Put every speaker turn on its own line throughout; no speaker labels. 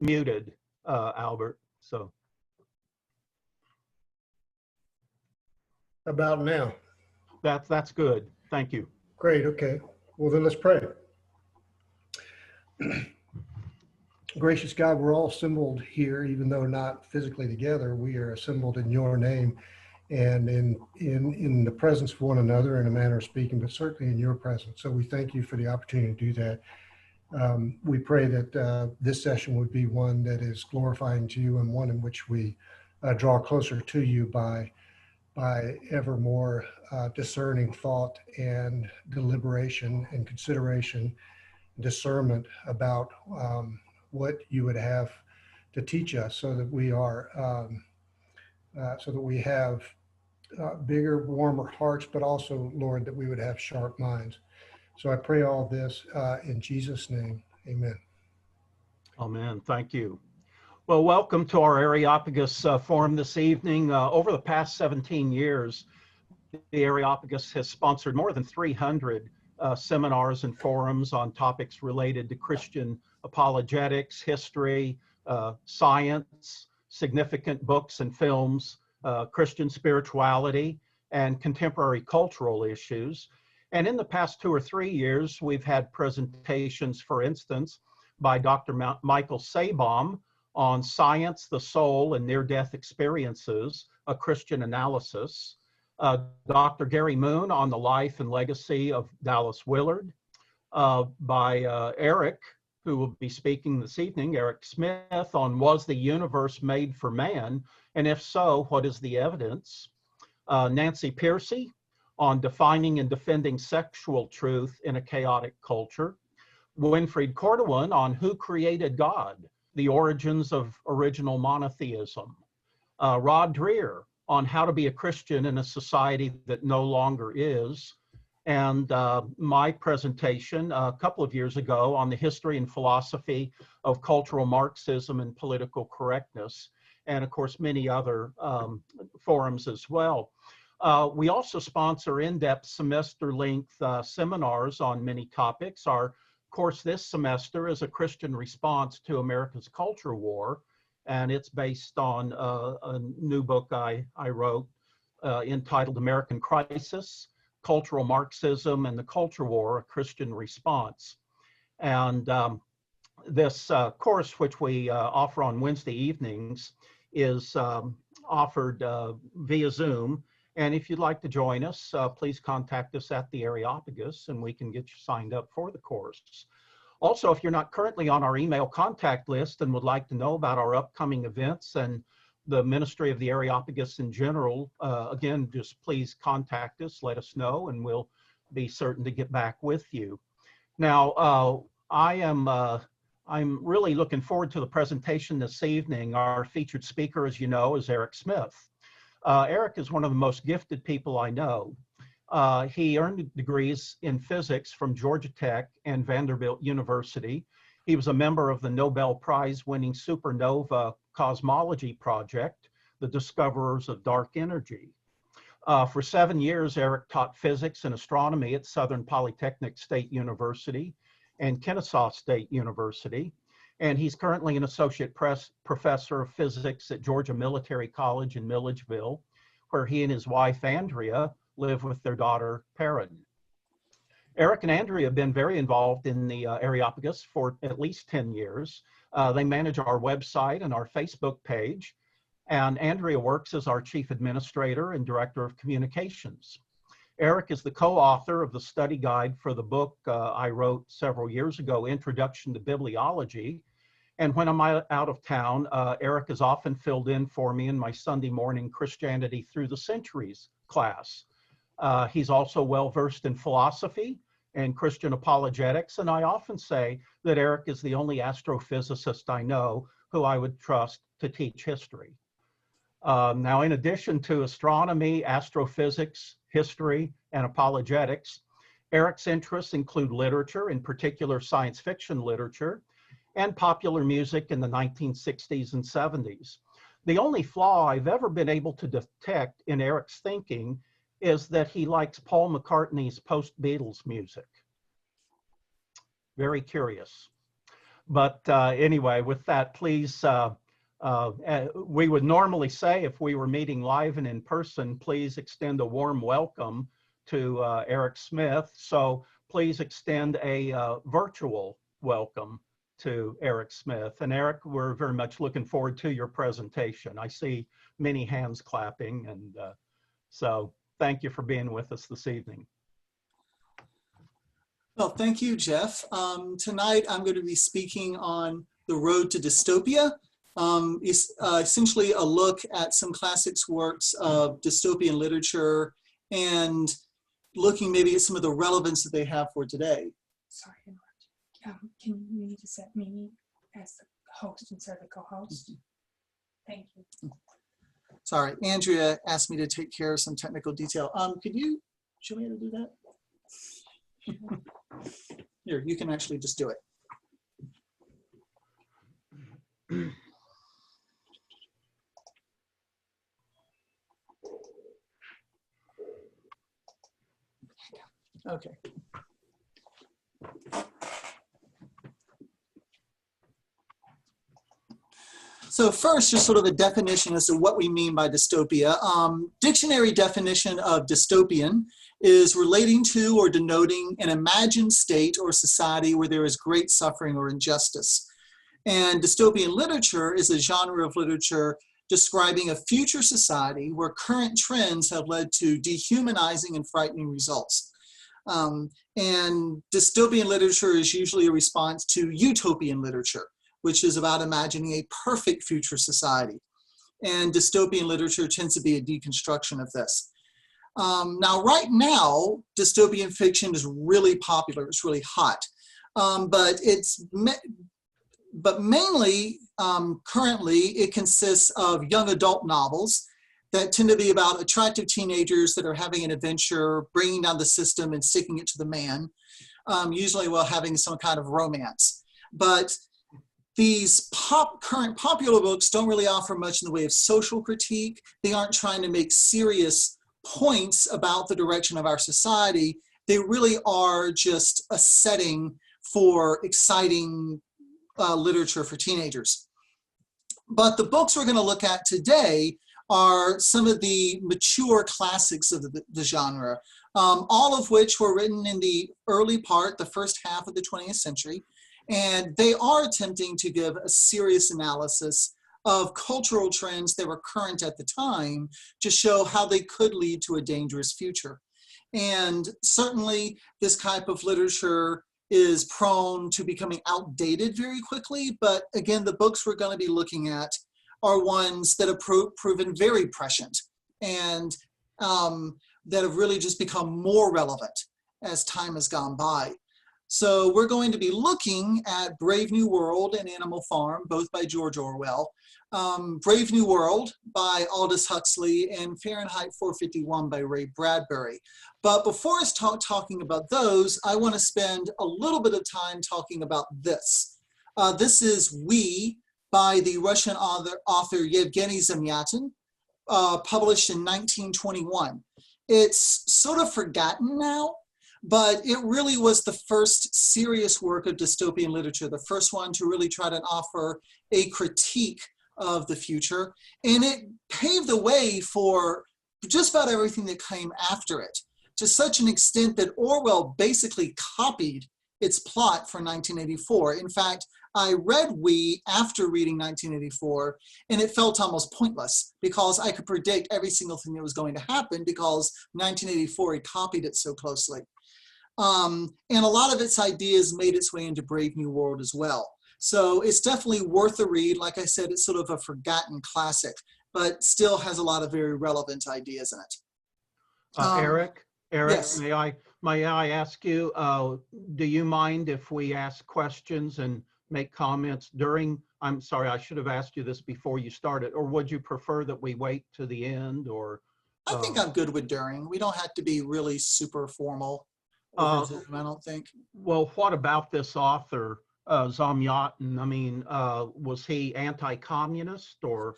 muted, Albert. So
about now.
That's good. Thank you.
Great. Okay. Well, then let's pray. Gracious God, we're all assembled here, even though not physically together. We are assembled in your name and in the presence of one another, in a manner of speaking, but certainly in your presence. So we thank you for the opportunity to do that. We pray that this session would be one that is glorifying to you and one in which we draw closer to you by ever more discerning thought and deliberation and consideration, discernment about what you would have to teach us, so that we are, so that we have bigger, warmer hearts, but also, Lord, that we would have sharp minds. So I pray all this in Jesus' name. Amen.
Amen. Thank you. Well, welcome to our Areopagus Forum this evening. Over the past 17 years, the Areopagus has sponsored more than 300 seminars and forums on topics related to Christian apologetics, history, science, significant books and films, Christian spirituality, and contemporary cultural issues. And in the past 2 or 3 years, we've had presentations, for instance, by Dr. Michael Sabom on Science, the Soul, and Near-Death Experiences, a Christian Analysis. Dr. Gary Moon on the life and legacy of Dallas Willard. By Eric, who will be speaking this evening, Eric Smith, on Was the Universe Made for Man? And if so, what is the evidence? Nancy Piercy on Defining and Defending Sexual Truth in a Chaotic Culture. Winfried Cordovan on Who Created God? The Origins of Original Monotheism. Rod Dreher on How to Be a Christian in a Society That No Longer Is. And my presentation a couple of years ago on the history and philosophy of cultural Marxism and political correctness, and of course many other forums as well. We also sponsor in-depth semester-length seminars on many topics. Our course this semester is a Christian response to America's culture war, and it's based on a new book I wrote entitled American Crisis, Cultural Marxism and the Culture War, a Christian Response. And this course, which we offer on Wednesday evenings, is offered via Zoom. And if you'd like to join us, please contact us at the Areopagus and we can get you signed up for the course. Also, if you're not currently on our email contact list and would like to know about our upcoming events and the ministry of the Areopagus in general, again, just please contact us, let us know, and we'll be certain to get back with you. Now, I'm really looking forward to the presentation this evening. Our featured speaker, as you know, is Eric Smith. Eric is one of the most gifted people I know. He earned degrees in physics from Georgia Tech and Vanderbilt University. He was a member of the Nobel Prize-winning Supernova Cosmology Project, the discoverers of dark energy. For 7 years, Eric taught physics and astronomy at Southern Polytechnic State University and Kennesaw State University. And he's currently an associate professor of physics at Georgia Military College in Milledgeville, where he and his wife, Andrea, live with their daughter, Perrin. Eric and Andrea have been very involved in the Areopagus for at least 10 years. They manage our website and our Facebook page, and Andrea works as our chief administrator and director of communications. Eric is the co-author of the study guide for the book I wrote several years ago, Introduction to Bibliology. And when I'm out of town, Eric has often filled in for me in my Sunday morning Christianity Through the Centuries class. He's also well-versed in philosophy and Christian apologetics, and I often say that Eric is the only astrophysicist I know who I would trust to teach history. Now, in addition to astronomy, astrophysics, history, and apologetics, Eric's interests include literature, in particular science fiction literature, and popular music in the 1960s and 70s. The only flaw I've ever been able to detect in Eric's thinking is that he likes Paul McCartney's post-Beatles music. Very curious. But anyway, with that, please, we would normally say if we were meeting live and in person, please extend a warm welcome to Eric Smith. So please extend a virtual welcome to Eric Smith. And Eric, we're very much looking forward to your presentation. I see many hands clapping, and so thank you for being with us this evening.
Well, thank you, Jeff. Tonight I'm going to be speaking on the road to dystopia. It's essentially a look at some classics works of dystopian literature and looking maybe at some of the relevance that they have for today.
Sorry, can you just set me as the host instead of the co-host? Thank you.
Sorry, Andrea asked me to take care of some technical detail. Could you show me how to do that? Here, you can actually just do it. Okay. So first, just sort of a definition as to what we mean by dystopia. Dictionary definition of dystopian is relating to or denoting an imagined state or society where there is great suffering or injustice. And dystopian literature is a genre of literature describing a future society where current trends have led to dehumanizing and frightening results. And dystopian literature is usually a response to utopian literature, which is about imagining a perfect future society. And dystopian literature tends to be a deconstruction of this. Now, right now, dystopian fiction is really popular. It's really hot. But mainly, currently, it consists of young adult novels that tend to be about attractive teenagers that are having an adventure, bringing down the system and sticking it to the man, usually while having some kind of romance. But these current popular books don't really offer much in the way of social critique. They aren't trying to make serious points about the direction of our society. They really are just a setting for exciting literature for teenagers. But the books we're going to look at today are some of the mature classics of the genre, all of which were written in the early part, the first half of the 20th century. And they are attempting to give a serious analysis of cultural trends that were current at the time to show how they could lead to a dangerous future. And certainly this type of literature is prone to becoming outdated very quickly. But again, the books we're going to be looking at are ones that have proven very prescient and that have really just become more relevant as time has gone by. So we're going to be looking at Brave New World and Animal Farm, both by George Orwell, Brave New World by Aldous Huxley, and Fahrenheit 451 by Ray Bradbury. But before I start talking about those, I want to spend a little bit of time talking about this. This is We by the Russian author Yevgeny Zamyatin, published in 1921. It's sort of forgotten now, but it really was the first serious work of dystopian literature, the first one to really try to offer a critique of the future. And it paved the way for just about everything that came after it, to such an extent that Orwell basically copied its plot for 1984. In fact, I read We after reading 1984, and it felt almost pointless because I could predict every single thing that was going to happen because 1984 had copied it so closely. And a lot of its ideas made its way into Brave New World as well. So it's definitely worth a read. Like I said, it's sort of a forgotten classic, but still has a lot of very relevant ideas in it.
Eric,
yes.
may I ask you, do you mind if we ask questions and make comments during? I'm sorry, I should have asked you this before you started, or would you prefer that we wait to the end? Or
I think I'm good with during. We don't have to be really super formal over Zoom, I don't think.
Well, what about this author, Zamyatin? I mean, was he anti-communist or?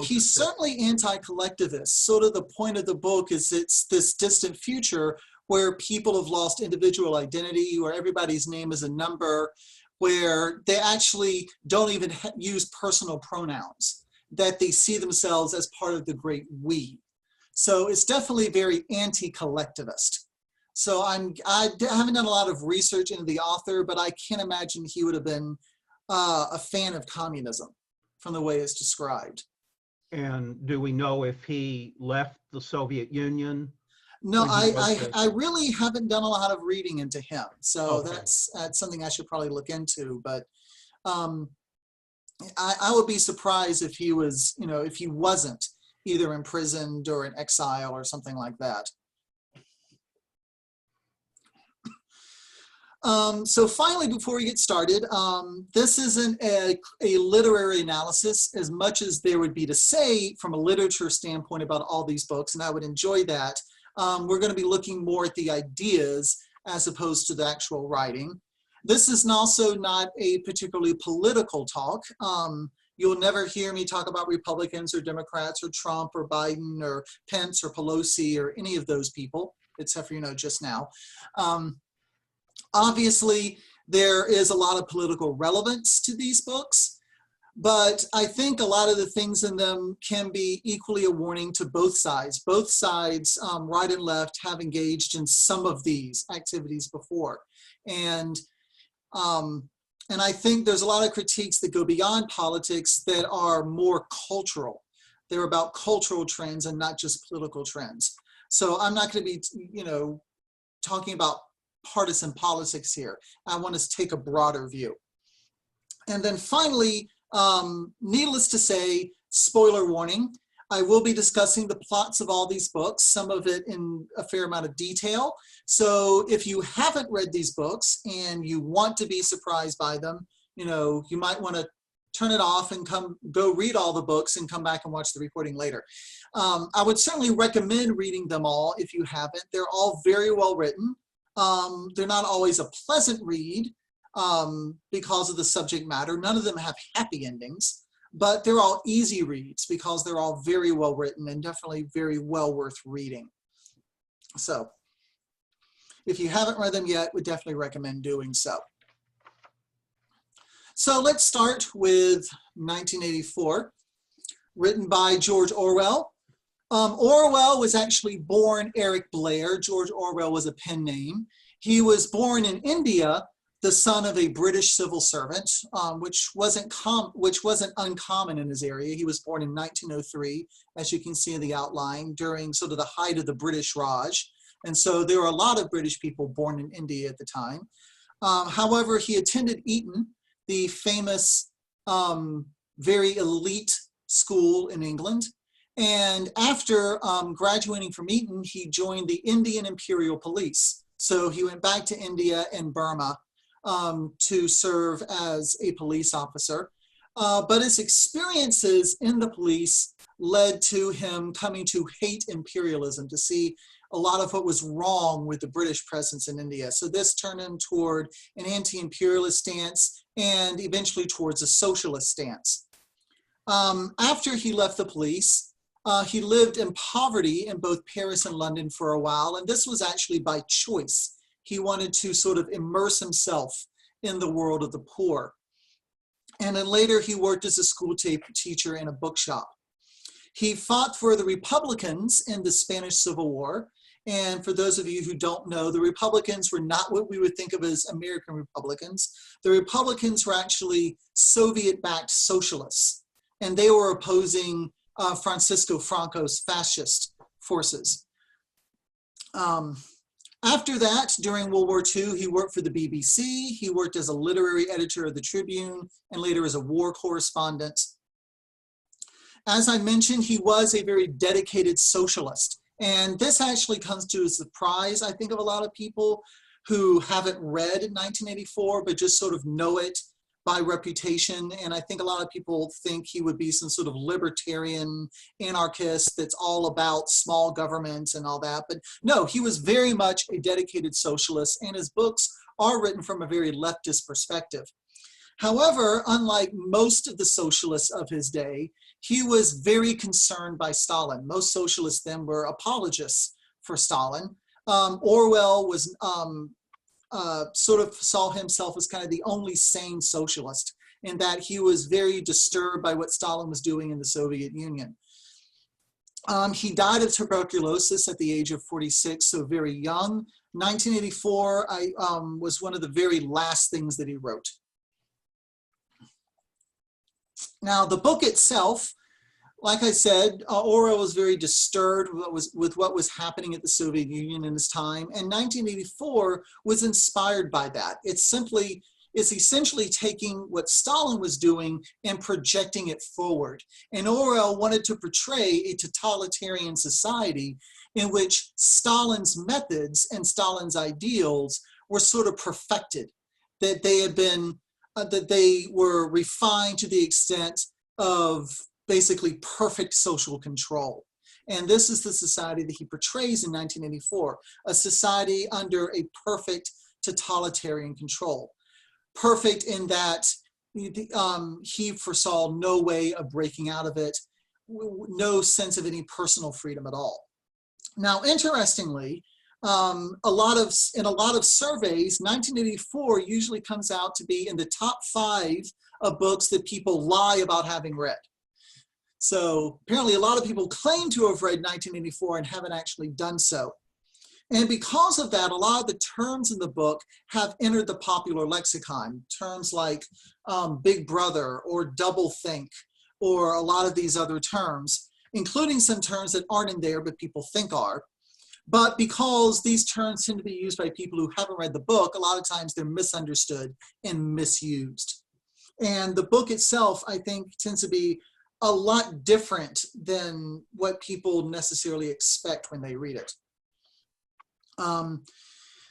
He's certainly anti-collectivist. Sort of the point of the book is it's this distant future where people have lost individual identity, where everybody's name is a number, where they actually don't even use personal pronouns, that they see themselves as part of the great we. So it's definitely very anti-collectivist. So I haven't done a lot of research into the author, but I can't imagine he would have been a fan of communism from the way it's described.
And do we know if he left the Soviet Union?
No,
when he wrote this?
I really haven't done a lot of reading into him. So
Okay.
that's something I should probably look into. But I would be surprised if he was, if he wasn't either imprisoned or in exile or something like that. So finally, before we get started, this isn't a literary analysis as much as there would be to say from a literature standpoint about all these books, and I would enjoy that. We're going to be looking more at the ideas as opposed to the actual writing. This is also not a particularly political talk. You'll never hear me talk about Republicans or Democrats or Trump or Biden or Pence or Pelosi or any of those people, except for, just now. Obviously, there is a lot of political relevance to these books, but I think a lot of the things in them can be equally a warning to both sides. Both sides, right and left, have engaged in some of these activities before. And I think there's a lot of critiques that go beyond politics that are more cultural. They're about cultural trends and not just political trends. So I'm not going to be, talking about partisan politics here. I want to take a broader view. And then finally, needless to say, spoiler warning, I will be discussing the plots of all these books, some of it in a fair amount of detail. So if you haven't read these books and you want to be surprised by them, you might want to turn it off and go read all the books and come back and watch the recording later. I would certainly recommend reading them all if you haven't. They're all very well written. They're not always a pleasant read because of the subject matter. None of them have happy endings, but they're all easy reads because they're all very well written and definitely very well worth reading. So if you haven't read them yet, would definitely recommend doing so. So let's start with 1984, written by George Orwell. Orwell was actually born Eric Blair. George Orwell was a pen name. He was born in India, the son of a British civil servant, which wasn't uncommon in his area. He was born in 1903, as you can see in the outline, during sort of the height of the British Raj. And so there were a lot of British people born in India at the time. However, he attended Eton, the famous, very elite school in England. And after graduating from Eton, he joined the Indian Imperial Police. So he went back to India and Burma to serve as a police officer. But his experiences in the police led to him coming to hate imperialism, to see a lot of what was wrong with the British presence in India. So this turned him toward an anti-imperialist stance and eventually towards a socialist stance. After he left the police, he lived in poverty in both Paris and London for a while, and this was actually by choice. He wanted to sort of immerse himself in the world of the poor. And then later he worked as a school teacher in a bookshop. He fought for the Republicans in the Spanish Civil War. And for those of you who don't know, the Republicans were not what we would think of as American Republicans. The Republicans were actually Soviet-backed socialists, and they were opposing Francisco Franco's fascist forces. After that, during World War II, he worked for the BBC. He worked as a literary editor of the Tribune and later as a war correspondent. As I mentioned, he was a very dedicated socialist. And this actually comes to a surprise, I think, of a lot of people who haven't read 1984, but just sort of know it by reputation. And I think a lot of people think he would be some sort of libertarian anarchist that's all about small government and all that. But no, he was very much a dedicated socialist, and his books are written from a very leftist perspective. However, unlike most of the socialists of his day, he was very concerned by Stalin. Most socialists then were apologists for Stalin. Orwell was sort of saw himself as kind of the only sane socialist, in that he was very disturbed by what Stalin was doing in the Soviet Union. He died of tuberculosis at the age of 46, so very young. 1984 was one of the very last things that he wrote. Now, the book itself, like I said, Orwell was very disturbed with what was happening at the Soviet Union in his time, and 1984 was inspired by that. It's essentially taking what Stalin was doing and projecting it forward. And Orwell wanted to portray a totalitarian society in which Stalin's methods and Stalin's ideals were sort of perfected, that they had been, that they were refined to the extent of basically perfect social control. And this is the society that he portrays in 1984, a society under a perfect totalitarian control. Perfect in that he foresaw no way of breaking out of it, no sense of any personal freedom at all. Now, interestingly, in a lot of surveys, 1984 usually comes out to be in the top 5 of books that people lie about having read. So apparently a lot of people claim to have read 1984 and haven't actually done so. And because of that, a lot of the terms in the book have entered the popular lexicon. Terms like Big Brother or doublethink, or a lot of these other terms, including some terms that aren't in there but people think are. But because these terms tend to be used by people who haven't read the book, a lot of times they're misunderstood and misused. And the book itself, I think, tends to be a lot different than what people necessarily expect when they read it.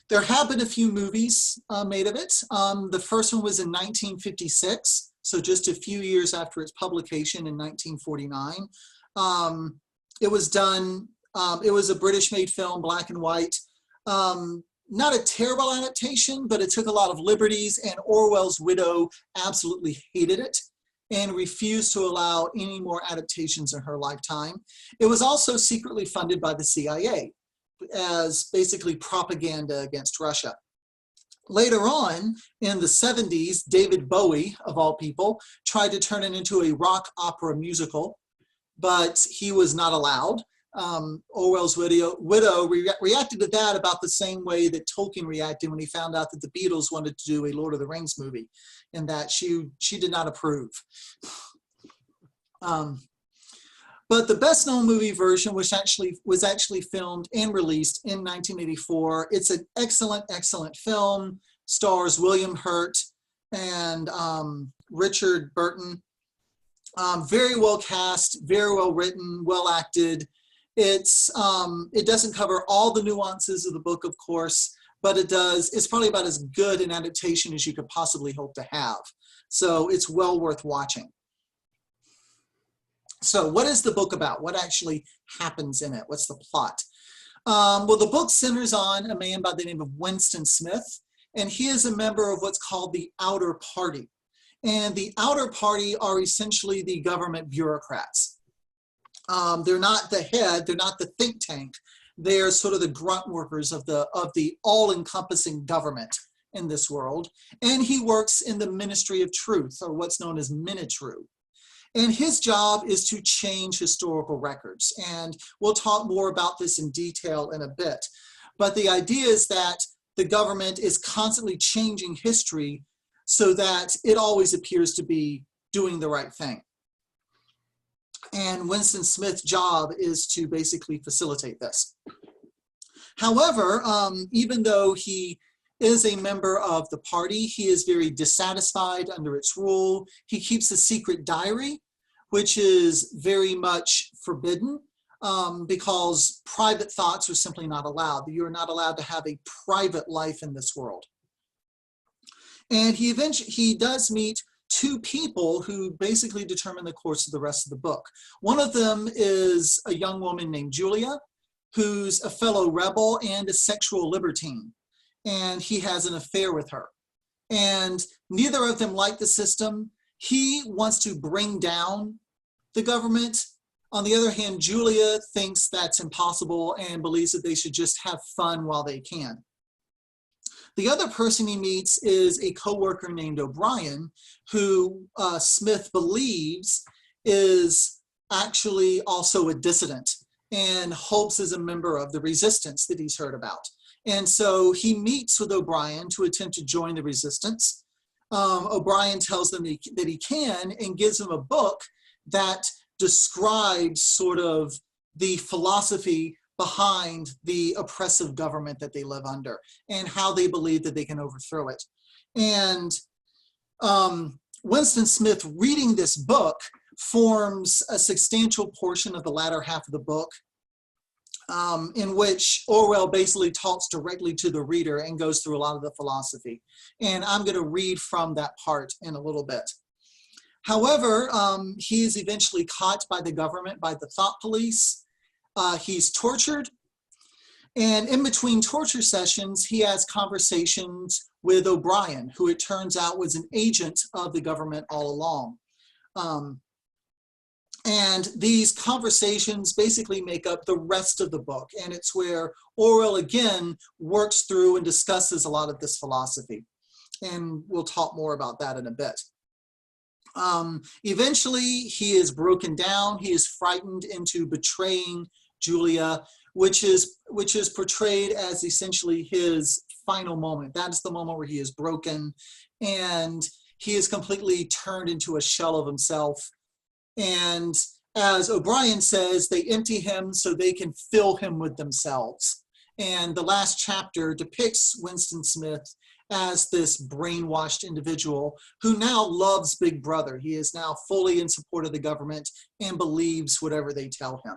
There have been a few movies made of it. The first one was in 1956, so just a few years after its publication in 1949. It was done, it was a British-made film, black and white. Not a terrible adaptation, but it took a lot of liberties, and Orwell's widow absolutely hated it and refused to allow any more adaptations in her lifetime. It was also secretly funded by the CIA as basically propaganda against Russia. Later on, in the 70s, David Bowie, of all people, tried to turn it into a rock opera musical, but he was not allowed. Orwell's widow reacted to that about the same way that Tolkien reacted when he found out that the Beatles wanted to do a Lord of the Rings movie, and that she did not approve. But the best-known movie version was actually filmed and released in 1984. It's an excellent, excellent film. Stars William Hurt and Richard Burton. Very well cast, very well written, well acted. It doesn't cover all the nuances of the book, of course, but it does. It's probably about as good an adaptation as you could possibly hope to have. So it's well worth watching. So what is the book about? What actually happens in it? What's the plot? Well, the book centers on a man by the name of Winston Smith, and he is a member of what's called the Outer Party. And the Outer Party are essentially the government bureaucrats. They're not the head, they're not the think tank. They're sort of the grunt workers of the all-encompassing government in this world. And he works in the Ministry of Truth, or what's known as Minitru. And his job is to change historical records. And we'll talk more about this in detail in a bit. But the idea is that the government is constantly changing history so that it always appears to be doing the right thing. And Winston Smith's job is to basically facilitate this. However, even though he is a member of the party, he is very dissatisfied under its rule. He keeps a secret diary, which is very much forbidden because private thoughts are simply not allowed. You're not allowed to have a private life in this world. And he does meet 2 people who basically determine the course of the rest of the book. One of them is a young woman named Julia, who's a fellow rebel and a sexual libertine. And he has an affair with her. And neither of them like the system. He wants to bring down the government. On the other hand, Julia thinks that's impossible and believes that they should just have fun while they can. The other person he meets is a coworker named O'Brien, who Smith believes is actually also a dissident and hopes is a member of the resistance that he's heard about. And so he meets with O'Brien to attempt to join the resistance. O'Brien tells them that he can and gives him a book that describes sort of the philosophy behind the oppressive government that they live under and how they believe that they can overthrow it. And Winston Smith reading this book forms a substantial portion of the latter half of the book, in which Orwell basically talks directly to the reader and goes through a lot of the philosophy. And I'm going to read from that part in a little bit. However, he is eventually caught by the government, by the thought police. He's tortured. And in between torture sessions, he has conversations with O'Brien, who it turns out was an agent of the government all along. And these conversations basically make up the rest of the book. And it's where Orwell, again, works through and discusses a lot of this philosophy. And we'll talk more about that in a bit. Eventually, he is broken down. He is frightened into betraying Julia, which is portrayed as essentially his final moment. That is the moment where he is broken and he is completely turned into a shell of himself. And as O'Brien says, they empty him so they can fill him with themselves. And the last chapter depicts Winston Smith as this brainwashed individual who now loves Big Brother. He is now fully in support of the government and believes whatever they tell him.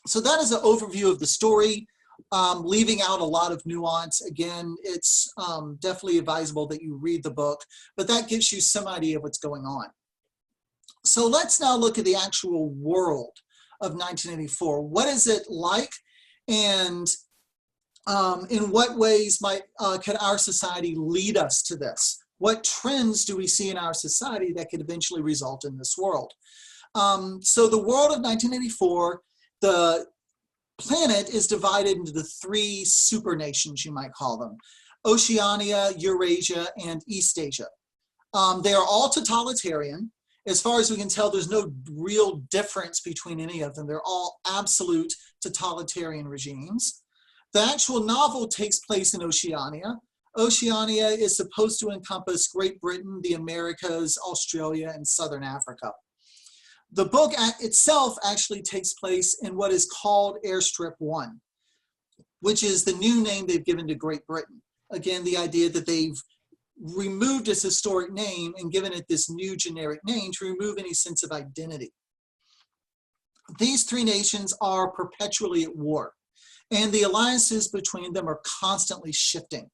So that is an overview of the story, leaving out a lot of nuance. Again, it's definitely advisable that you read the book, but that gives you some idea of what's going on. So let's now look at the actual world of 1984. What is it like, and in what ways could our society lead us to this? What trends do we see in our society that could eventually result in this world? So the world of 1984, the planet is divided into the three supernations, you might call them: Oceania, Eurasia, and Eastasia. They are all totalitarian. As far as we can tell, there's no real difference between any of them. They're all absolute totalitarian regimes. The actual novel takes place in Oceania. Oceania is supposed to encompass Great Britain, the Americas, Australia, and Southern Africa. The book itself actually takes place in what is called Airstrip 1, which is the new name they've given to Great Britain. Again, the idea that they've removed its historic name and given it this new generic name to remove any sense of identity. These three nations are perpetually at war, and the alliances between them are constantly shifting.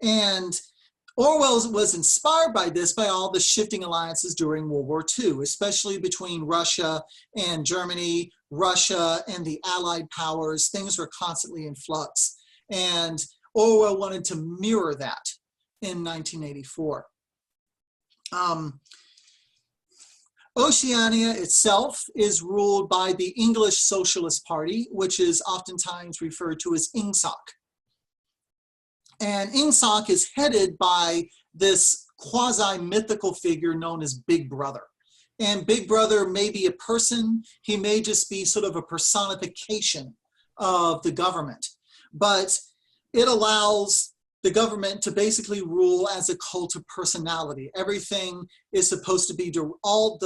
And Orwell was inspired by this, by all the shifting alliances during World War II, especially between Russia and Germany, Russia and the Allied powers. Things were constantly in flux. And Orwell wanted to mirror that in 1984. Oceania itself is ruled by the English Socialist Party, which is oftentimes referred to as INGSOC. And INGSOC is headed by this quasi-mythical figure known as Big Brother. And Big Brother may be a person, he may just be sort of a personification of the government, but it allows the government to basically rule as a cult of personality. Everything is supposed to be, all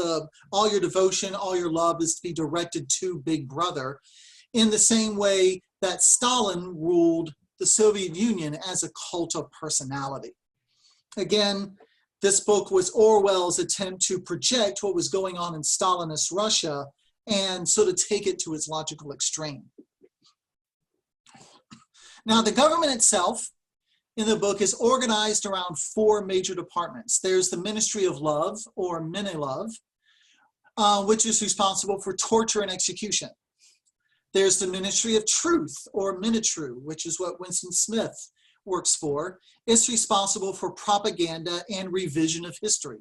your devotion, all your love is to be directed to Big Brother, in the same way that Stalin ruled the Soviet Union as a cult of personality. Again, this book was Orwell's attempt to project what was going on in Stalinist Russia and sort of take it to its logical extreme. Now, the government itself in the book is organized around four major departments. There's the Ministry of Love, or Minilove, which is responsible for torture and execution. There's the Ministry of Truth, or Minitru, which is what Winston Smith works for. It's responsible for propaganda and revision of history.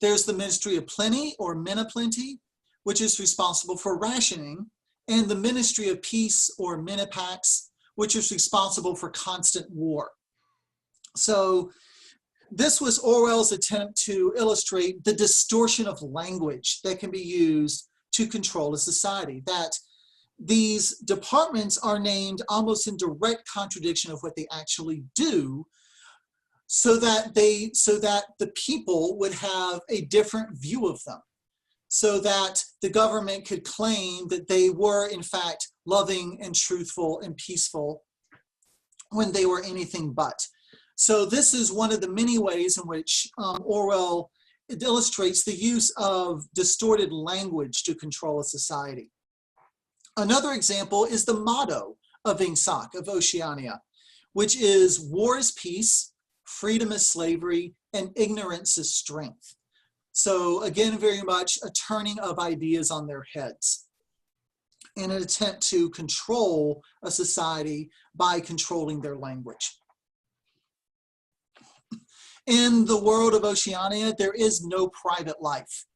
There's the Ministry of Plenty, or Miniplenty, which is responsible for rationing, and the Ministry of Peace, or Minipax, which is responsible for constant war. So this was Orwell's attempt to illustrate the distortion of language that can be used to control a society, that these departments are named almost in direct contradiction of what they actually do, so that the people would have a different view of them, so that the government could claim that they were in fact loving and truthful and peaceful when they were anything but. So this is one of the many ways in which Orwell illustrates the use of distorted language to control a society. Another example is the motto of Ingsoc, of Oceania, which is "War is peace, freedom is slavery, and ignorance is strength." So again, very much a turning of ideas on their heads in an attempt to control a society by controlling their language. In the world of Oceania, there is no private life.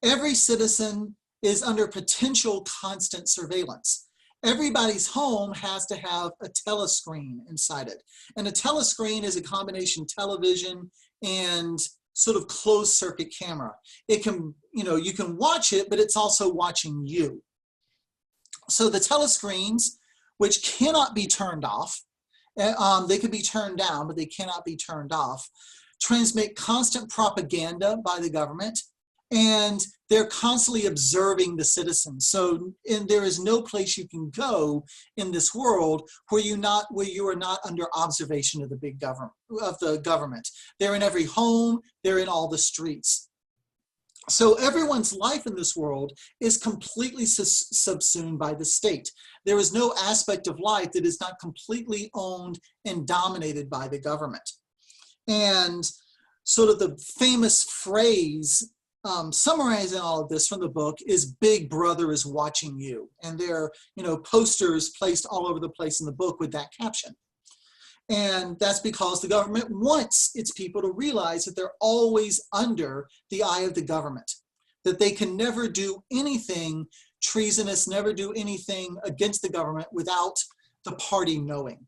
Every citizen is under potential constant surveillance. Everybody's home has to have a telescreen inside it. And a telescreen is a combination television and sort of closed circuit camera. It can, you can watch it, but it's also watching you. So the telescreens, which cannot be turned off, they can be turned down, but they cannot be turned off, transmit constant propaganda by the government, and they're constantly observing the citizens. So there is no place you can go in this world where you are not under observation of the government. They're in every home, they're in all the streets. So everyone's life in this world is completely subsumed by the state. There is no aspect of life that is not completely owned and dominated by the government. And sort of the famous phrase summarizing all of this from the book is "Big Brother is watching you." And there are, posters placed all over the place in the book with that caption. And that's because the government wants its people to realize that they're always under the eye of the government, that they can never do anything treasonous, never do anything against the government without the party knowing.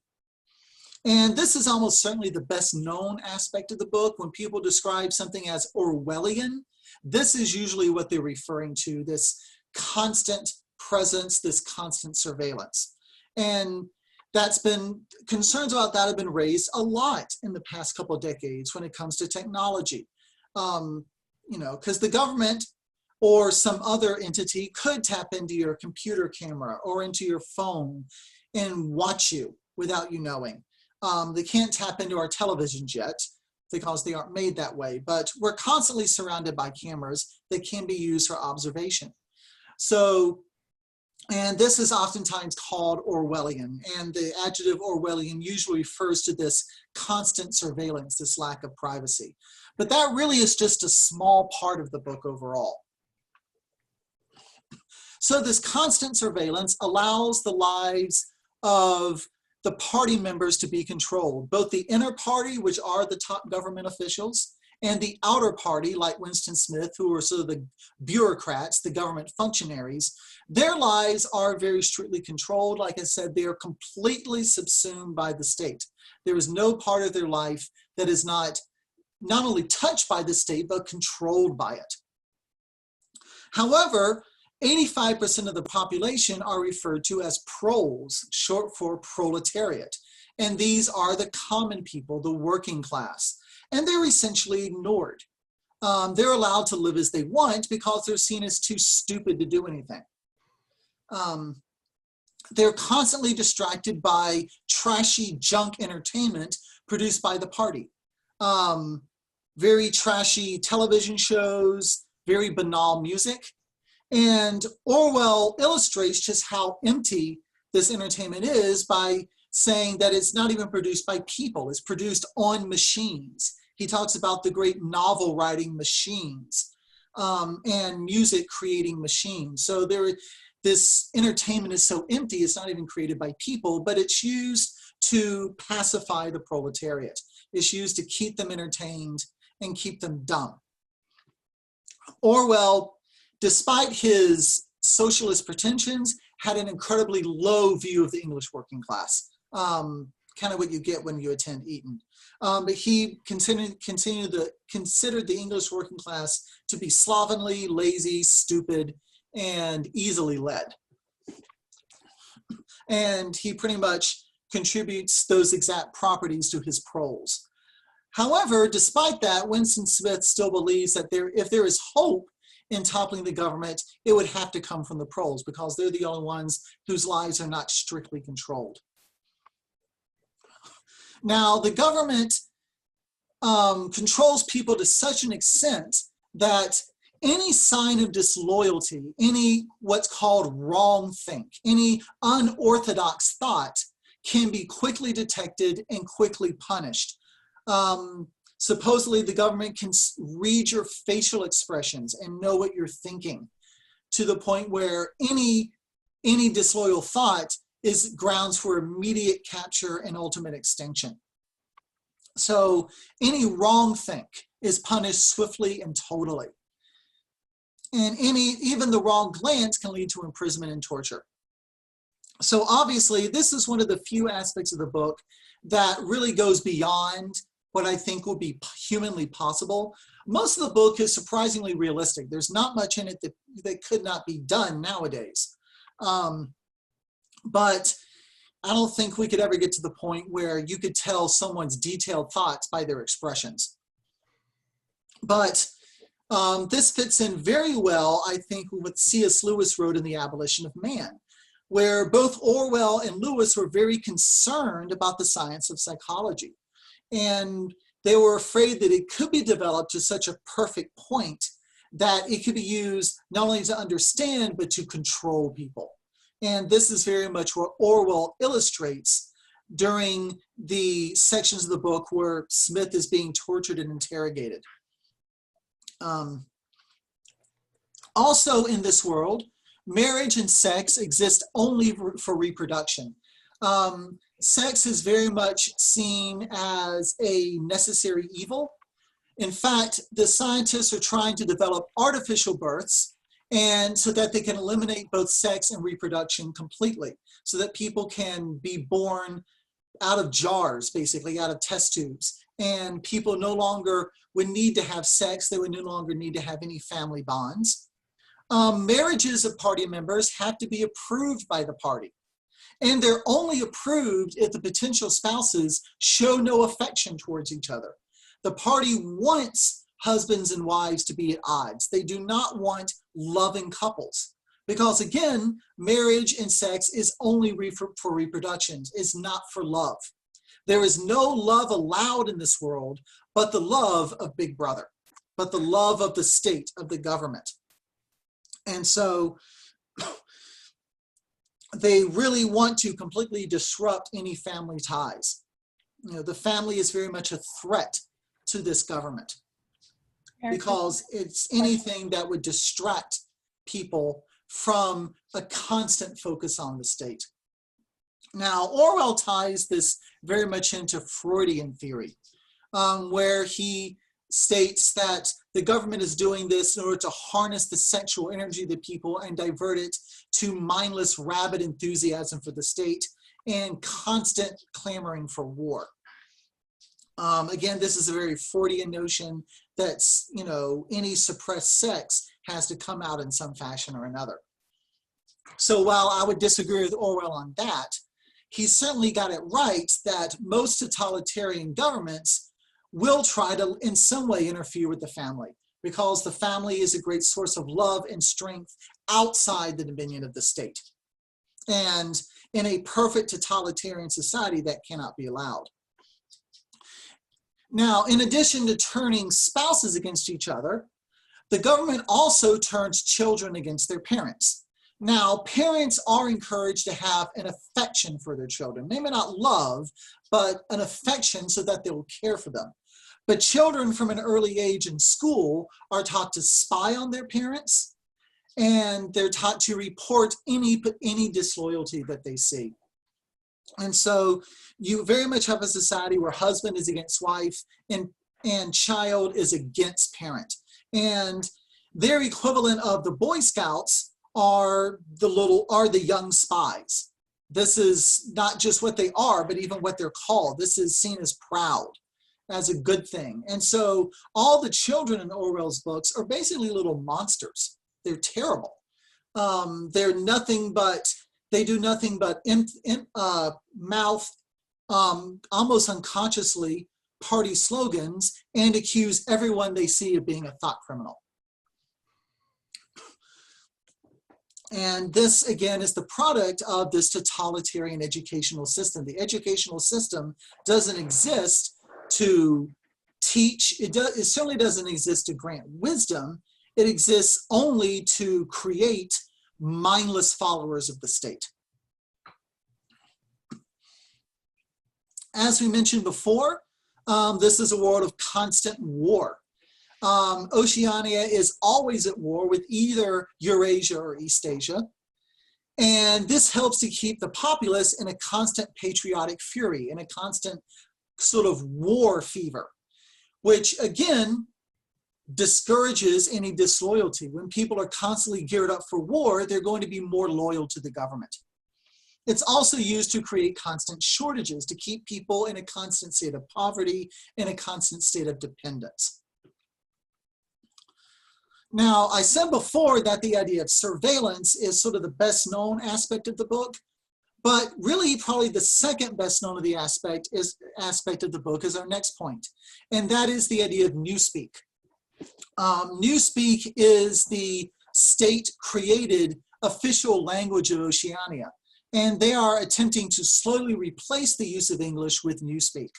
And this is almost certainly the best known aspect of the book. When people describe something as Orwellian, this is usually what they're referring to, this constant presence, this constant surveillance. And concerns about that have been raised a lot in the past couple of decades when it comes to technology. Because the government or some other entity could tap into your computer camera or into your phone and watch you without you knowing. They can't tap into our televisions yet because they aren't made that way, but we're constantly surrounded by cameras that can be used for observation. And this is oftentimes called Orwellian, and the adjective Orwellian usually refers to this constant surveillance, this lack of privacy. But that really is just a small part of the book overall. So this constant surveillance allows the lives of the party members to be controlled, both the inner party, which are the top government officials, and the outer party, like Winston Smith, who are sort of the bureaucrats, the government functionaries. Their lives are very strictly controlled. Like I said, they are completely subsumed by the state. There is no part of their life that is not only touched by the state, but controlled by it. However, 85% of the population are referred to as proles, short for proletariat. And these are the common people, the working class. And they're essentially ignored. They're allowed to live as they want because they're seen as too stupid to do anything. They're constantly distracted by trashy junk entertainment produced by the party. Very trashy television shows, very banal music. And Orwell illustrates just how empty this entertainment is by saying that it's not even produced by people, it's produced on machines. He talks about the great novel writing machines and music creating machines. So this entertainment is so empty, it's not even created by people, but it's used to pacify the proletariat. It's used to keep them entertained and keep them dumb. Orwell, despite his socialist pretensions, had an incredibly low view of the English working class. kind of what you get when you attend Eton. But he considered the English working class to be slovenly, lazy, stupid, and easily led. And he pretty much contributes those exact properties to his proles. However, despite that, Winston Smith still believes that if there is hope in toppling the government, it would have to come from the proles, because they're the only ones whose lives are not strictly controlled. Now, the government controls people to such an extent that any sign of disloyalty, any what's called wrong think, any unorthodox thought can be quickly detected and quickly punished. Supposedly the government can read your facial expressions and know what you're thinking, to the point where any disloyal thought is grounds for immediate capture and ultimate extinction. So any wrong think is punished swiftly and totally. And even the wrong glance can lead to imprisonment and torture. So obviously, this is one of the few aspects of the book that really goes beyond what I think will be humanly possible. Most of the book is surprisingly realistic. There's not much in it that could not be done nowadays. But I don't think we could ever get to the point where you could tell someone's detailed thoughts by their expressions. But this fits in very well, I think, with what C.S. Lewis wrote in The Abolition of Man, where both Orwell and Lewis were very concerned about the science of psychology. And they were afraid that it could be developed to such a perfect point that it could be used not only to understand, but to control people. And this is very much what Orwell illustrates during the sections of the book where Smith is being tortured and interrogated. Also in this world, marriage and sex exist only for reproduction. Sex is very much seen as a necessary evil. In fact, the scientists are trying to develop artificial births, and so that they can eliminate both sex and reproduction completely, so that people can be born out of jars, basically out of test tubes, and people no longer would need to have sex. They would no longer need to have any family bonds. Marriages of party members have to be approved by the party. And they're only approved if the potential spouses show no affection towards each other. The party wants husbands and wives to be at odds. They do not want loving couples. Because again, marriage and sex is only for reproduction. It's not for love. There is no love allowed in this world but the love of Big Brother, but the love of the state, of the government. And so they really want to completely disrupt any family ties. You know, the family is very much a threat to this government because it's anything that would distract people from a constant focus on the state. Now, Orwell ties this very much into Freudian theory, where he states that the government is doing this in order to harness the sexual energy of the people and divert it to mindless, rabid enthusiasm for the state and constant clamoring for war. Again, this is a very Freudian notion that, you know, any suppressed sex has to come out in some fashion or another. So while I would disagree with Orwell on that, he certainly got it right that most totalitarian governments will try to in some way interfere with the family, because the family is a great source of love and strength outside the dominion of the state. And in a perfect totalitarian society, that cannot be allowed. Now, in addition to turning spouses against each other, the government also turns children against their parents. Now, parents are encouraged to have an affection for their children. They may not love, but an affection so that they will care for them. But children from an early age in school are taught to spy on their parents, and they're taught to report any disloyalty that they see. And so you very much have a society where husband is against wife and child is against parent. And their equivalent of the Boy Scouts are the young spies. This is not just what they are, but even what they're called. This is seen as proud, as a good thing. And so all the children in Orwell's books are basically little monsters. They're terrible. They're nothing but, they do nothing but mouth almost unconsciously party slogans and accuse everyone they see of being a thought criminal. And this, again, is the product of this totalitarian educational system. The educational system doesn't exist to teach. It certainly doesn't exist to grant wisdom. It exists only to create mindless followers of the state. As we mentioned before, this is a world of constant war. Oceania is always at war with either Eurasia or Eastasia. And this helps to keep the populace in a constant patriotic fury, in a constant sort of war fever, which again discourages any disloyalty. When people are constantly geared up for war, they're going to be more loyal to the government. It's also used to create constant shortages, to keep people in a constant state of poverty, in a constant state of dependence. Now, I said before that the idea of surveillance is sort of the best known aspect of the book, but really probably the second best known of the aspect of the book is our next point, and that is the idea of newspeak. Newspeak is the state-created official language of Oceania, and they are attempting to slowly replace the use of English with newspeak.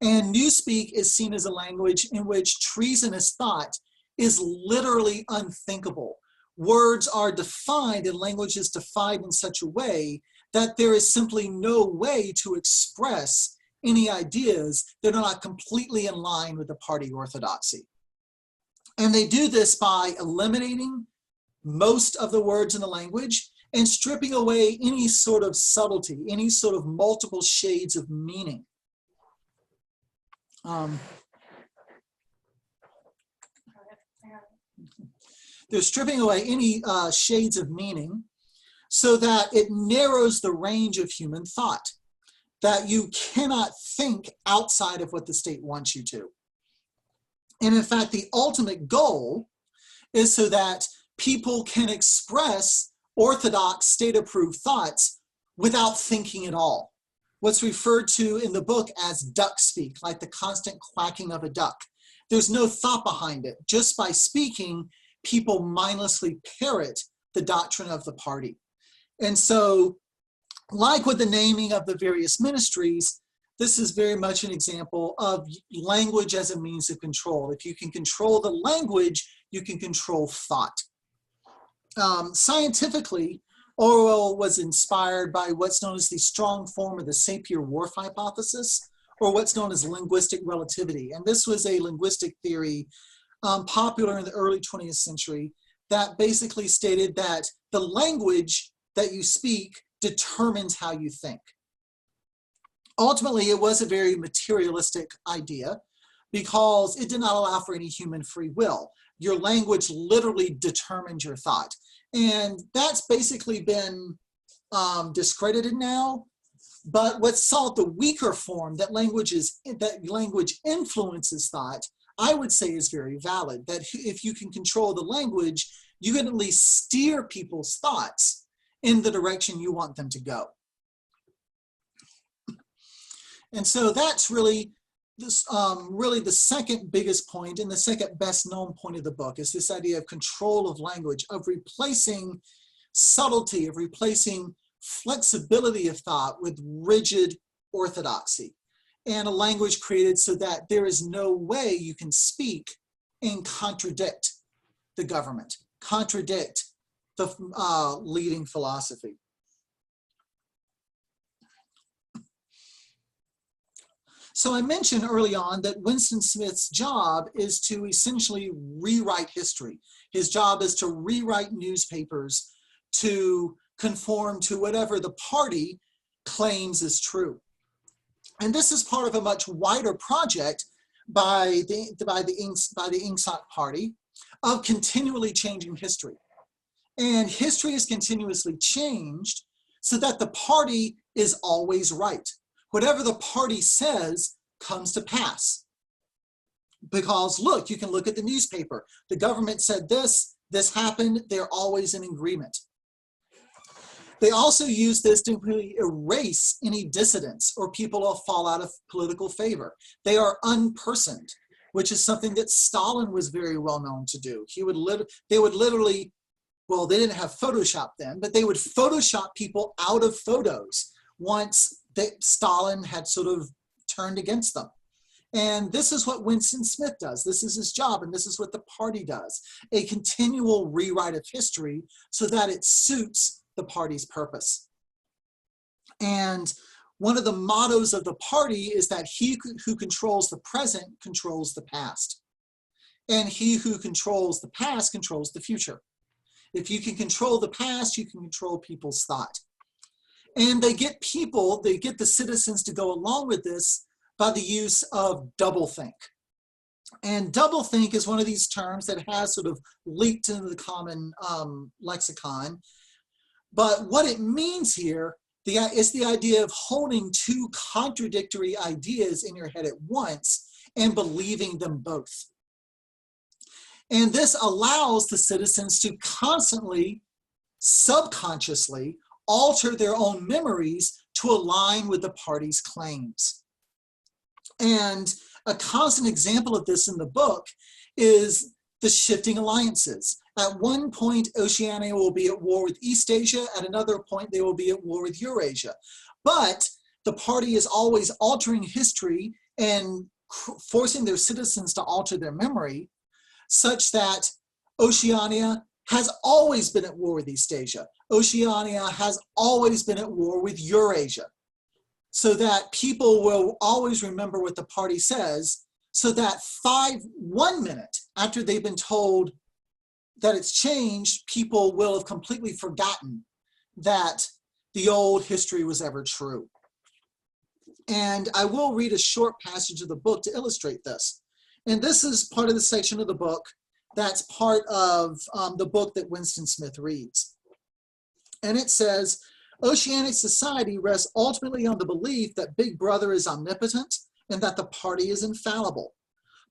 And newspeak is seen as a language in which treasonous thought is literally unthinkable. Words are defined and language is defined in such a way that there is simply no way to express any ideas that are not completely in line with the party orthodoxy. And they do this by eliminating most of the words in the language and stripping away any sort of subtlety, any sort of multiple shades of meaning. They're stripping away any shades of meaning so that it narrows the range of human thought, that you cannot think outside of what the state wants you to. And in fact, the ultimate goal is so that people can express orthodox state-approved thoughts without thinking at all. What's referred to in the book as duck speak, like the constant quacking of a duck. There's no thought behind it. Just by speaking, people mindlessly parrot the doctrine of the party. And so, like with the naming of the various ministries, this is very much an example of language as a means of control. If you can control the language, you can control thought. Scientifically, Orwell was inspired by what's known as the strong form of the Sapir-Whorf hypothesis, or what's known as linguistic relativity. And this was a linguistic theory popular in the early 20th century that basically stated that the language that you speak determines how you think. Ultimately, it was a very materialistic idea because it did not allow for any human free will. Your language literally determined your thought. And that's basically been discredited now. But what's thought the weaker form, that language influences thought, I would say is very valid. That if you can control the language, you can at least steer people's thoughts in the direction you want them to go. And so that's really this, really the second biggest point and the second best known point of the book is this idea of control of language, of replacing subtlety, of replacing flexibility of thought with rigid orthodoxy, and a language created so that there is no way you can speak and contradict the government, contradict the leading philosophy. So I mentioned early on that Winston Smith's job is to essentially rewrite history. His job is to rewrite newspapers to conform to whatever the party claims is true. And this is part of a much wider project by the Ingsoc Party of continually changing history. And history is continuously changed so that the party is always right. Whatever the party says comes to pass. Because look, you can look at the newspaper. The government said this happened, they're always in agreement. They also use this to erase any dissidents or people who fall out of political favor. They are unpersoned, which is something that Stalin was very well known to do. They would literally, well, they didn't have Photoshop then, but they would Photoshop people out of photos once Stalin had sort of turned against them. And this is what Winston Smith does. This is his job, and this is what the party does. A continual rewrite of history so that it suits the party's purpose. And one of the mottos of the party is that he who controls the present controls the past. And he who controls the past controls the future. If you can control the past, you can control people's thought. And they get the citizens to go along with this by the use of doublethink. And doublethink is one of these terms that has sort of leaked into the common lexicon. But what it means here is the idea of holding two contradictory ideas in your head at once and believing them both. And this allows the citizens to constantly, subconsciously, alter their own memories to align with the party's claims. And a constant example of this in the book is the shifting alliances. At one point, Oceania will be at war with East Asia. At another point, they will be at war with Eurasia. But the party is always altering history and forcing their citizens to alter their memory, such that Oceania has always been at war with East Asia. Oceania has always been at war with Eurasia, so that people will always remember what the party says, so that 1 minute after they've been told that it's changed, people will have completely forgotten that the old history was ever true. And I will read a short passage of the book to illustrate this. And this is part of the section of the book that's part of the book that Winston Smith reads. And it says, Oceanic society rests ultimately on the belief that Big Brother is omnipotent and that the party is infallible.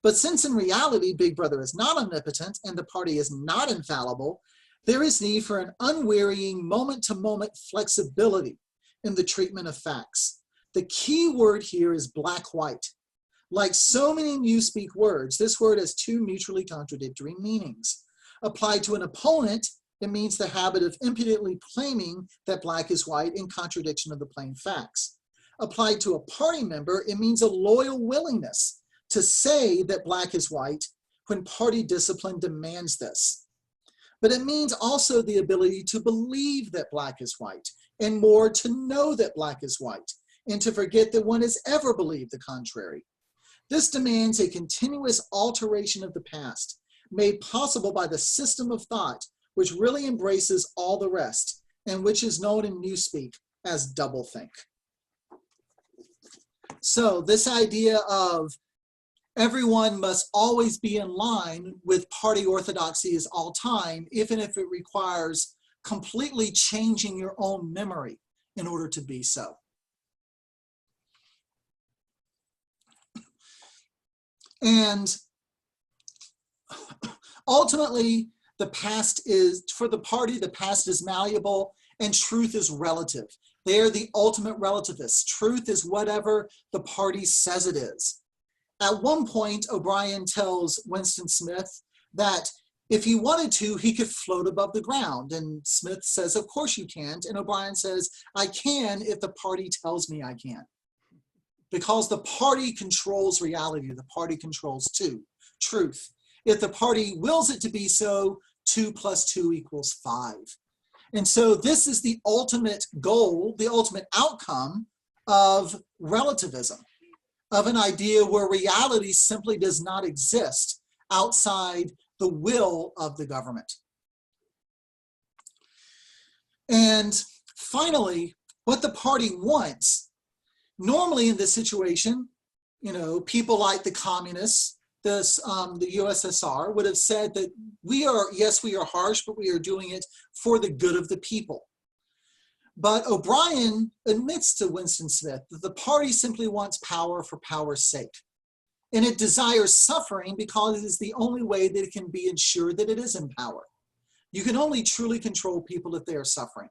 But since in reality, Big Brother is not omnipotent and the party is not infallible, there is need for an unwearying moment-to-moment flexibility in the treatment of facts. The key word here is black-white. Like so many newspeak words, this word has two mutually contradictory meanings. Applied to an opponent, it means the habit of impudently claiming that black is white in contradiction of the plain facts. Applied to a party member, it means a loyal willingness to say that black is white when party discipline demands this. But it means also the ability to believe that black is white, and more to know that black is white, and to forget that one has ever believed the contrary. This demands a continuous alteration of the past, made possible by the system of thought which really embraces all the rest, and which is known in newspeak as doublethink. So this idea of everyone must always be in line with party orthodoxy is all time, even if it requires completely changing your own memory in order to be so. And ultimately, the past is, for the party, the past is malleable and truth is relative. They are the ultimate relativists. Truth is whatever the party says it is. At one point, O'Brien tells Winston Smith that if he wanted to, he could float above the ground. And Smith says, of course you can't. And O'Brien says, I can if the party tells me I can. Because the party controls reality. The party controls truth. If the party wills it to be so, 2 + 2 = 5. And so this is the ultimate goal, the ultimate outcome of relativism, of an idea where reality simply does not exist outside the will of the government. And finally, what the party wants, normally in this situation, people like the communists, the USSR would have said that we are harsh, but we are doing it for the good of the people. But O'Brien admits to Winston Smith that the party simply wants power for power's sake. And it desires suffering because it is the only way that it can be ensured that it is in power. You can only truly control people if they are suffering.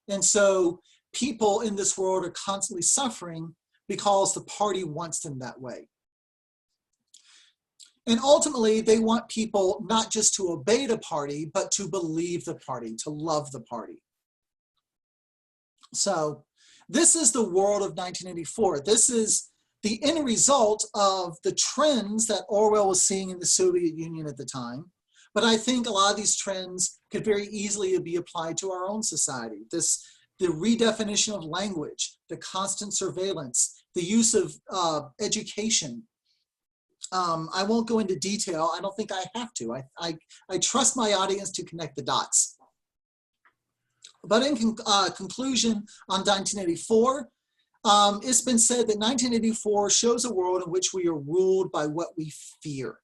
And so people in this world are constantly suffering because the party wants them that way. And ultimately, they want people not just to obey the party, but to believe the party, to love the party. So this is the world of 1984. This is the end result of the trends that Orwell was seeing in the Soviet Union at the time. But I think a lot of these trends could very easily be applied to our own society. The redefinition of language, the constant surveillance, the use of education. I won't go into detail. I don't think I have to. I trust my audience to connect the dots. But in conclusion on 1984, it's been said that 1984 shows a world in which we are ruled by what we fear.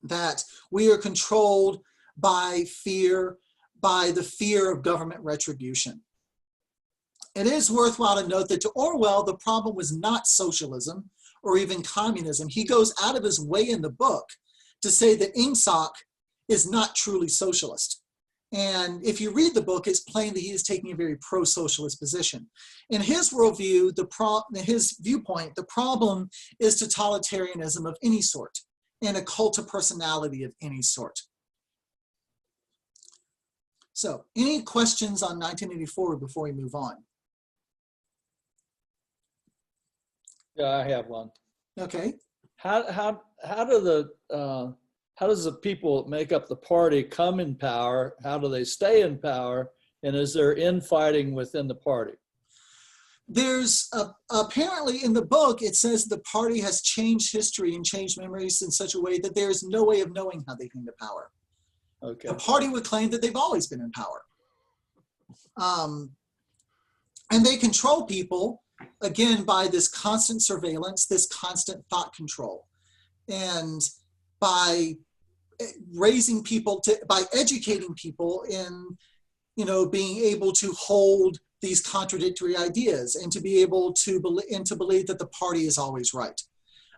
That we are controlled by fear, by the fear of government retribution. It is worthwhile to note that to Orwell, the problem was not socialism or even communism. He goes out of his way in the book to say that Ingsoc is not truly socialist. And if you read the book, it's plain that he is taking a very pro-socialist position. In his worldview, his viewpoint, the problem is totalitarianism of any sort and a cult of personality of any sort. So, any questions on 1984 before we move on?
Yeah, I have one.
Okay.
How does the people that make up the party come in power? How do they stay in power? And is there infighting within the party?
There's apparently in the book, it says the party has changed history and changed memories in such a way that there's no way of knowing how they came to power.
Okay.
The party would claim that they've always been in power. And they control people, again, by this constant surveillance, this constant thought control. And by raising people by educating people in, being able to hold these contradictory ideas and to be able to believe that the party is always right.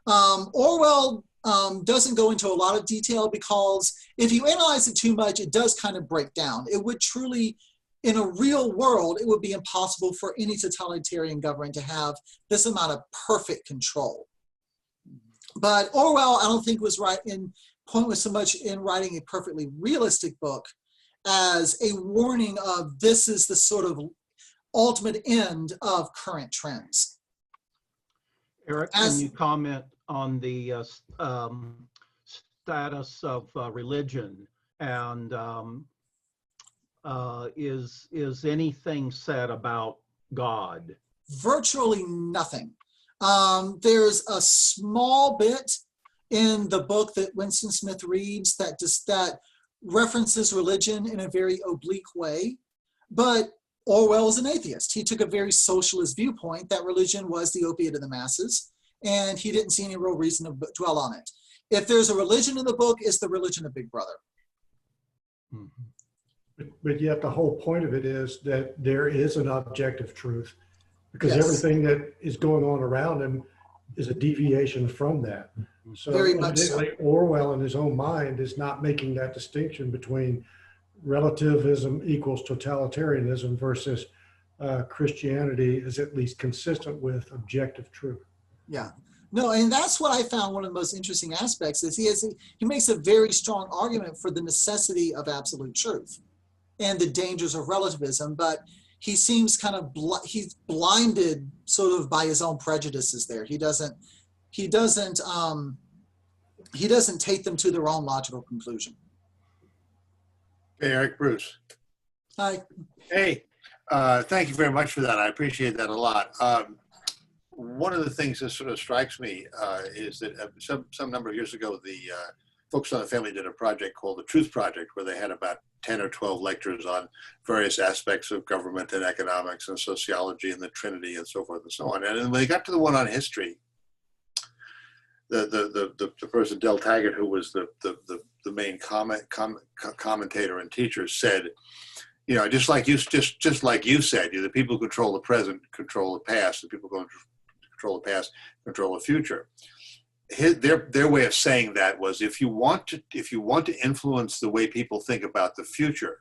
Orwell doesn't go into a lot of detail because if you analyze it too much, it does kind of break down. It would truly, in a real world, it would be impossible for any totalitarian government to have this amount of perfect control. But Orwell, I don't think was so much in writing a perfectly realistic book as a warning of this is the sort of ultimate end of current trends.
Eric, can you comment on the status of religion and is anything said about God?
Virtually nothing. There's a small bit in the book that Winston Smith reads that references religion in a very oblique way, but Orwell is an atheist. He took a very socialist viewpoint that religion was the opiate of the masses, and he didn't see any real reason to dwell on it. If there's a religion in the book, it's the religion of Big Brother.
But yet the whole point of it is that there is an objective truth, because
Yes.
everything that is going on around him is a deviation from that. So
Very much so.
evidently Orwell in his own mind is not making that distinction between relativism equals totalitarianism versus Christianity is at least consistent with objective truth.
Yeah. No, and that's what I found one of the most interesting aspects is he makes a very strong argument for the necessity of absolute truth and the dangers of relativism, but he seems kind of he's blinded sort of by his own prejudices there. He doesn't take them to their own logical conclusion.
Hey, Eric, Bruce.
Hi.
Hey, thank you very much for that. I appreciate that a lot. One of the things that sort of strikes me is that some number of years ago, the Focus on the Family did a project called the Truth Project, where they had about 10 or 12 lectures on various aspects of government and economics and sociology and the Trinity and so forth and so on. And when they got to the one on history, the person, Del Taggart, who was the main commentator and teacher, said, you know, just like you said, the people who control the present control the past. The people who control the past control the future. Their way of saying that was, if you want to influence the way people think about the future,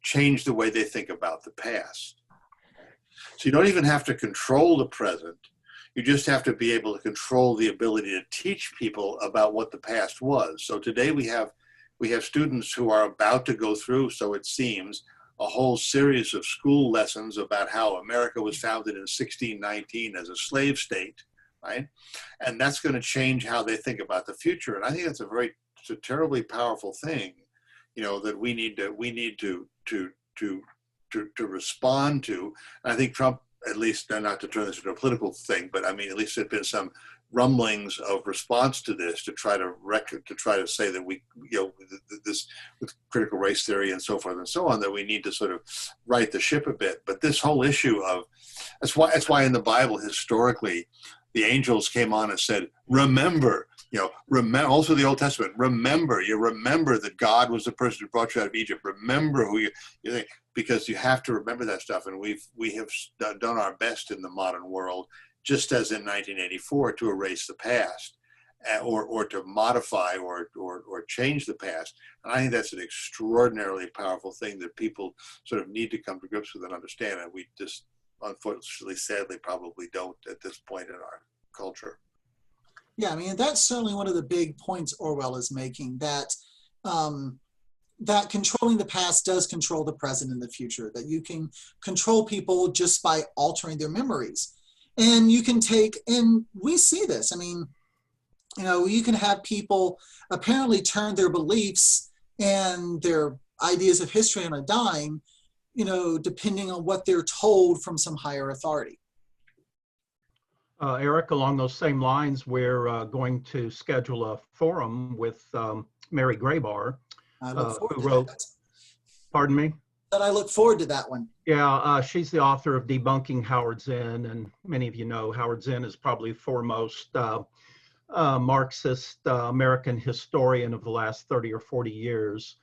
change the way they think about the past. So you don't even have to control the present. You just have to be able to control the ability to teach people about what the past was. So today we have students who are about to go through, so it seems, a whole series of school lessons about how America was founded in 1619 as a slave state, right? And that's going to change how they think about the future. And I think it's a terribly powerful thing, you know, that we need to respond to. And I think Trump, at least, not to turn this into a political thing, but I mean, at least there's been some rumblings of response to this to try to say that we, you know, this with critical race theory and so forth and so on, that we need to sort of right the ship a bit. But this whole issue of, that's why in the Bible historically, the angels came on and said, remember, you know, remember, also the Old Testament, remember that God was the person who brought you out of Egypt. Remember who you think, because you have to remember that stuff. And we have done our best in the modern world, just as in 1984, to erase the past or to modify or change the past. And I think that's an extraordinarily powerful thing that people sort of need to come to grips with and understand. And we just, unfortunately, sadly, probably don't at this point in our culture.
Yeah, I mean, that's certainly one of the big points Orwell is making, that that controlling the past does control the present and the future, that you can control people just by altering their memories. And you can take, and we see this, I mean, you know, you can have people apparently turn their beliefs and their ideas of history on a dime, you know, depending on what they're told from some higher authority.
Eric, along those same lines, we're going to schedule a forum with Mary Graybar,
I look forward
who
to
wrote,
that.
pardon me?
But I look forward to that one.
Yeah, she's the author of Debunking Howard Zinn, and many of you know Howard Zinn is probably the foremost Marxist American historian of the last 30 or 40 years.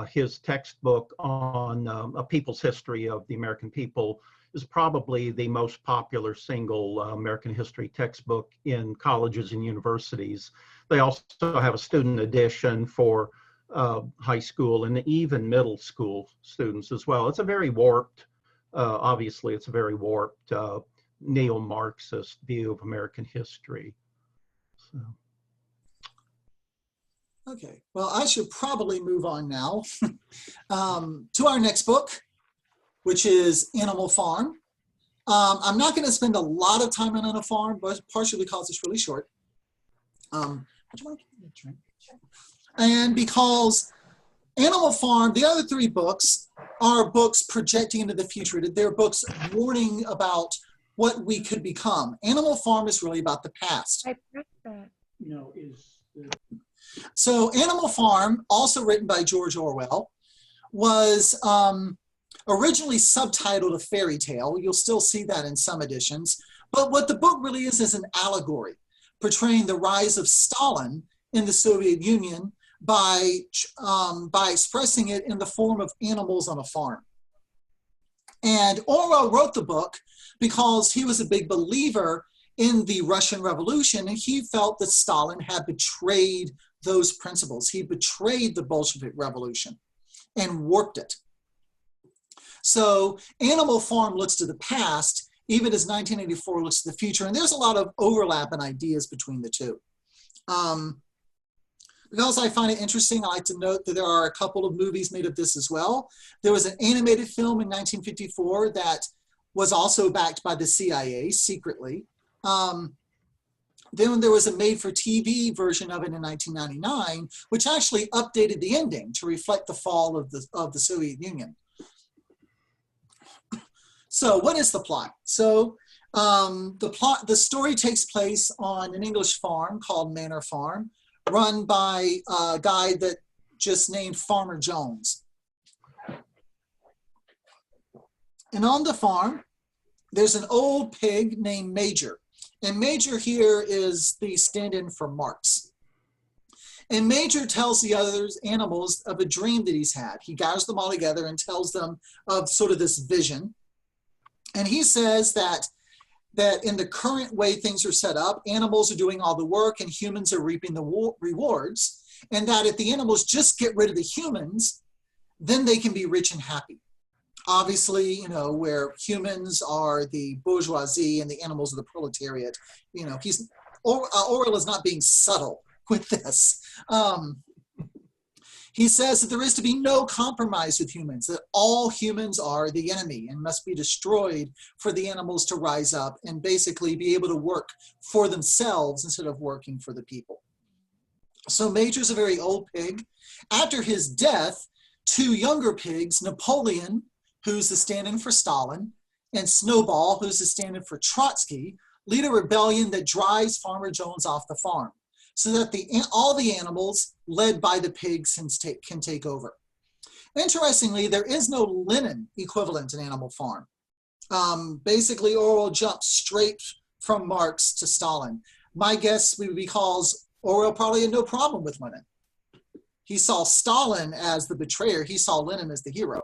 His textbook on A People's History of the American People is probably the most popular single American history textbook in colleges and universities. They also have a student edition for high school and even middle school students as well. It's a very warped, obviously it's a very warped neo-Marxist view of American history. So.
Okay, well, I should probably move on now to our next book, which is Animal Farm. I'm not going to spend a lot of time on Animal Farm, but partially because it's really short. Would you want to give me a drink? And because Animal Farm, the other three books are books projecting into the future. They're books warning about what we could become. Animal Farm is really about the past.
I pressed that.
No,
So Animal Farm, also written by George Orwell, was originally subtitled A Fairy Tale. You'll still see that in some editions. But what the book really is an allegory portraying the rise of Stalin in the Soviet Union by expressing it in the form of animals on a farm. And Orwell wrote the book because he was a big believer in the Russian Revolution, and he felt that Stalin had betrayed those principles. He betrayed the Bolshevik Revolution and warped it. So Animal Farm looks to the past, even as 1984 looks to the future, and there's a lot of overlap in ideas between the two. Because I find it interesting, I like to note that there are a couple of movies made of this as well. There was an animated film in 1954 that was also backed by the CIA secretly. Then there was a made-for-TV version of it in 1999, which actually updated the ending to reflect the fall of the Soviet Union. So what is the plot? So the story takes place on an English farm called Manor Farm, run by a guy that just named Farmer Jones. And on the farm, there's an old pig named Major. And Major here is the stand-in for Marx. And Major tells the other animals of a dream that he's had. He gathers them all together and tells them of sort of this vision. And he says that in the current way things are set up, animals are doing all the work and humans are reaping the rewards. And that if the animals just get rid of the humans, then they can be rich and happy. Obviously, you know, where humans are the bourgeoisie and the animals are the proletariat, you know, Orwell is not being subtle with this. He says that there is to be no compromise with humans, that all humans are the enemy and must be destroyed for the animals to rise up and basically be able to work for themselves instead of working for the people. So Major's a very old pig. After his death, two younger pigs, Napoleon, who's the stand-in for Stalin, and Snowball, who's the stand-in for Trotsky, lead a rebellion that drives Farmer Jones off the farm so that all the animals led by the pigs can take over. Interestingly, there is no Lenin equivalent in Animal Farm. Basically, Orwell jumps straight from Marx to Stalin. My guess would be because Orwell probably had no problem with Lenin. He saw Stalin as the betrayer. He saw Lenin as the hero.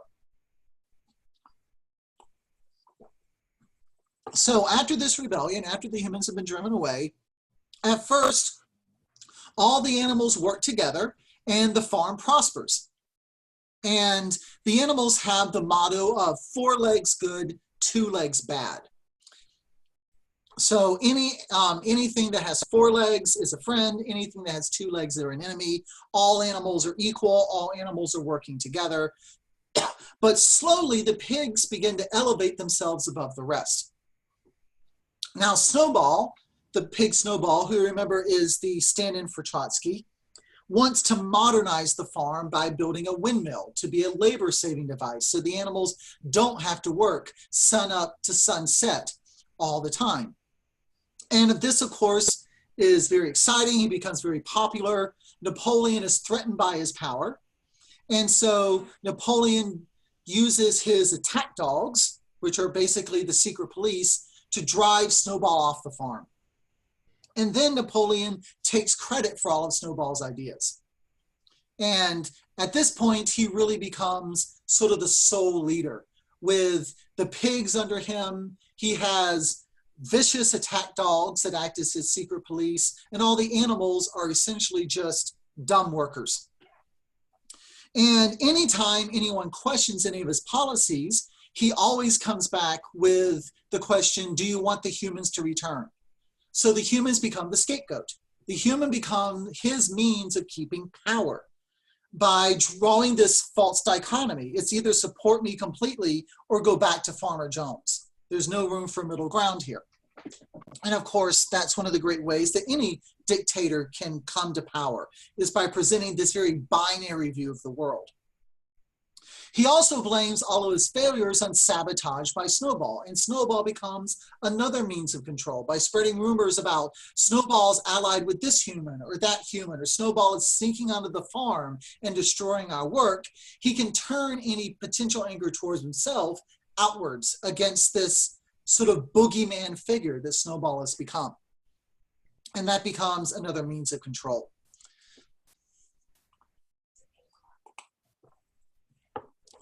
So after this rebellion, after the humans have been driven away, at first, all the animals work together and the farm prospers. And the animals have the motto of 4 legs good, 2 legs bad. So anything that has 4 legs is a friend. Anything that has 2 legs are an enemy. All animals are equal. All animals are working together. But slowly the pigs begin to elevate themselves above the rest. Now Snowball, the pig Snowball, who remember is the stand-in for Trotsky, wants to modernize the farm by building a windmill to be a labor-saving device so the animals don't have to work sun up to sunset all the time. And this, of course, is very exciting. He becomes very popular. Napoleon is threatened by his power. And so Napoleon uses his attack dogs, which are basically the secret police, to drive Snowball off the farm. And then Napoleon takes credit for all of Snowball's ideas. And at this point, he really becomes sort of the sole leader. With the pigs under him, he has vicious attack dogs that act as his secret police, and all the animals are essentially just dumb workers. And anytime anyone questions any of his policies, he always comes back with the question, do you want the humans to return? So the humans become the scapegoat. The human become his means of keeping power by drawing this false dichotomy. It's either support me completely or go back to Farmer Jones. There's no room for middle ground here. And of course, that's one of the great ways that any dictator can come to power, is by presenting this very binary view of the world. He also blames all of his failures on sabotage by Snowball, and Snowball becomes another means of control by spreading rumors about Snowball's allied with this human or that human, or Snowball is sneaking onto the farm and destroying our work. He can turn any potential anger towards himself outwards against this sort of boogeyman figure that Snowball has become. And that becomes another means of control.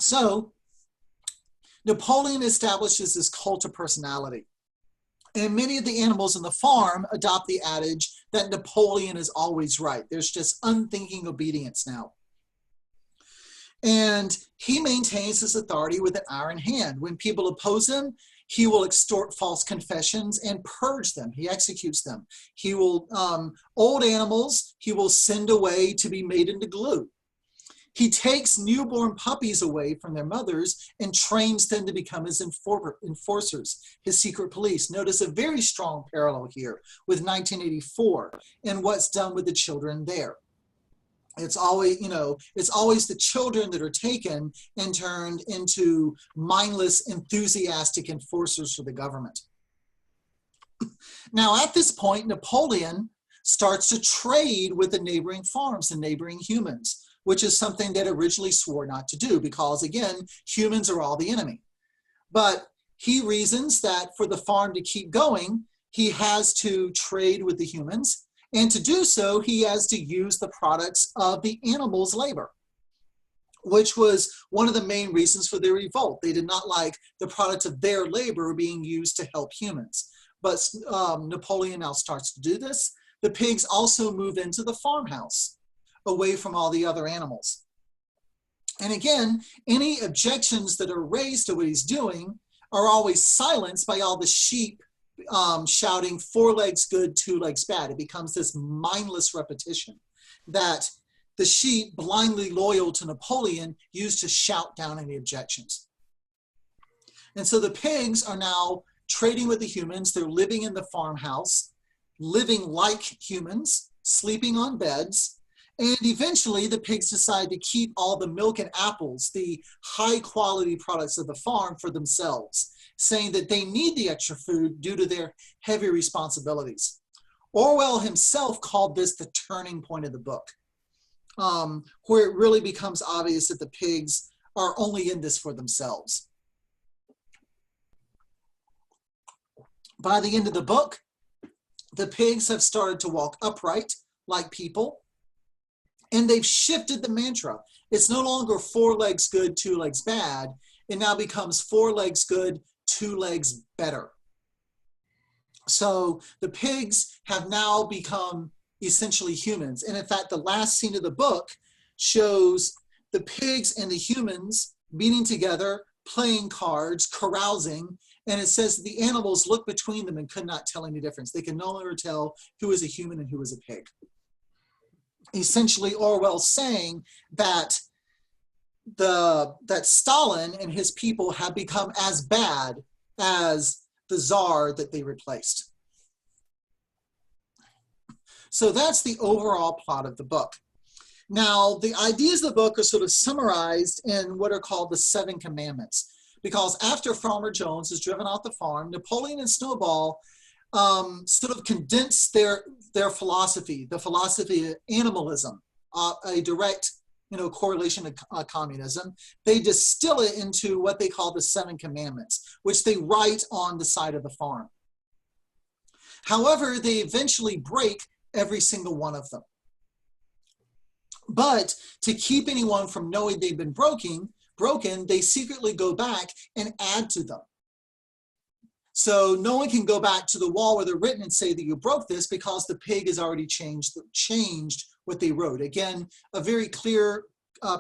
So Napoleon establishes this cult of personality. And many of the animals in the farm adopt the adage that Napoleon is always right. There's just unthinking obedience now. And he maintains his authority with an iron hand. When people oppose him, he will extort false confessions and purge them. He executes them. He will, old animals, he will send away to be made into glue. He takes newborn puppies away from their mothers and trains them to become his enforcers, his secret police. Notice a very strong parallel here with 1984 and what's done with the children there. It's always, it's always the children that are taken and turned into mindless, enthusiastic enforcers for the government. Now, at this point, Napoleon starts to trade with the neighboring farms and neighboring humans, which is something that originally swore not to do because, again, humans are all the enemy. But he reasons that for the farm to keep going, he has to trade with the humans, And to do so, he has to use the products of the animals' labor, which was one of the main reasons for their revolt. They did not like the product of their labor being used to help humans. But Napoleon now starts to do this. The pigs also move into the farmhouse, away from all the other animals. And again, any objections that are raised to what he's doing are always silenced by all the sheep shouting 4 legs good, 2 legs bad. It becomes this mindless repetition that the sheep, blindly loyal to Napoleon, used to shout down any objections. And so the pigs are now trading with the humans. They're living in the farmhouse, living like humans, sleeping on beds. And eventually the pigs decide to keep all the milk and apples, the high quality products of the farm, for themselves, saying that they need the extra food due to their heavy responsibilities. Orwell himself called this the turning point of the book, where it really becomes obvious that the pigs are only in this for themselves. By the end of the book, the pigs have started to walk upright like people, and they've shifted the mantra. It's no longer 4 legs good, 2 legs bad. It now becomes 4 legs good, 2 legs better. So the pigs have now become essentially humans. And in fact, the last scene of the book shows the pigs and the humans meeting together, playing cards, carousing, and it says the animals looked between them and could not tell any difference. They could no longer tell who is a human and who is a pig. Essentially, Orwell saying that that Stalin and his people have become as bad as the Tsar that they replaced. So that's the overall plot of the book. Now, the ideas of the book are sort of summarized in what are called the 7 Commandments. Because after Farmer Jones is driven off the farm, Napoleon and Snowball sort of condense their philosophy, the philosophy of animalism, a direct correlation to communism. They distill it into what they call the 7 Commandments, which they write on the side of the farm. However, they eventually break every single one of them. But to keep anyone from knowing they've been broken, they secretly go back and add to them. So no one can go back to the wall where they're written and say that you broke this, because the pig has already changed what they wrote. Again, a very clear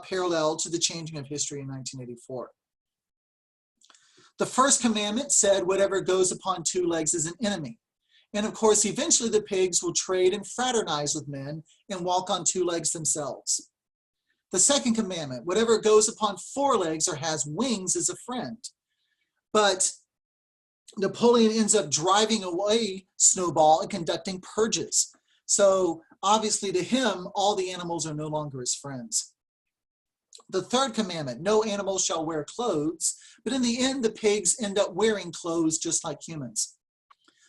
parallel to the changing of history in 1984. The first commandment said, whatever goes upon 2 legs is an enemy. And of course, eventually the pigs will trade and fraternize with men and walk on 2 legs themselves. The second commandment, whatever goes upon 4 legs or has wings is a friend. But Napoleon ends up driving away Snowball and conducting purges. So obviously to him, all the animals are no longer his friends. The third commandment, no animal shall wear clothes, but in the end, the pigs end up wearing clothes just like humans.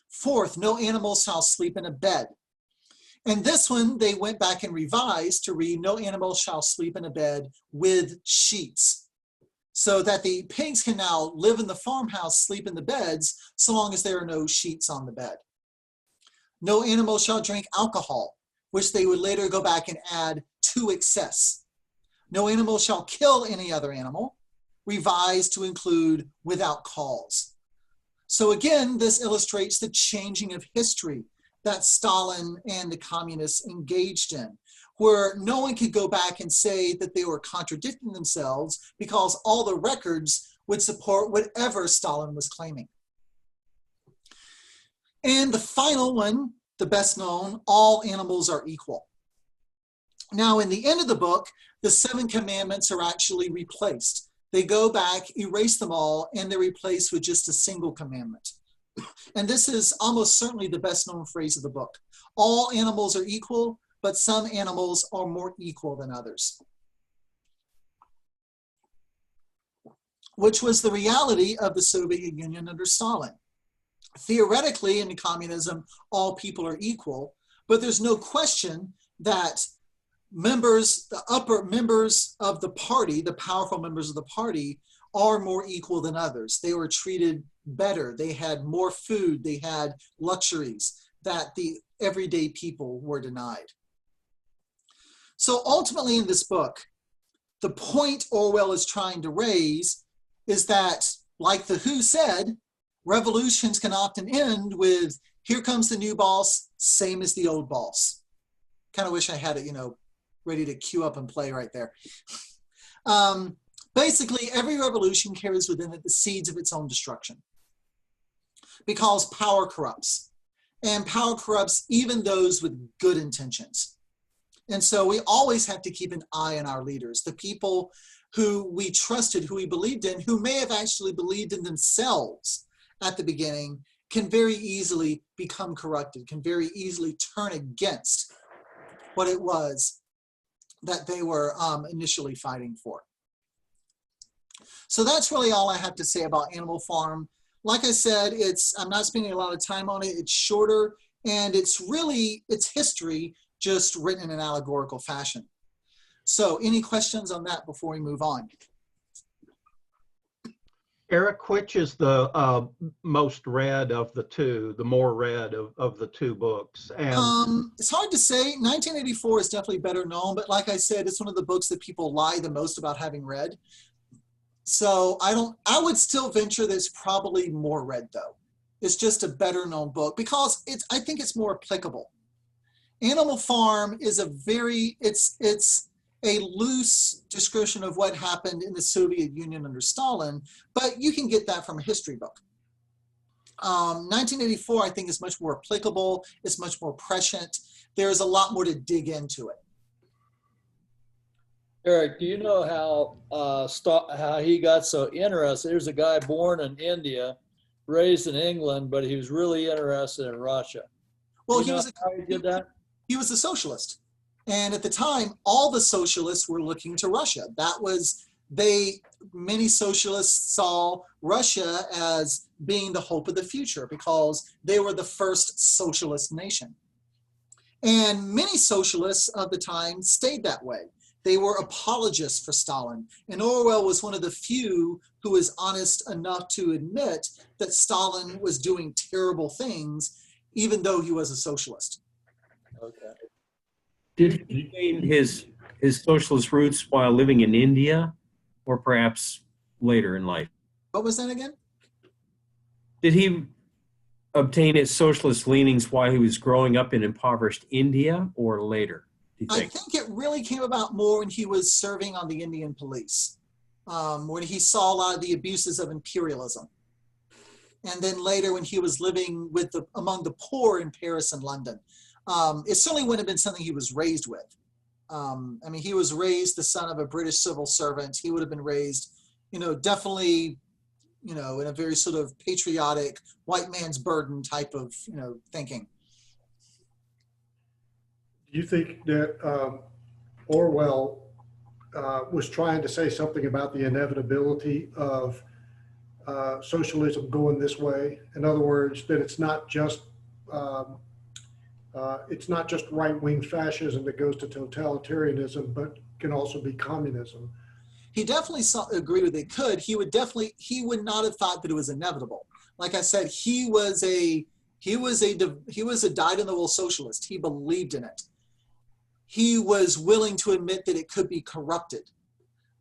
Fourth, no animal shall sleep in a bed. And this one, they went back and revised to read, no animal shall sleep in a bed with sheets. So that the pigs can now live in the farmhouse, sleep in the beds, so long as there are no sheets on the bed. No animal shall drink alcohol, which they would later go back and add to excess. No animal shall kill any other animal, revised to include without cause. So again, this illustrates the changing of history that Stalin and the communists engaged in, where no one could go back and say that they were contradicting themselves, because all the records would support whatever Stalin was claiming. And the final one, the best known, all animals are equal. Now, in the end of the book, the 7 commandments are actually replaced. They go back, erase them all, and they're replaced with just a single commandment. And this is almost certainly the best known phrase of the book. All animals are equal, but some animals are more equal than others. Which was the reality of the Soviet Union under Stalin. Theoretically, in communism, all people are equal, but there's no question that the upper members of the party, the powerful members of the party, are more equal than others. They were treated better. They had more food. They had luxuries that the everyday people were denied. So ultimately in this book, the point Orwell is trying to raise is that, like the Who said, revolutions can often end with, here comes the new boss, same as the old boss. Kind of wish I had it, ready to queue up and play right there. Basically, every revolution carries within it the seeds of its own destruction, because power corrupts, and power corrupts even those with good intentions. And so we always have to keep an eye on our leaders, the people who we trusted, who we believed in, who may have actually believed in themselves at the beginning, can very easily become corrupted, can very easily turn against what it was that they were initially fighting for. So that's really all I have to say about Animal Farm. Like I said, I'm not spending a lot of time on it. It's shorter, and it's history just written in an allegorical fashion. So any questions on that before we move on?
Eric, which is the most read of the two, the more read of the two books? And
It's hard to say. 1984 is definitely better known, but like I said, it's one of the books that people lie the most about having read. So I would still venture that it's probably more read though. It's just a better known book because I think it's more applicable. Animal Farm is it's a loose description of what happened in the Soviet Union under Stalin, but you can get that from a history book. 1984, I think, is much more applicable. It's much more prescient. There's a lot more to dig into it.
Eric, do you know how he got so interested? There's a guy born in India, raised in England, but he was really interested in Russia.
Well,
how he did that?
He was a socialist. And at the time, all the socialists were looking to Russia. Many socialists saw Russia as being the hope of the future because they were the first socialist nation. And many socialists of the time stayed that way. They were apologists for Stalin. And Orwell was one of the few who was honest enough to admit that Stalin was doing terrible things, even though he was a socialist.
Okay.
Did he gain his socialist roots while living in India, or perhaps later in life?
What was that again?
Did he obtain his socialist leanings while he was growing up in impoverished India, or later, do you
I
think?
think it really came about more when he was serving on the Indian police, when he saw a lot of the abuses of imperialism. And then later when he was living among the poor in Paris and London. It certainly wouldn't have been something he was raised with. He was raised the son of a British civil servant. He would have been raised, definitely, in a very sort of patriotic, white man's burden type of, thinking.
Do you think that Orwell was trying to say something about the inevitability of socialism going this way? In other words, that it's not just right-wing fascism that goes to totalitarianism, but can also be communism.
He definitely agreed with it could. He would not have thought that it was inevitable. Like I said, he was a dyed-in-the-wool socialist. He believed in it. He was willing to admit that it could be corrupted.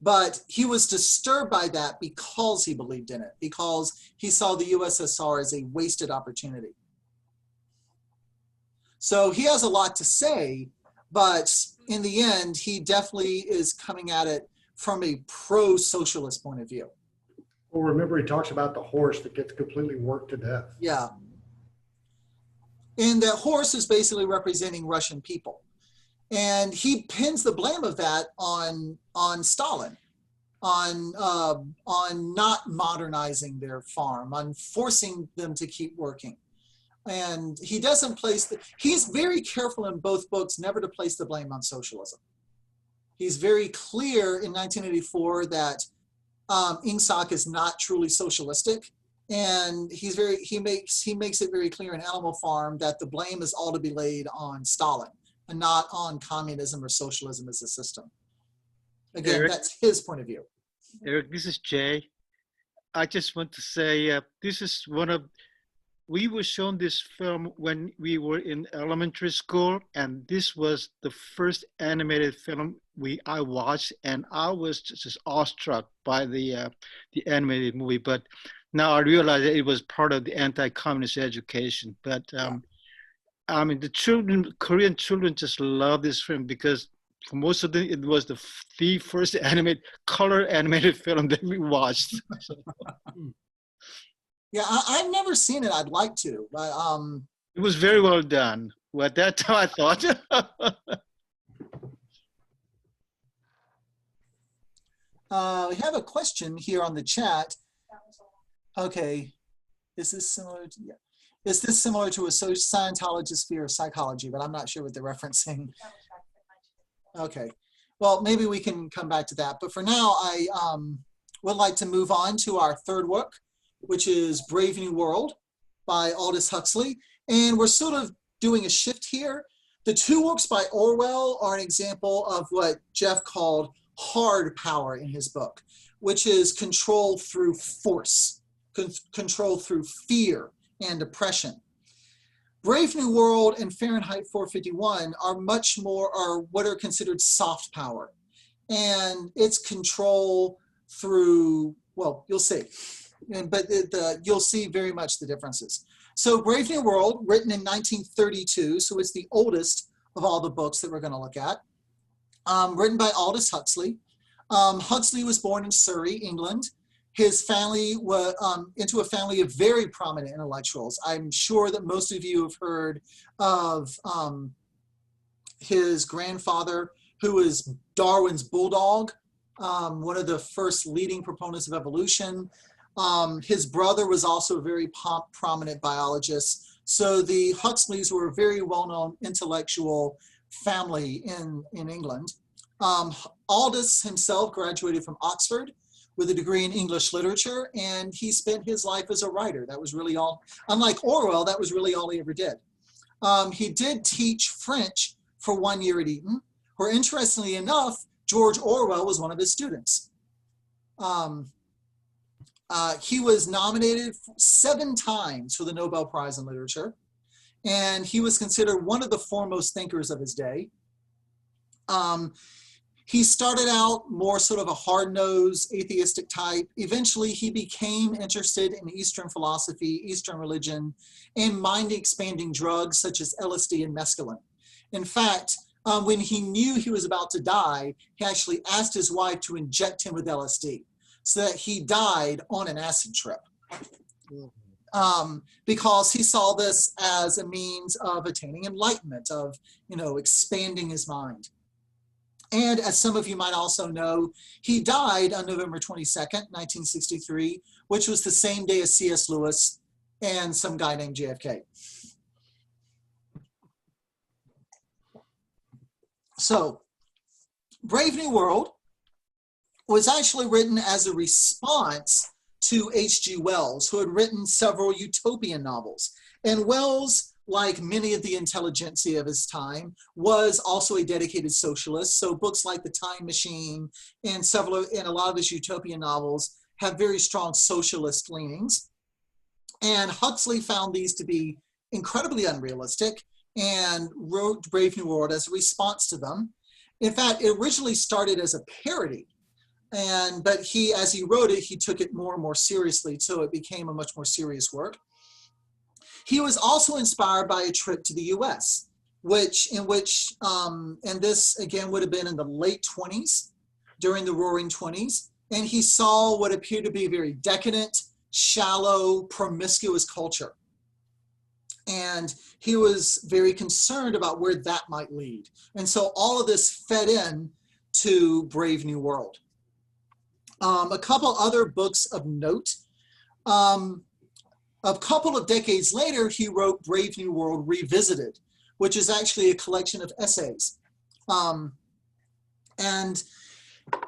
But he was disturbed by that because he believed in it, because he saw the USSR as a wasted opportunity. So he has a lot to say, but in the end, he definitely is coming at it from a pro-socialist point of view.
Well, remember, he talks about the horse that gets completely worked to death.
Yeah. And that horse is basically representing Russian people. And he pins the blame of that on Stalin, on not modernizing their farm, on forcing them to keep working. And he doesn't he's very careful in both books never to place the blame on socialism. He's very clear in 1984 that Ingsoc is not truly socialistic. And he makes it very clear in Animal Farm that the blame is all to be laid on Stalin and not on communism or socialism as a system. Again,
Eric,
that's his point of view.
Eric, this is Jay. I just want to say this is one of we were shown this film when we were in elementary school, and this was the first animated film I watched, and I was just awestruck by the animated movie. But now I realize that it was part of the anti-communist education. But I mean, the children, Korean children, just love this film because for most of them, it was the first color animated film that we watched.
Yeah, I've never seen it. I'd like to, but
it was very well done. Well, at that time, I thought.
We have a question here on the chat. Okay, is this similar to, yeah. Is this similar to a Scientologist fear of psychology? But I'm not sure what they're referencing. Okay, well, maybe we can come back to that. But for now, I would like to move on to our third work, which is Brave New World by Aldous Huxley. And we're sort of doing a shift here. The two works by Orwell are an example of what Jeff called hard power in his book, which is control through force, control through fear and oppression. Brave New World and Fahrenheit 451 are much more, are what are considered soft power. And it's control through, well, you'll see. But you'll see very much the differences. So Brave New World, written in 1932, so it's the oldest of all the books that we're going to look at, written by Aldous Huxley. Huxley was born in Surrey, England. His family was into a family of very prominent intellectuals. I'm sure that most of you have heard of his grandfather, who was Darwin's bulldog, one of the first leading proponents of evolution. His brother was also a very prominent biologist. So the Huxleys were a very well-known intellectual family in England. Aldous himself graduated from Oxford with a degree in English literature, and he spent his life as a writer. That was really all, unlike Orwell, that was really all he ever did. He did teach French for 1 year at Eton, where interestingly enough, George Orwell was one of his students. He was nominated 7 times for the Nobel Prize in Literature, and he was considered one of the foremost thinkers of his day. He started out more sort of a hard-nosed atheistic type. Eventually, he became interested in Eastern philosophy, Eastern religion, and mind-expanding drugs such as LSD and mescaline. In fact, when he knew he was about to die, he actually asked his wife to inject him with LSD, so that he died on an acid trip, because he saw this as a means of attaining enlightenment, of, you know, expanding his mind. And as some of you might also know, he died on November 22nd, 1963, which was the same day as C.S. Lewis and some guy named JFK. So, Brave New World was actually written as a response to H.G. Wells, who had written several utopian novels. And Wells, like many of the intelligentsia of his time, was also a dedicated socialist. So books like The Time Machine and a lot of his utopian novels have very strong socialist leanings. And Huxley found these to be incredibly unrealistic and wrote Brave New World as a response to them. In fact, it originally started as a parody. But as he wrote it, he took it more and more seriously, so it became a much more serious work. He was also inspired by a trip to the U.S., and this again would have been in the late 20s, during the Roaring 20s, and he saw what appeared to be a very decadent, shallow, promiscuous culture. And he was very concerned about where that might lead. And so all of this fed in to Brave New World. A couple other books of note. A couple of decades later, he wrote Brave New World Revisited, which is actually a collection of essays. And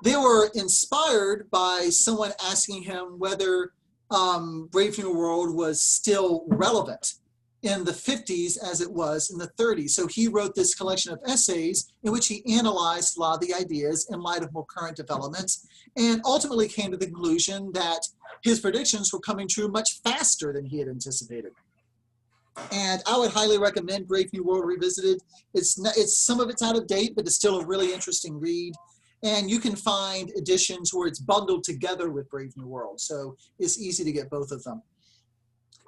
they were inspired by someone asking him whether Brave New World was still relevant in the 50s as it was in the 30s. So he wrote this collection of essays in which he analyzed a lot of the ideas in light of more current developments, and ultimately came to the conclusion that his predictions were coming true much faster than he had anticipated. And I would highly recommend Brave New World Revisited. Some of it's out of date, but it's still a really interesting read. And you can find editions where it's bundled together with Brave New World. So it's easy to get both of them.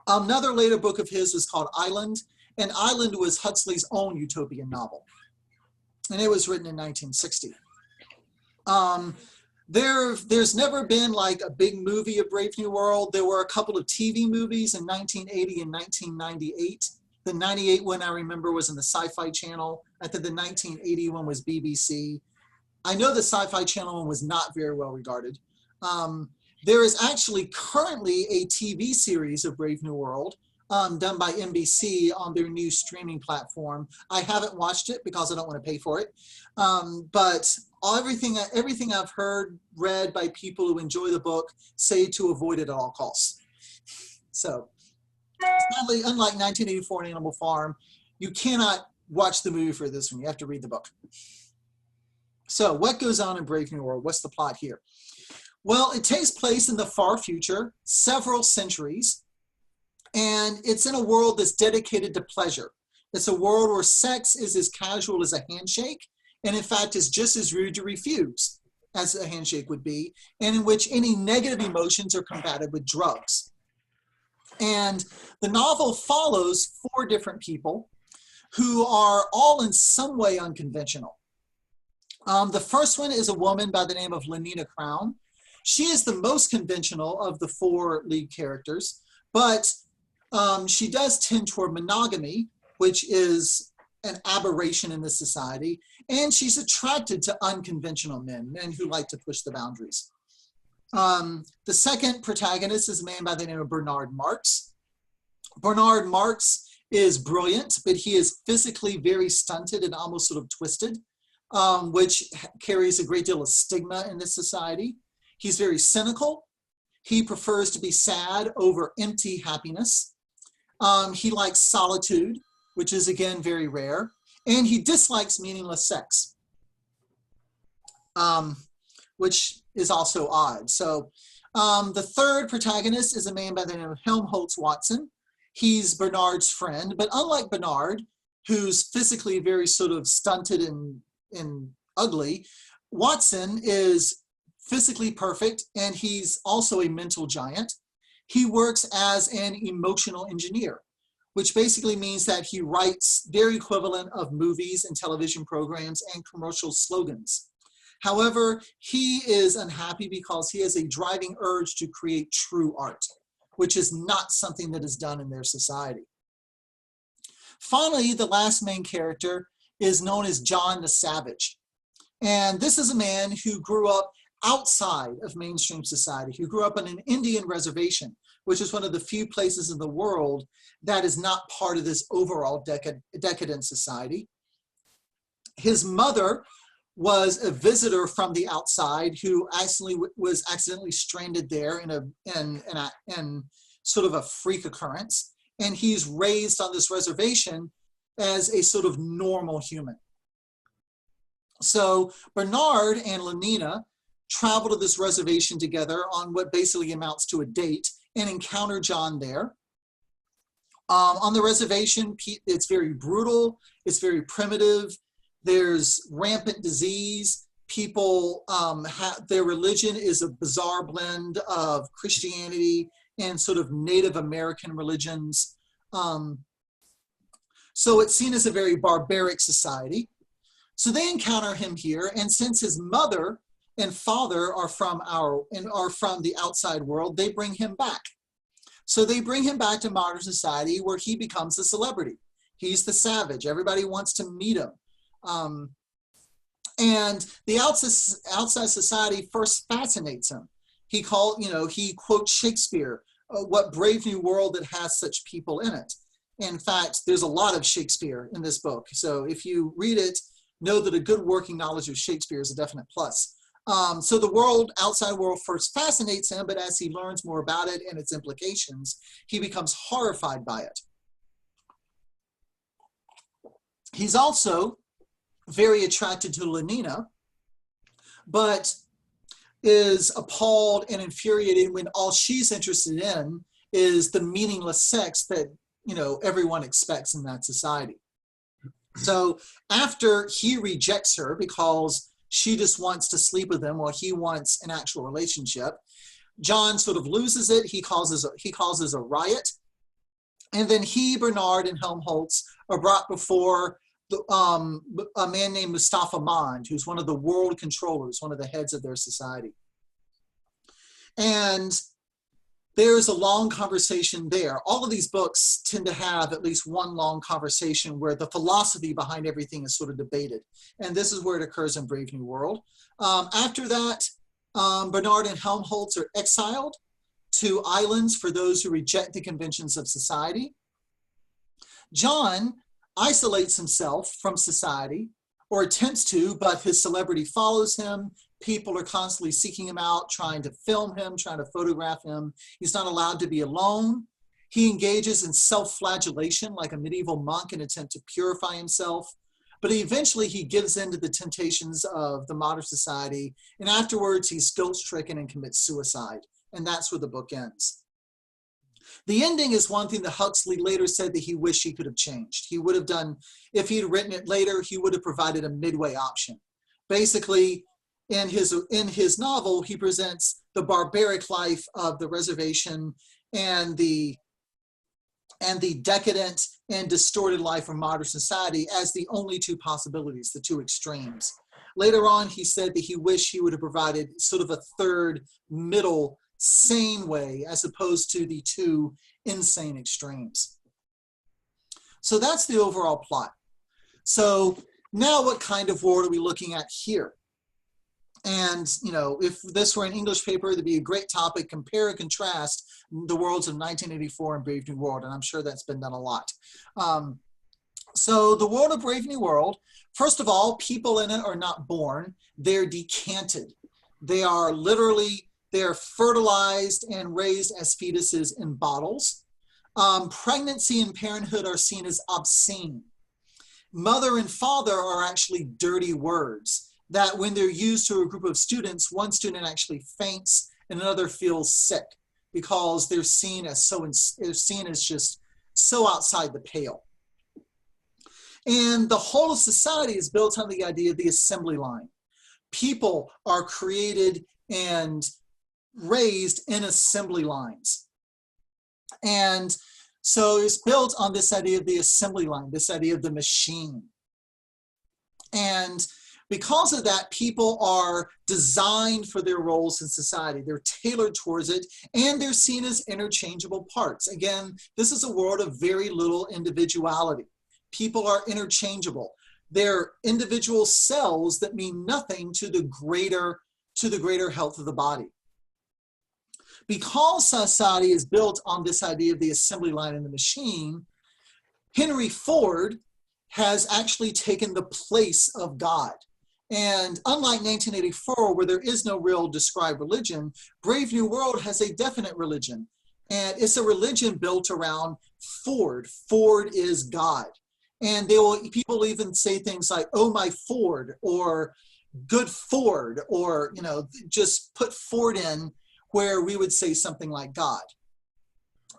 Another later book of his was called Island. And Island was Huxley's own utopian novel. And it was written in 1960. There's never been like a big movie of Brave New World. There were a couple of TV movies in 1980 and 1998. The 98 one I remember was in the Sci-Fi Channel. I think the 1980 one was BBC. I know the Sci-Fi Channel one was not very well regarded. There is actually currently a TV series of Brave New World done by NBC on their new streaming platform. I haven't watched it because I don't want to pay for it. But everything I've read by people who enjoy the book say to avoid it at all costs. So sadly, unlike 1984 and Animal Farm, you cannot watch the movie for this one. You have to read the book. So what goes on in Brave New World? What's the plot here? Well, it takes place in the far future, several centuries, and it's in a world that's dedicated to pleasure. It's a world where sex is as casual as a handshake, and in fact is just as rude to refuse as a handshake would be, and in which any negative emotions are combated with drugs. And the novel follows 4 different people who are all in some way unconventional. The first one is a woman by the name of Lenina Crown. She is the most conventional of the 4 lead characters, but she does tend toward monogamy, which is an aberration in this society, and she's attracted to unconventional men who like to push the boundaries. The second protagonist is a man by the name of Bernard Marx. Bernard Marx is brilliant, but he is physically very stunted and almost sort of twisted, which carries a great deal of stigma in this society. He's very cynical. He prefers to be sad over empty happiness. He likes solitude, which is again very rare, and he dislikes meaningless sex, which is also odd. So the third protagonist is a man by the name of Helmholtz Watson. He's Bernard's friend, but unlike Bernard, who's physically very sort of stunted and ugly, Watson is physically perfect, and he's also a mental giant. He works as an emotional engineer, which basically means that he writes their equivalent of movies and television programs and commercial slogans. However, he is unhappy because he has a driving urge to create true art, which is not something that is done in their society. Finally, the last main character is known as John the Savage. And this is a man who grew up outside of mainstream society, who grew up on an Indian reservation, which is one of the few places in the world that is not part of this overall decadent society. His mother was a visitor from the outside who was accidentally stranded there in sort of a freak occurrence. And he's raised on this reservation as a sort of normal human. So Bernard and Lenina travel to this reservation together on what basically amounts to a date and encounter John there. On the reservation, it's very brutal, it's very primitive, there's rampant disease, people, their religion is a bizarre blend of Christianity and sort of Native American religions. So it's seen as a very barbaric society. So they encounter him here, and since his mother and father are from the outside world, they bring him back. So they bring him back to modern society where he becomes a celebrity. He's the savage. Everybody wants to meet him. And the outside society first fascinates him. He quotes Shakespeare, what brave new world that has such people in it. In fact, there's a lot of Shakespeare in this book. So if you read it, know that a good working knowledge of Shakespeare is a definite plus. So the outside world first fascinates him, but as he learns more about it and its implications, he becomes horrified by it. He's also very attracted to Lenina, but is appalled and infuriated when all she's interested in is the meaningless sex that everyone expects in that society. So after he rejects her because she just wants to sleep with him while he wants an actual relationship, John sort of loses it. He causes a riot. And then he, Bernard, and Helmholtz are brought before a man named Mustafa Mond, who's one of the world controllers, one of the heads of their society. And there's a long conversation there. All of these books tend to have at least one long conversation where the philosophy behind everything is sort of debated. And this is where it occurs in Brave New World. After that, Bernard and Helmholtz are exiled to islands for those who reject the conventions of society. John isolates himself from society, or attempts to, but his celebrity follows him. People are constantly seeking him out, trying to film him, trying to photograph him. He's not allowed to be alone. He engages in self-flagellation like a medieval monk in an attempt to purify himself. But eventually he gives in to the temptations of the modern society, and afterwards he's guilt-stricken and commits suicide. And that's where the book ends. The ending is one thing that Huxley later said that he wished he could have changed. He would have done, if he'd written it later, he would have provided a midway option. Basically, in his novel, he presents the barbaric life of the reservation and the decadent and distorted life of modern society as the only two possibilities, the two extremes. Later on, he said that he wished he would have provided sort of a third middle sane way as opposed to the two insane extremes. So that's the overall plot. So now what kind of world are we looking at here? And, if this were an English paper, that'd be a great topic, compare and contrast the worlds of 1984 and Brave New World, and I'm sure that's been done a lot. So the world of Brave New World, first of all, people in it are not born, they're decanted. They are fertilized and raised as fetuses in bottles. Pregnancy and parenthood are seen as obscene. Mother and father are actually dirty words that when they're used to a group of students, one student actually faints and another feels sick because they're seen as just so outside the pale. And the whole of society is built on the idea of the assembly line. People are created and raised in assembly lines. And so it's built on this idea of the assembly line, this idea of the machine. And because of that, people are designed for their roles in society. They're tailored towards it, and they're seen as interchangeable parts. Again, this is a world of very little individuality. People are interchangeable. They're individual cells that mean nothing to the greater health of the body. Because society is built on this idea of the assembly line and the machine, Henry Ford has actually taken the place of God. And unlike 1984, where there is no real described religion, Brave New World has a definite religion. And it's a religion built around Ford. Ford is God. And people even say things like, oh, my Ford, or good Ford, or, just put Ford in where we would say something like God.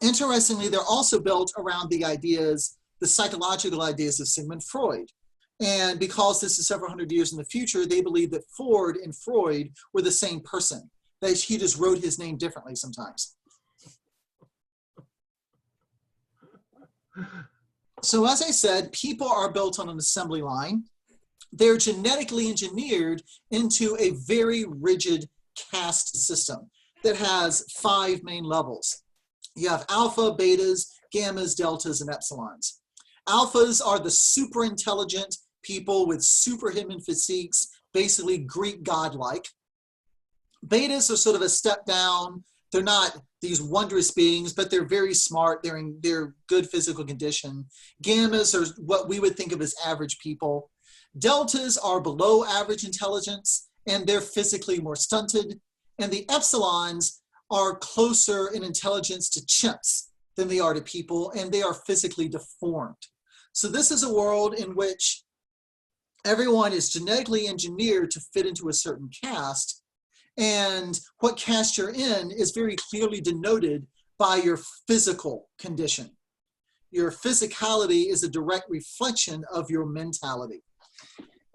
Interestingly, they're also built around the psychological ideas of Sigmund Freud. And because this is several hundred years in the future, they believe that Ford and Freud were the same person, that he just wrote his name differently sometimes. So as I said, people are built on an assembly line. They're genetically engineered into a very rigid caste system that has 5 main levels. You have alpha, betas, gammas, deltas, and epsilons. Alphas are the super intelligent people with superhuman physiques, basically Greek godlike. Betas are sort of a step down. They're not these wondrous beings, but they're very smart. They're in good physical condition. Gammas are what we would think of as average people. Deltas are below average intelligence, and they're physically more stunted. And the epsilons are closer in intelligence to chimps than they are to people, and they are physically deformed. So this is a world in which everyone is genetically engineered to fit into a certain caste, and what caste you're in is very clearly denoted by your physical condition. Your physicality is a direct reflection of your mentality.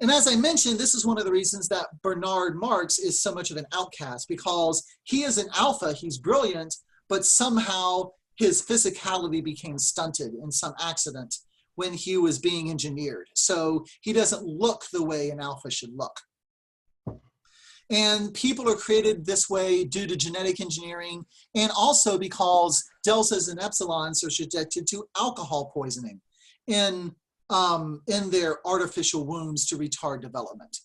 And as I mentioned, this is one of the reasons that Bernard Marx is so much of an outcast, because he is an alpha, he's brilliant, but somehow his physicality became stunted in some accident when he was being engineered. So he doesn't look the way an alpha should look. And people are created this way due to genetic engineering, and also because deltas and epsilons are subjected to alcohol poisoning in their artificial wombs to retard development.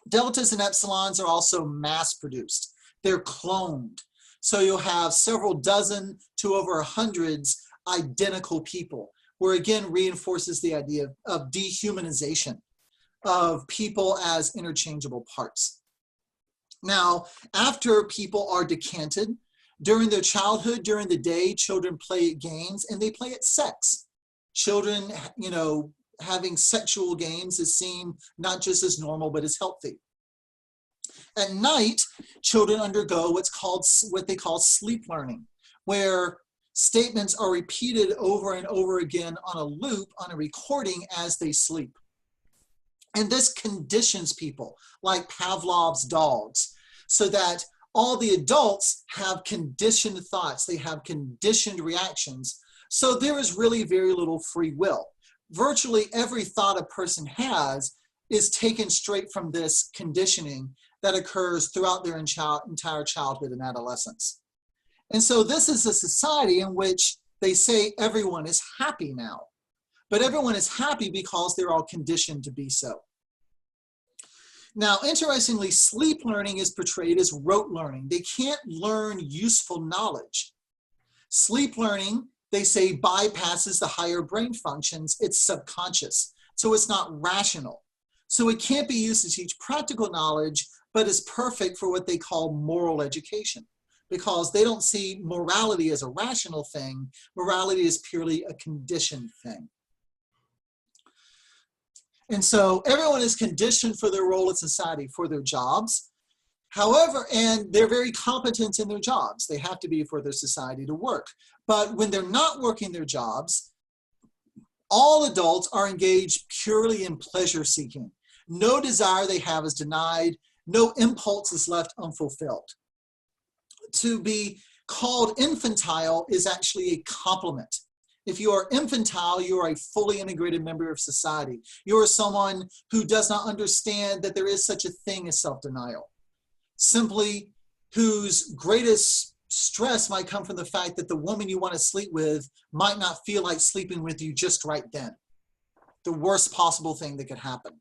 Deltas and epsilons are also mass produced. They're cloned. So you'll have several dozen to over hundreds identical people, where again reinforces the idea of dehumanization of people as interchangeable parts. Now, after people are decanted, during their childhood, during the day, children play at games, and they play at sex. Children, you know, having sexual games is seen not just as normal, but as healthy. At night, children undergo what they call sleep learning, where statements are repeated over and over again on a loop, on a recording as they sleep. And this conditions people, like Pavlov's dogs, so that all the adults have conditioned thoughts, they have conditioned reactions. So there is really very little free will. Virtually every thought a person has is taken straight from this conditioning that occurs throughout their entire childhood and adolescence. And so this is a society in which they say everyone is happy now, but everyone is happy because they're all conditioned to be so. Now, interestingly, sleep learning is portrayed as rote learning. They can't learn useful knowledge. Sleep learning, they say, bypasses the higher brain functions. It's subconscious, so it's not rational. So it can't be used to teach practical knowledge, but is perfect for what they call moral education, because they don't see morality as a rational thing. Morality is purely a conditioned thing. And so everyone is conditioned for their role in society, for their jobs. However, and they're very competent in their jobs. They have to be for their society to work. But when they're not working their jobs, all adults are engaged purely in pleasure seeking. No desire they have is denied. No impulse is left unfulfilled. To be called infantile is actually a compliment. If you are infantile, you are a fully integrated member of society. You are someone who does not understand that there is such a thing as self-denial. Simply, whose greatest stress might come from the fact that the woman you want to sleep with might not feel like sleeping with you just right then. The worst possible thing that could happen.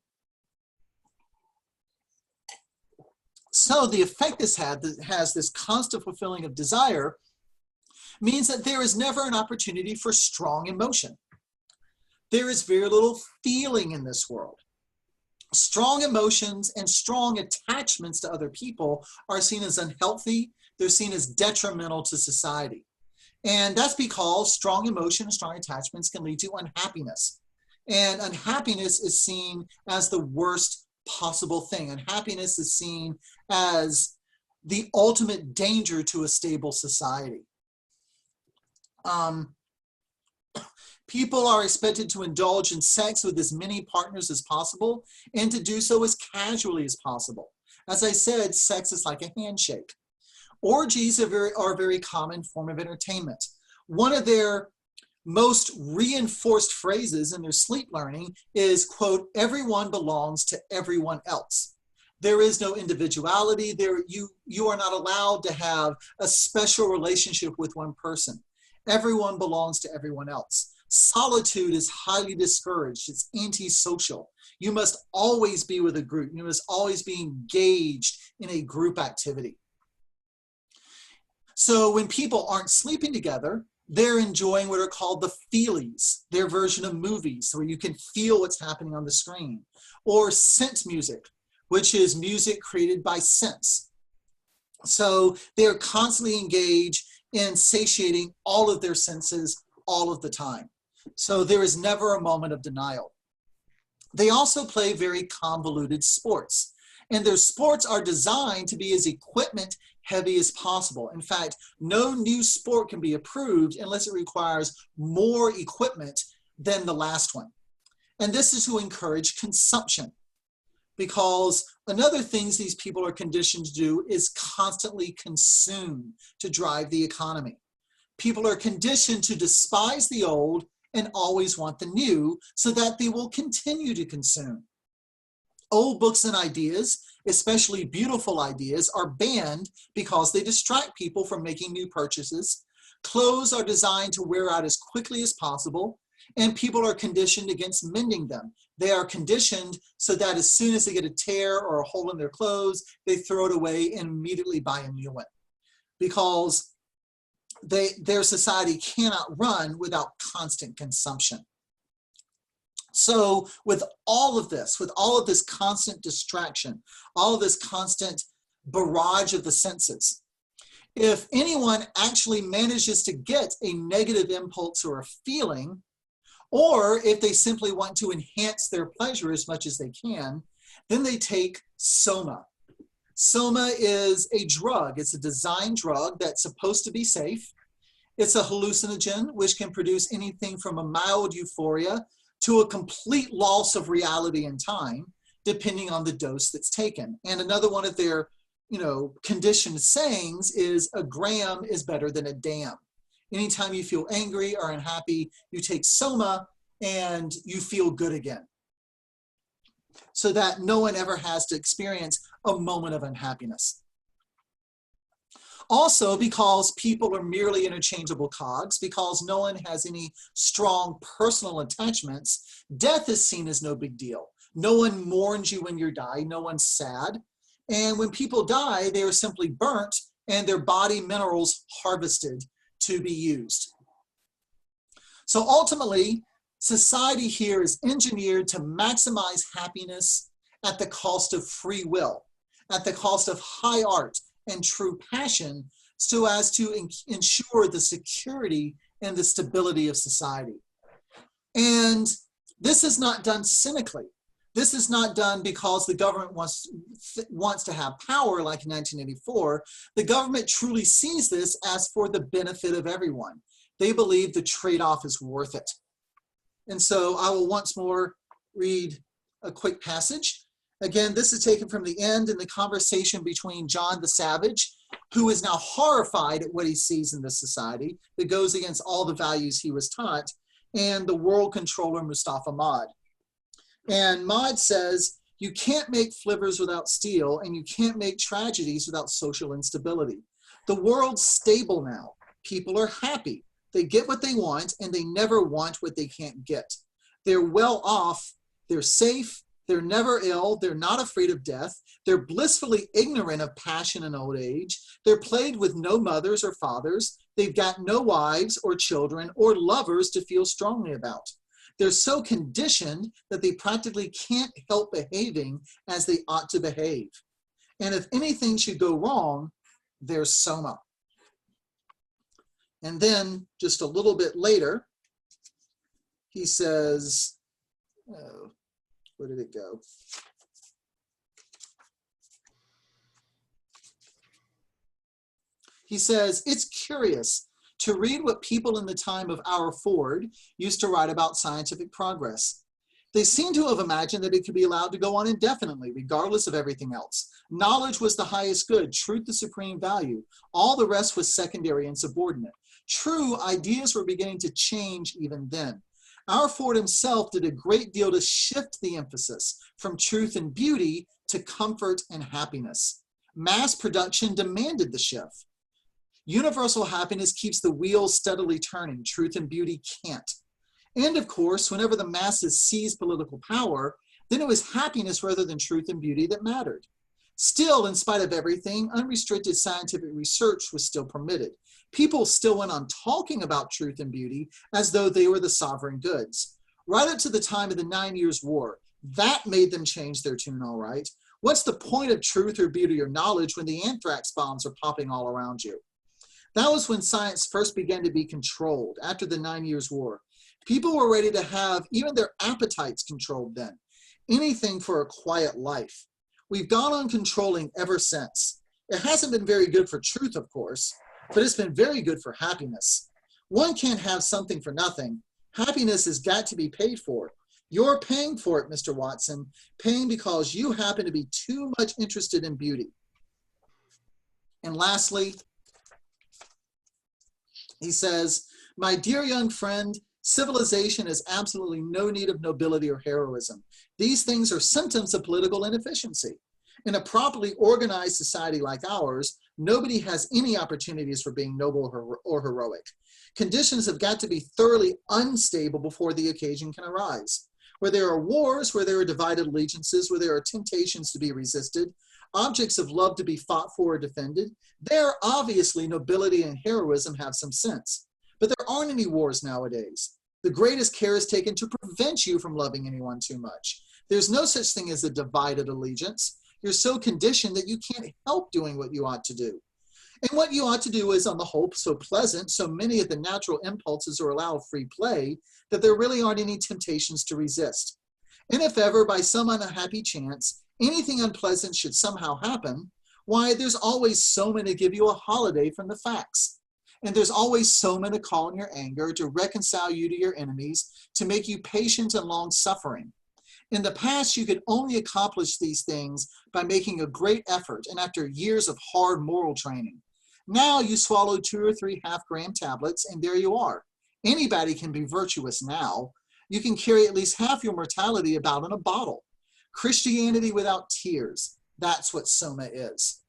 So the effect this has this constant fulfilling of desire means that there is never an opportunity for strong emotion. There is very little feeling in this world. Strong emotions and strong attachments to other people are seen as unhealthy. They're seen as detrimental to society. And that's because strong emotion and strong attachments can lead to unhappiness. And unhappiness is seen as the worst possible thing. Unhappiness is seen as the ultimate danger to a stable society. People are expected to indulge in sex with as many partners as possible and to do so as casually as possible. As I said, sex is like a handshake. Orgies are a very common form of entertainment. One of their most reinforced phrases in their sleep learning is, quote, everyone belongs to everyone else. There is no individuality. You are not allowed to have a special relationship with one person. Everyone belongs to everyone else. Solitude is highly discouraged. It's antisocial. You must always be with a group. You must always be engaged in a group activity. So when people aren't sleeping together, they're enjoying what are called the feelies, their version of movies, where you can feel what's happening on the screen. Or scent music, which is music created by sense. So they're constantly engaged in satiating all of their senses all of the time. So there is never a moment of denial. They also play very convoluted sports, and their sports are designed to be as equipment heavy as possible. In fact, no new sport can be approved unless it requires more equipment than the last one. And this is to encourage consumption, because another things these people are conditioned to do is constantly consume to drive the economy. People are conditioned to despise the old and always want the new so that they will continue to consume. Old books and ideas, especially beautiful ideas, are banned because they distract people from making new purchases. Clothes are designed to wear out as quickly as possible, and people are conditioned against mending them. They are conditioned so that as soon as they get a tear or a hole in their clothes, they throw it away and immediately buy a new one, because their society cannot run without constant consumption. So with all of this constant distraction, all of this constant barrage of the senses, if anyone actually manages to get a negative impulse or a feeling, or if they simply want to enhance their pleasure as much as they can, then they take soma. Soma is a drug. It's a design drug that's supposed to be safe. It's a hallucinogen, which can produce anything from a mild euphoria to a complete loss of reality and time, depending on the dose that's taken. And another one of their, conditioned sayings is a gram is better than a damn. Anytime you feel angry or unhappy, you take soma and you feel good again, so that no one ever has to experience a moment of unhappiness. Also, because people are merely interchangeable cogs, because no one has any strong personal attachments, death is seen as no big deal. No one mourns you when you die, no one's sad. And when people die, they are simply burnt and their body minerals harvested to be used. So ultimately, society here is engineered to maximize happiness at the cost of free will, at the cost of high art and true passion, so as to ensure the security and the stability of society. And this is not done cynically. This is not done because the government wants to have power like in 1984. The government truly sees this as for the benefit of everyone. They believe the trade-off is worth it. And so I will once more read a quick passage. Again, this is taken from the end in the conversation between John the Savage, who is now horrified at what he sees in this society that goes against all the values he was taught, and the world controller Mustafa Maude. And Maude says, you can't make flivvers without steel, and you can't make tragedies without social instability. The world's stable now. People are happy. They get what they want, and they never want what they can't get. They're well off. They're safe. They're never ill. They're not afraid of death. They're blissfully ignorant of passion and old age. They're plagued with no mothers or fathers. They've got no wives or children or lovers to feel strongly about. They're so conditioned that they practically can't help behaving as they ought to behave. And if anything should go wrong, there's soma. And then just a little bit later, he says, where did it go? He says, it's curious to read what people in the time of our Ford used to write about scientific progress. They seem to have imagined that it could be allowed to go on indefinitely, regardless of everything else. Knowledge was the highest good, truth the supreme value. All the rest was secondary and subordinate. True, ideas were beginning to change even then. Our Ford himself did a great deal to shift the emphasis from truth and beauty to comfort and happiness. Mass production demanded the shift. Universal happiness keeps the wheels steadily turning. Truth and beauty can't. And of course, whenever the masses seized political power, then it was happiness rather than truth and beauty that mattered. Still, in spite of everything, unrestricted scientific research was still permitted. People still went on talking about truth and beauty as though they were the sovereign goods. Right up to the time of the 9 Years' War, that made them change their tune all right. What's the point of truth or beauty or knowledge when the anthrax bombs are popping all around you? That was when science first began to be controlled, after the 9 Years' War. People were ready to have even their appetites controlled then. Anything for a quiet life. We've gone on controlling ever since. It hasn't been very good for truth, of course, but it's been very good for happiness. One can't have something for nothing. Happiness has got to be paid for. You're paying for it, Mr. Watson, paying because you happen to be too much interested in beauty. And lastly, he says, my dear young friend, civilization has absolutely no need of nobility or heroism. These things are symptoms of political inefficiency. In a properly organized society like ours, nobody has any opportunities for being noble or heroic. Conditions have got to be thoroughly unstable before the occasion can arise. Where there are wars, where there are divided allegiances, where there are temptations to be resisted, objects of love to be fought for or defended, there obviously nobility and heroism have some sense. But there aren't any wars nowadays. The greatest care is taken to prevent you from loving anyone too much. There's no such thing as a divided allegiance. You're so conditioned that you can't help doing what you ought to do. And what you ought to do is, on the whole, so pleasant, so many of the natural impulses are allowed free play, that there really aren't any temptations to resist. And if ever, by some unhappy chance, anything unpleasant should somehow happen, why, there's always so many to give you a holiday from the facts. And there's always so many to call in your anger, to reconcile you to your enemies, to make you patient and long-suffering. In the past, you could only accomplish these things by making a great effort and after years of hard moral training. Now you swallow 2 or 3 half-gram tablets, and there you are. Anybody can be virtuous now. You can carry at least half your mortality about in a bottle. Christianity without tears. That's what Soma is.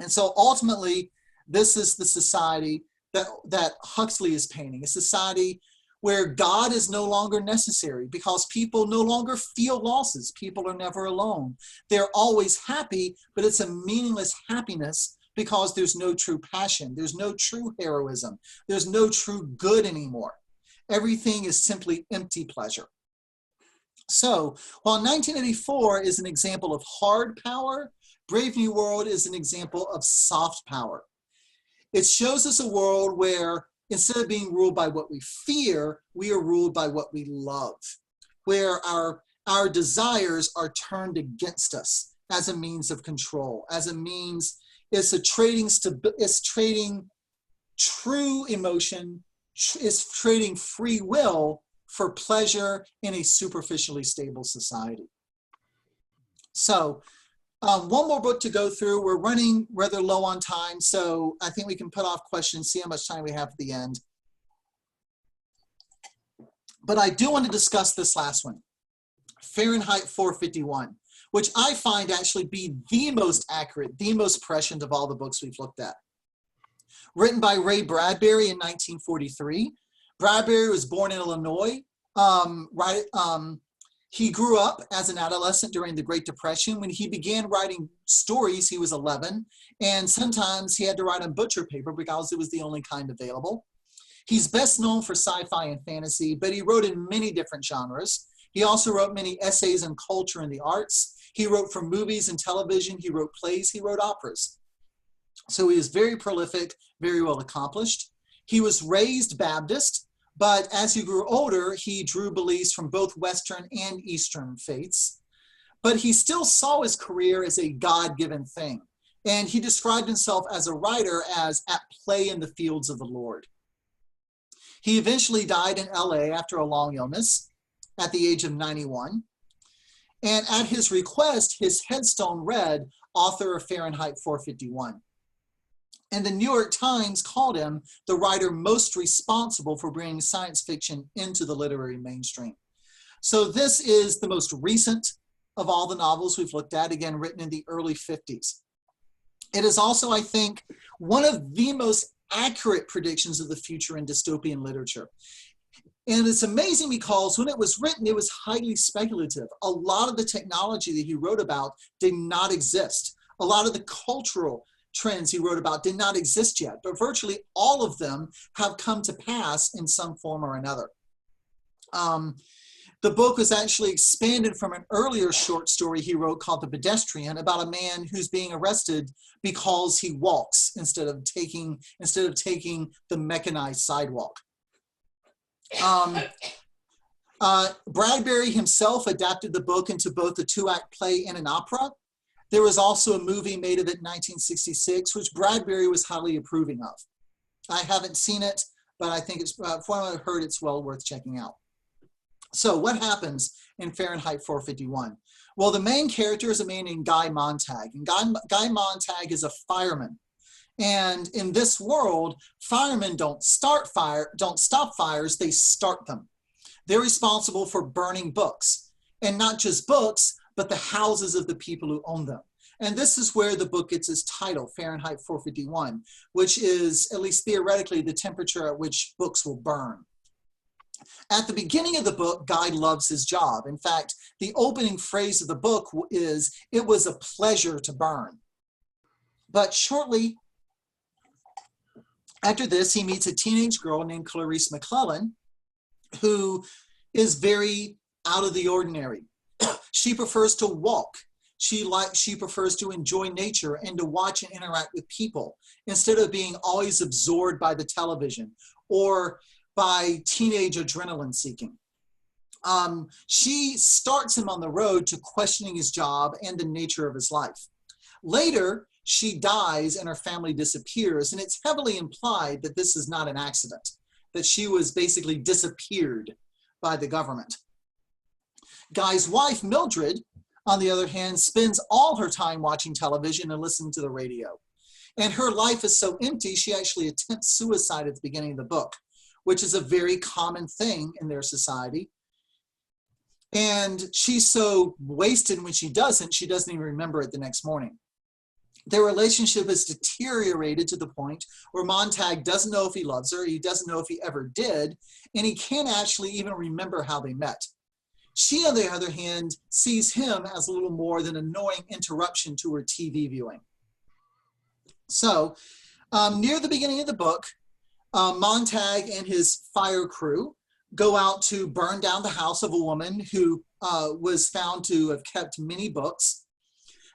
And so ultimately, this is the society that Huxley is painting, a society where God is no longer necessary because people no longer feel losses. People are never alone. They're always happy, but it's a meaningless happiness because there's no true passion. There's no true heroism. There's no true good anymore. Everything is simply empty pleasure. So while 1984 is an example of hard power, Brave New World is an example of soft power. It shows us a world where instead of being ruled by what we fear, we are ruled by what we love, where our desires are turned against us as a means of control, as a means, it's trading true emotion, it's trading free will for pleasure in a superficially stable society. So one more book to go through. We're running rather low on time, so I think we can put off questions, see how much time we have at the end. But I do want to discuss this last one, Fahrenheit 451, which I find actually be the most accurate, the most prescient of all the books we've looked at. Written by Ray Bradbury in 1943. Bradbury was born in Illinois. He grew up as an adolescent during the Great Depression. When he began writing stories, he was 11, and sometimes he had to write on butcher paper because it was the only kind available. He's best known for sci-fi and fantasy, but he wrote in many different genres. He also wrote many essays on culture and the arts. He wrote for movies and television. He wrote plays. He wrote operas. So he is very prolific, very well accomplished. He was raised Baptist, but as he grew older, he drew beliefs from both Western and Eastern faiths. But he still saw his career as a God-given thing. And he described himself as a writer as at play in the fields of the Lord. He eventually died in LA after a long illness at the age of 91. And at his request, his headstone read, author of Fahrenheit 451. And the New York Times called him the writer most responsible for bringing science fiction into the literary mainstream. So this is the most recent of all the novels we've looked at, again, written in the early 50s. It is also, I think, one of the most accurate predictions of the future in dystopian literature. And it's amazing because when it was written, it was highly speculative. A lot of the technology that he wrote about did not exist. A lot of the cultural trends he wrote about did not exist yet, but virtually all of them have come to pass in some form or another. The book was actually expanded from an earlier short story he wrote called The Pedestrian, about a man who's being arrested because he walks instead of taking the mechanized sidewalk. Bradbury himself adapted the book into both a 2-act play and an opera. There was also a movie made of it in 1966, which Bradbury was highly approving of. I haven't seen it, but I think it's, from what I've heard, it's well worth checking out. So what happens in Fahrenheit 451? Well, the main character is a man named Guy Montag, and Guy Montag is a fireman. And in this world, firemen don't stop fires, they start them. They're responsible for burning books, and not just books, but the houses of the people who own them. And this is where the book gets its title, Fahrenheit 451, which is, at least theoretically, the temperature at which books will burn. At the beginning of the book, Guy loves his job. In fact, the opening phrase of the book is, "It was a pleasure to burn." But shortly after this, he meets a teenage girl named Clarice McClellan, who is very out of the ordinary. She prefers to walk. She prefers to enjoy nature and to watch and interact with people instead of being always absorbed by the television or by teenage adrenaline seeking. She starts him on the road to questioning his job and the nature of his life. Later, she dies and her family disappears, and it's heavily implied that this is not an accident, that she was basically disappeared by the government. Guy's wife, Mildred, on the other hand, spends all her time watching television and listening to the radio. And her life is so empty, she actually attempts suicide at the beginning of the book, which is a very common thing in their society. And she's so wasted when she doesn't even remember it the next morning. Their relationship is deteriorated to the point where Montag doesn't know if he loves her, he doesn't know if he ever did, and he can't actually even remember how they met. She, on the other hand, sees him as a little more than an annoying interruption to her TV viewing. So, near the beginning of the book, Montag and his fire crew go out to burn down the house of a woman who was found to have kept many books.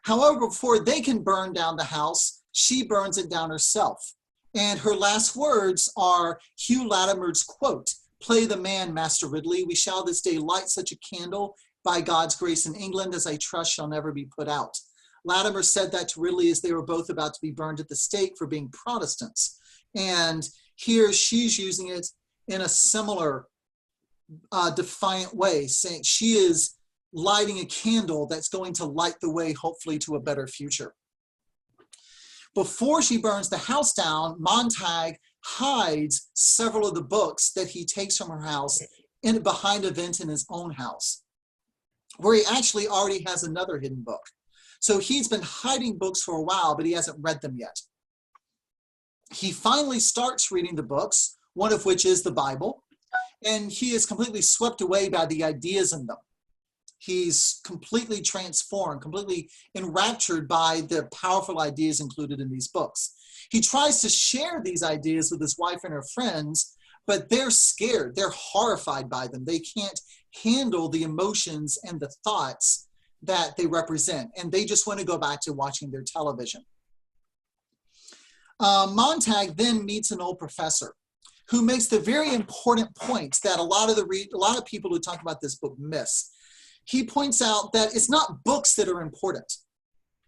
However, before they can burn down the house, she burns it down herself. And her last words are Hugh Latimer's quote, "Play the man, Master Ridley. We shall this day light such a candle by God's grace in England as I trust shall never be put out." Latimer said that to Ridley as they were both about to be burned at the stake for being Protestants. And here she's using it in a similar defiant way, saying she is lighting a candle that's going to light the way, hopefully, to a better future. Before she burns the house down, Montag hides several of the books that he takes from her house behind a vent in his own house, where he actually already has another hidden book. So he's been hiding books for a while, but he hasn't read them yet. He finally starts reading the books, one of which is the Bible, and he is completely swept away by the ideas in them. He's completely transformed, completely enraptured by the powerful ideas included in these books. He tries to share these ideas with his wife and her friends, but they're scared. They're horrified by them. They can't handle the emotions and the thoughts that they represent, and they just want to go back to watching their television. Montag then meets an old professor who makes the very important points that a lot of people who talk about this book miss. He points out that it's not books that are important.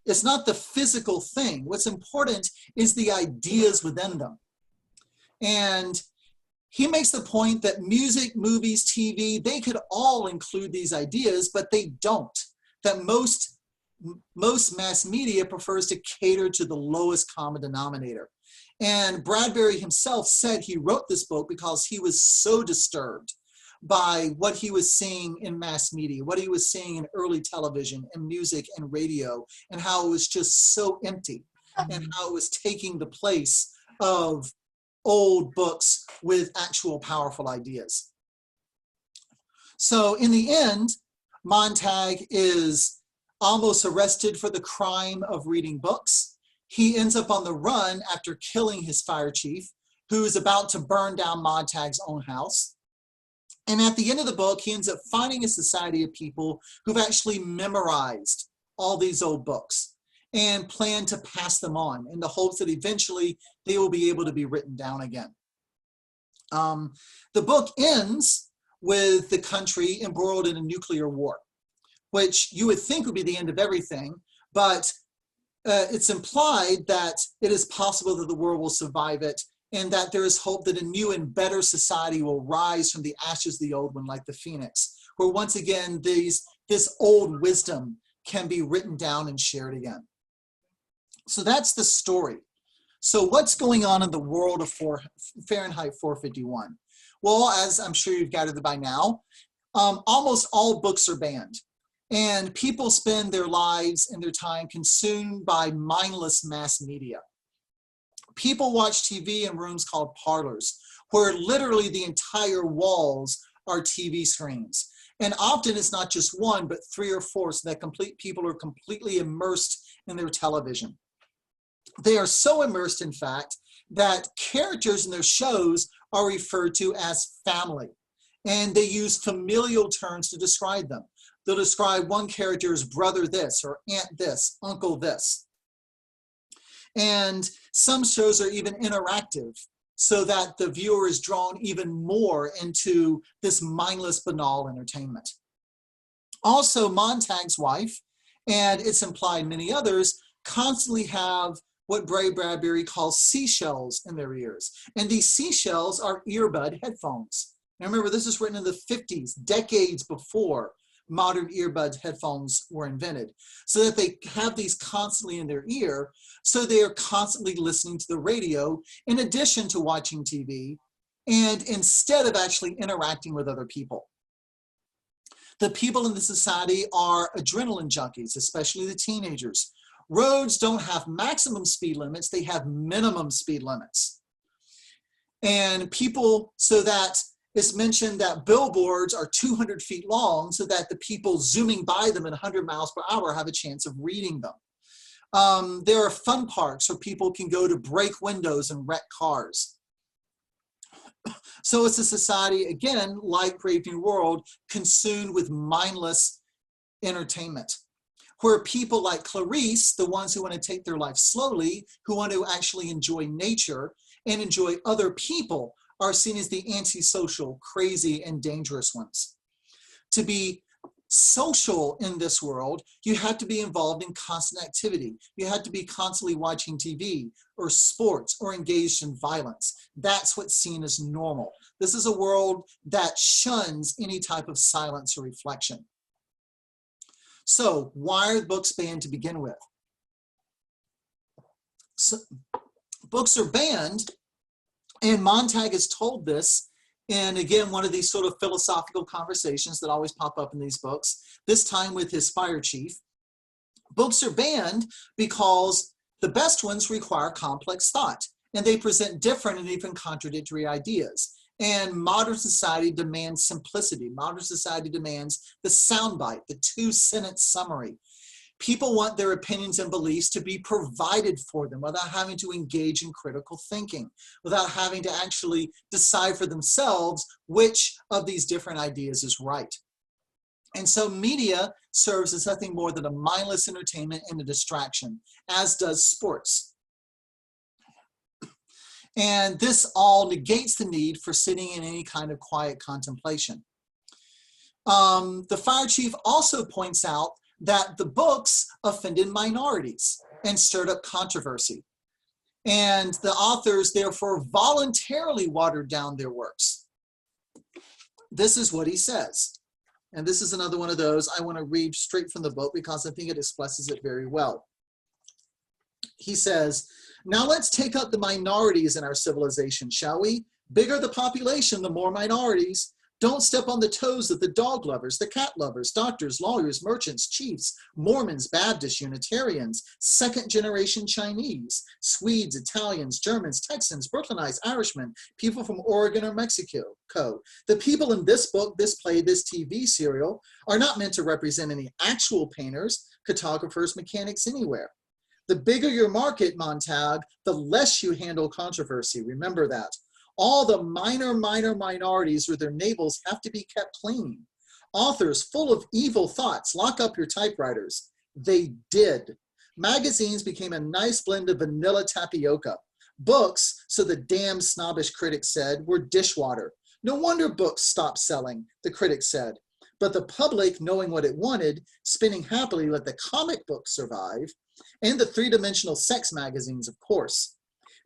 It's not the physical thing. What's important is the ideas within them. And he makes the point that music, movies, TV, they could all include these ideas, but they don't. That most mass media prefers to cater to the lowest common denominator. And Bradbury himself said he wrote this book because he was so disturbed by what he was seeing in mass media, what he was seeing in early television and music and radio, and how it was just so empty, and how it was taking the place of old books with actual powerful ideas. So in the end, Montag is almost arrested for the crime of reading books. He ends up on the run after killing his fire chief, who is about to burn down Montag's own house. And at the end of the book, he ends up finding a society of people who've actually memorized all these old books and plan to pass them on in the hopes that eventually they will be able to be written down again. The book ends with the country embroiled in a nuclear war, which you would think would be the end of everything, but it's implied that it is possible that the world will survive it, and that there is hope that a new and better society will rise from the ashes of the old one, like the phoenix, where once again this old wisdom can be written down and shared again. So that's the story. So what's going on in the world of Fahrenheit 451? Well, as I'm sure you've gathered by now, almost all books are banned. And people spend their lives and their time consumed by mindless mass media. People watch TV in rooms called parlors, where literally the entire walls are TV screens. And often it's not just one, but 3 or 4, so that people are completely immersed in their television. They are so immersed, in fact, that characters in their shows are referred to as family. And they use familial terms to describe them. They'll describe one character as brother this, or aunt this, uncle this. And some shows are even interactive, so that the viewer is drawn even more into this mindless, banal entertainment. Also, Montag's wife, and it's implied many others, constantly have what Bray Bradbury calls seashells in their ears. And these seashells are earbud headphones. Now remember, this is written in the 50s, decades before modern earbud headphones were invented, so that they have these constantly in their ear, so they are constantly listening to the radio in addition to watching TV, and instead of actually interacting with other people. The people in the society are adrenaline junkies, especially the teenagers. Roads don't have maximum speed limits, they have minimum speed limits. And people, so that it's mentioned that billboards are 200 feet long, so that the people zooming by them at 100 miles per hour have a chance of reading them. There are fun parks where people can go to break windows and wreck cars. So it's a society, again, like Brave New World, consumed with mindless entertainment, where people like Clarice, the ones who want to take their life slowly, who want to actually enjoy nature and enjoy other people, are seen as the antisocial, crazy, and dangerous ones. To be social in this world, you have to be involved in constant activity. You have to be constantly watching TV or sports or engaged in violence. That's what's seen as normal. This is a world that shuns any type of silence or reflection. So why are books banned to begin with? So, books are banned, and Montag has told this in, again, one of these sort of philosophical conversations that always pop up in these books, this time with his fire chief. Books are banned because the best ones require complex thought, and they present different and even contradictory ideas. And modern society demands simplicity. Modern society demands the soundbite, the 2-sentence summary. People want their opinions and beliefs to be provided for them without having to engage in critical thinking, without having to actually decide for themselves which of these different ideas is right. And so media serves as nothing more than a mindless entertainment and a distraction, as does sports. And this all negates the need for sitting in any kind of quiet contemplation. The fire chief also points out that the books offended minorities and stirred up controversy. And the authors therefore voluntarily watered down their works. This is what he says. And this is another one of those I want to read straight from the book because I think it expresses it very well. He says, "Now let's take up the minorities in our civilization, shall we? Bigger the population, the more minorities. Don't step on the toes of the dog lovers, the cat lovers, doctors, lawyers, merchants, chiefs, Mormons, Baptists, Unitarians, second-generation Chinese, Swedes, Italians, Germans, Texans, Brooklynites, Irishmen, people from Oregon or Mexico. The people in this book, this play, this TV serial are not meant to represent any actual painters, cartographers, mechanics anywhere. The bigger your market, Montag, the less you handle controversy. Remember that. All the minor minorities with their navels have to be kept clean. Authors full of evil thoughts, lock up your typewriters. They did. Magazines became a nice blend of vanilla tapioca. Books, so the damn snobbish critics said, were dishwater. No wonder books stopped selling, the critics said. But the public, knowing what it wanted, spinning happily, let the comic books survive, and the three-dimensional sex magazines, of course.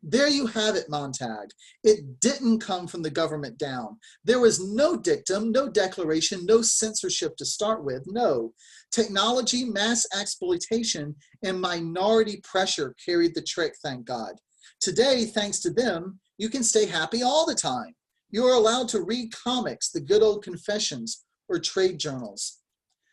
There you have it, Montag. It didn't come from the government down. There was no dictum, no declaration, no censorship to start with. No. Technology, mass exploitation, and minority pressure carried the trick, thank God. Today, thanks to them, you can stay happy all the time. You are allowed to read comics, the good old confessions, or trade journals.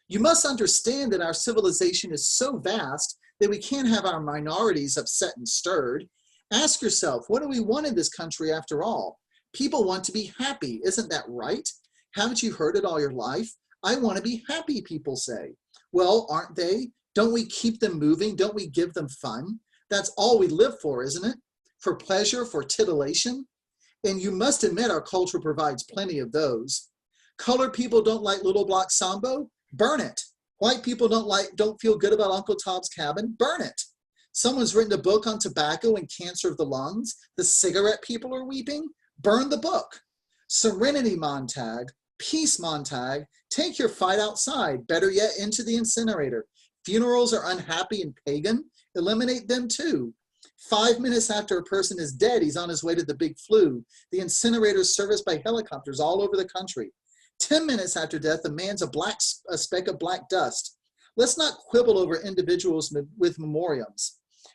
You must understand that our civilization is so vast that we can't have our minorities upset and stirred. Ask yourself, what do we want in this country after all? People want to be happy, isn't that right? Haven't you heard it all your life? I want to be happy, people say. Well, aren't they? Don't we keep them moving? Don't we give them fun? That's all we live for, isn't it? For pleasure, for titillation? And you must admit our culture provides plenty of those. Colored people don't like Little Block Sambo? Burn it. White people don't feel good about Uncle Tom's Cabin? Burn it. Someone's written a book on tobacco and cancer of the lungs. The cigarette people are weeping? Burn the book. Serenity, Montag. Peace, Montag. Take your fight outside. Better yet, into the incinerator. Funerals are unhappy and pagan. Eliminate them too. 5 minutes after a person is dead, he's on his way to the big flu. The incinerator is serviced by helicopters all over the country. 10 minutes after death, a man's a speck of black dust. Let's not quibble over individuals with memoriams.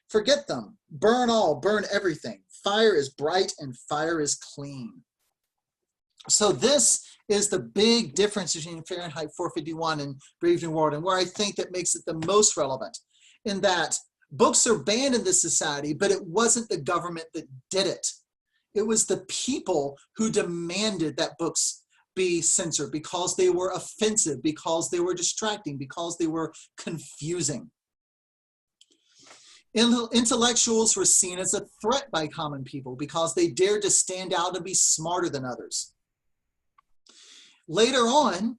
Forget them. Burn all, burn everything. Fire is bright and fire is clean. So this is the big difference between Fahrenheit 451 and Brave New World, and where I think that makes it the most relevant, in that books are banned in this society, but it wasn't the government that did it. It was the people who demanded that books be censored because they were offensive, because they were distracting, because they were confusing. Intellectuals were seen as a threat by common people because they dared to stand out and be smarter than others. Later on,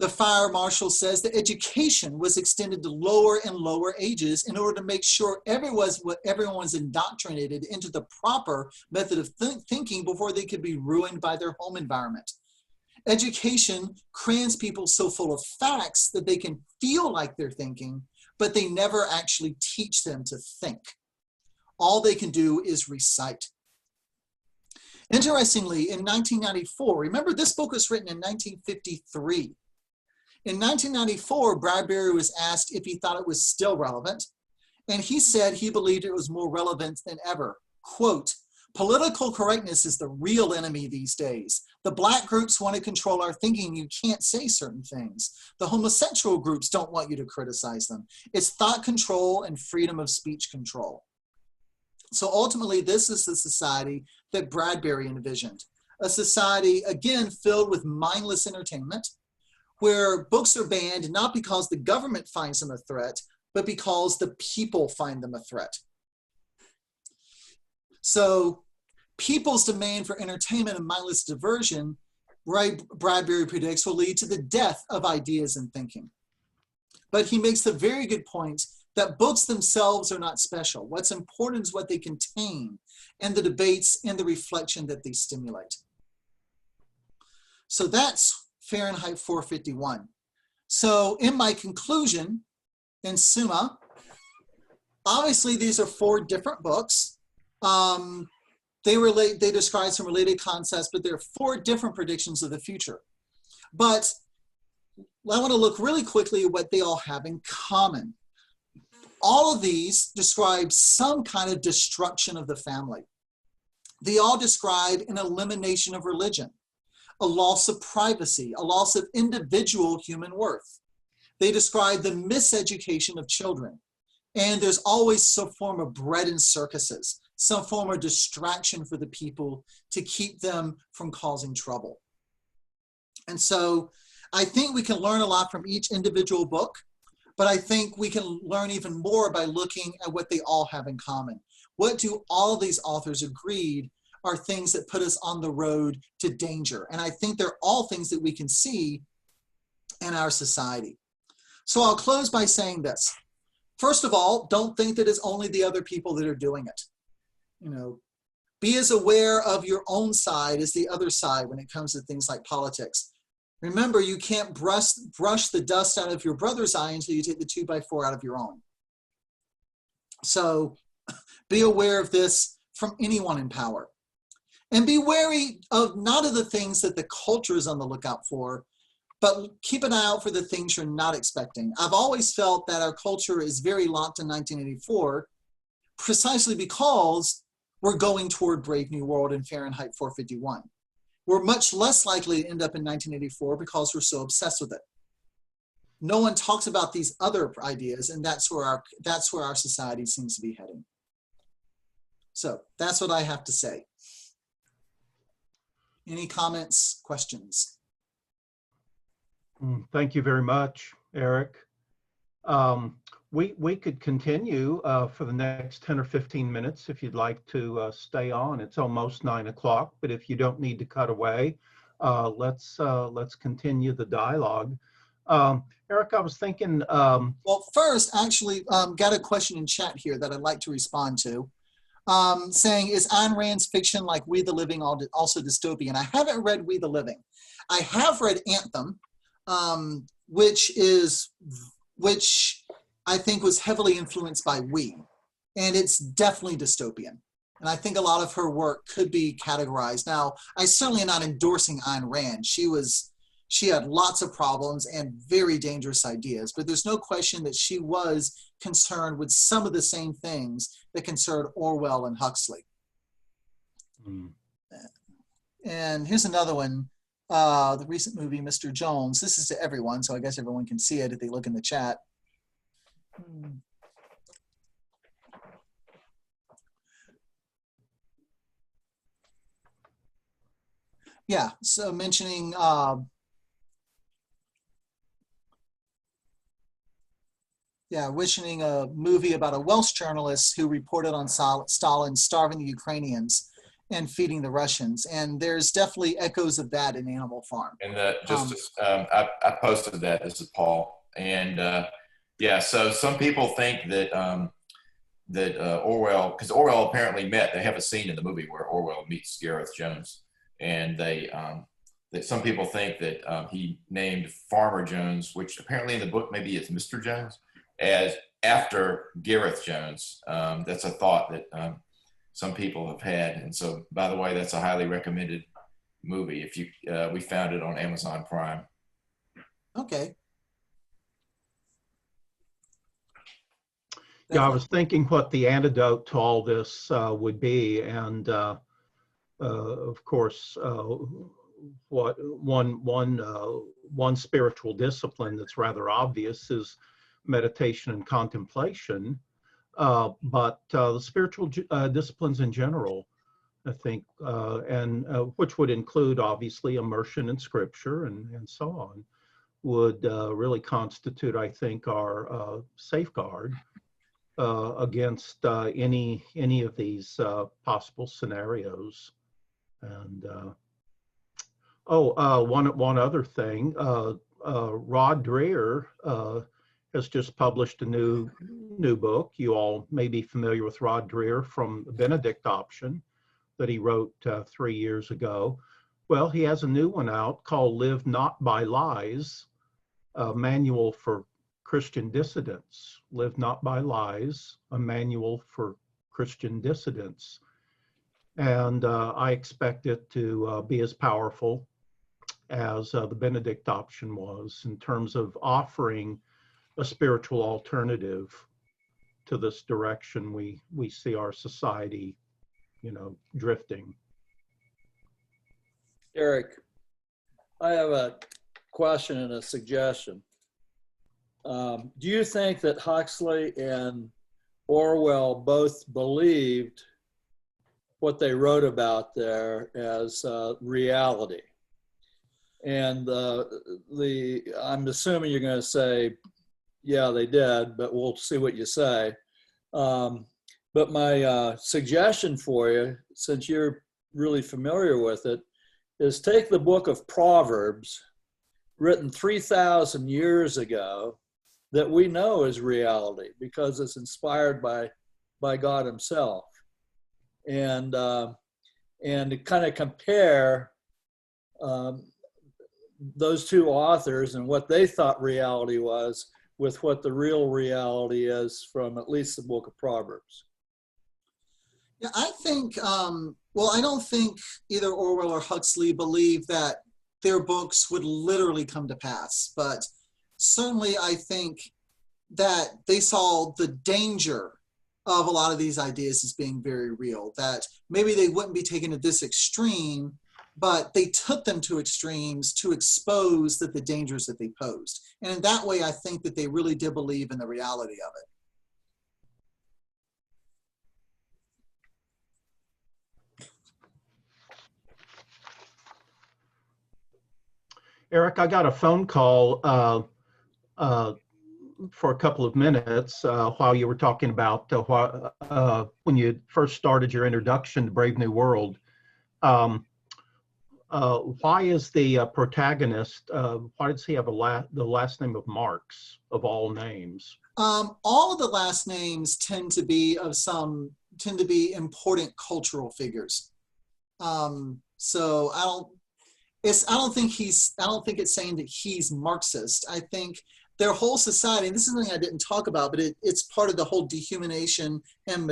the fire marshal says that education was extended to lower and lower ages in order to make sure everyone was indoctrinated into the proper method of thinking before they could be ruined by their home environment. Education crams people so full of facts that they can feel like they're thinking, but they never actually teach them to think. All they can do is recite. Interestingly, in 1994, remember this book was written in 1953. In 1994, Bradbury was asked if he thought it was still relevant, and he said he believed it was more relevant than ever. Quote, "Political correctness is the real enemy these days. The black groups want to control our thinking. You can't say certain things. The homosexual groups don't want you to criticize them. It's thought control and freedom of speech control." So ultimately, this is the society that Bradbury envisioned. A society, again, filled with mindless entertainment, where books are banned not because the government finds them a threat, but because the people find them a threat. So people's demand for entertainment and mindless diversion, Bradbury predicts, will lead to the death of ideas and thinking. But he makes the very good point that books themselves are not special. What's important is what they contain and the debates and the reflection that they stimulate. So that's Fahrenheit 451. So in my conclusion, in summa, obviously these are 4 different books. They describe some related concepts, but there are 4 different predictions of the future. But I want to look really quickly at what they all have in common. All of these describe some kind of destruction of the family. They all describe an elimination of religion, a loss of privacy, a loss of individual human worth. They describe the miseducation of children. And there's always some form of bread and circuses, some form of distraction for the people to keep them from causing trouble. And so I think we can learn a lot from each individual book, but I think we can learn even more by looking at what they all have in common. What do all of these authors agreed are things that put us on the road to danger? And I think they're all things that we can see in our society. So I'll close by saying this. First of all, don't think that it's only the other people that are doing it. You know, be as aware of your own side as the other side when it comes to things like politics. Remember, you can't brush the dust out of your brother's eye until you take the 2x4 out of your own. So be aware of this from anyone in power. And be wary of not of the things that the culture is on the lookout for, but keep an eye out for the things you're not expecting. I've always felt that our culture is very locked in 1984, precisely because we're going toward Brave New World and Fahrenheit 451. We're much less likely to end up in 1984 because we're so obsessed with it. No one talks about these other ideas, and that's where our society seems to be heading. So that's what I have to say. Any comments, questions?
Thank you very much, Eric. We could continue for the next 10 or 15 minutes if you'd like to stay on. It's almost 9 o'clock, but if you don't need to cut away, let's continue the dialogue. Eric, I was thinking.
Well, first, actually, got a question in chat here that I'd like to respond to. Saying, is Ayn Rand's fiction like We the Living also dystopian? I haven't read We the Living. I have read Anthem, which I think was heavily influenced by We, and it's definitely dystopian. And I think a lot of her work could be categorized. Now, I certainly am not endorsing Ayn Rand. She had lots of problems and very dangerous ideas, but there's no question that she was concerned with some of the same things that concerned Orwell and Huxley. And here's another one, the recent movie, Mr. Jones. This is to everyone, so I guess everyone can see it if they look in the chat. Yeah, so mentioning mentioning a movie about a Welsh journalist who reported on Stalin starving the Ukrainians and feeding the Russians. And there's definitely echoes of that in Animal Farm.
And I posted that. This is Paul. And yeah, so some people think that Orwell, because Orwell apparently they have a scene in the movie where Orwell meets Gareth Jones. And that some people think that he named Farmer Jones, which apparently in the book maybe it's Mr. Jones, as after Gareth Jones. That's a thought that some people have had. And so, by the way, that's a highly recommended movie. If you, we found it on Amazon Prime.
Okay.
Yeah, I was thinking what the antidote to all this would be, and of course, what one spiritual discipline that's rather obvious is meditation and contemplation, but the spiritual disciplines in general, I think, and which would include obviously immersion in scripture and so on, would really constitute, I think, our safeguard against any of these possible scenarios. And one other thing, Rod Dreher has just published a new book. You all may be familiar with Rod Dreher from the Benedict Option that he wrote 3 years ago. Well, he has a new one out called Live Not by Lies, a manual for Christian dissidents. Live Not by Lies, a manual for Christian dissidents. And I expect it to be as powerful as the Benedict Option was in terms of offering a spiritual alternative to this direction we see our society, drifting.
Eric, I have a question and a suggestion. Do you think that Huxley and Orwell both believed what they wrote about there as reality? And I'm assuming you're going to say, yeah, they did, but we'll see what you say. But my suggestion for you, since you're really familiar with it, is take the book of Proverbs, written 3,000 years ago, that we know is reality because it's inspired by God himself. And kind of compare those two authors and what they thought reality was with what the real reality is from at least the book of Proverbs.
Yeah, I think, well, I don't think either Orwell or Huxley believe that their books would literally come to pass, but certainly I think that they saw the danger of a lot of these ideas as being very real, that maybe they wouldn't be taken to this extreme, but they took them to extremes to expose the dangers that they posed. And in that way, I think that they really did believe in the reality of it.
Eric, I got a phone call for a couple of minutes while you were talking about when you first started your introduction to Brave New World. Why is the protagonist, why does he have the last name of Marx of all names?
All of the last names tend to be important cultural figures. So I don't think it's saying that he's Marxist. I think their whole society, and this is something I didn't talk about, but it's part of the whole dehumanization and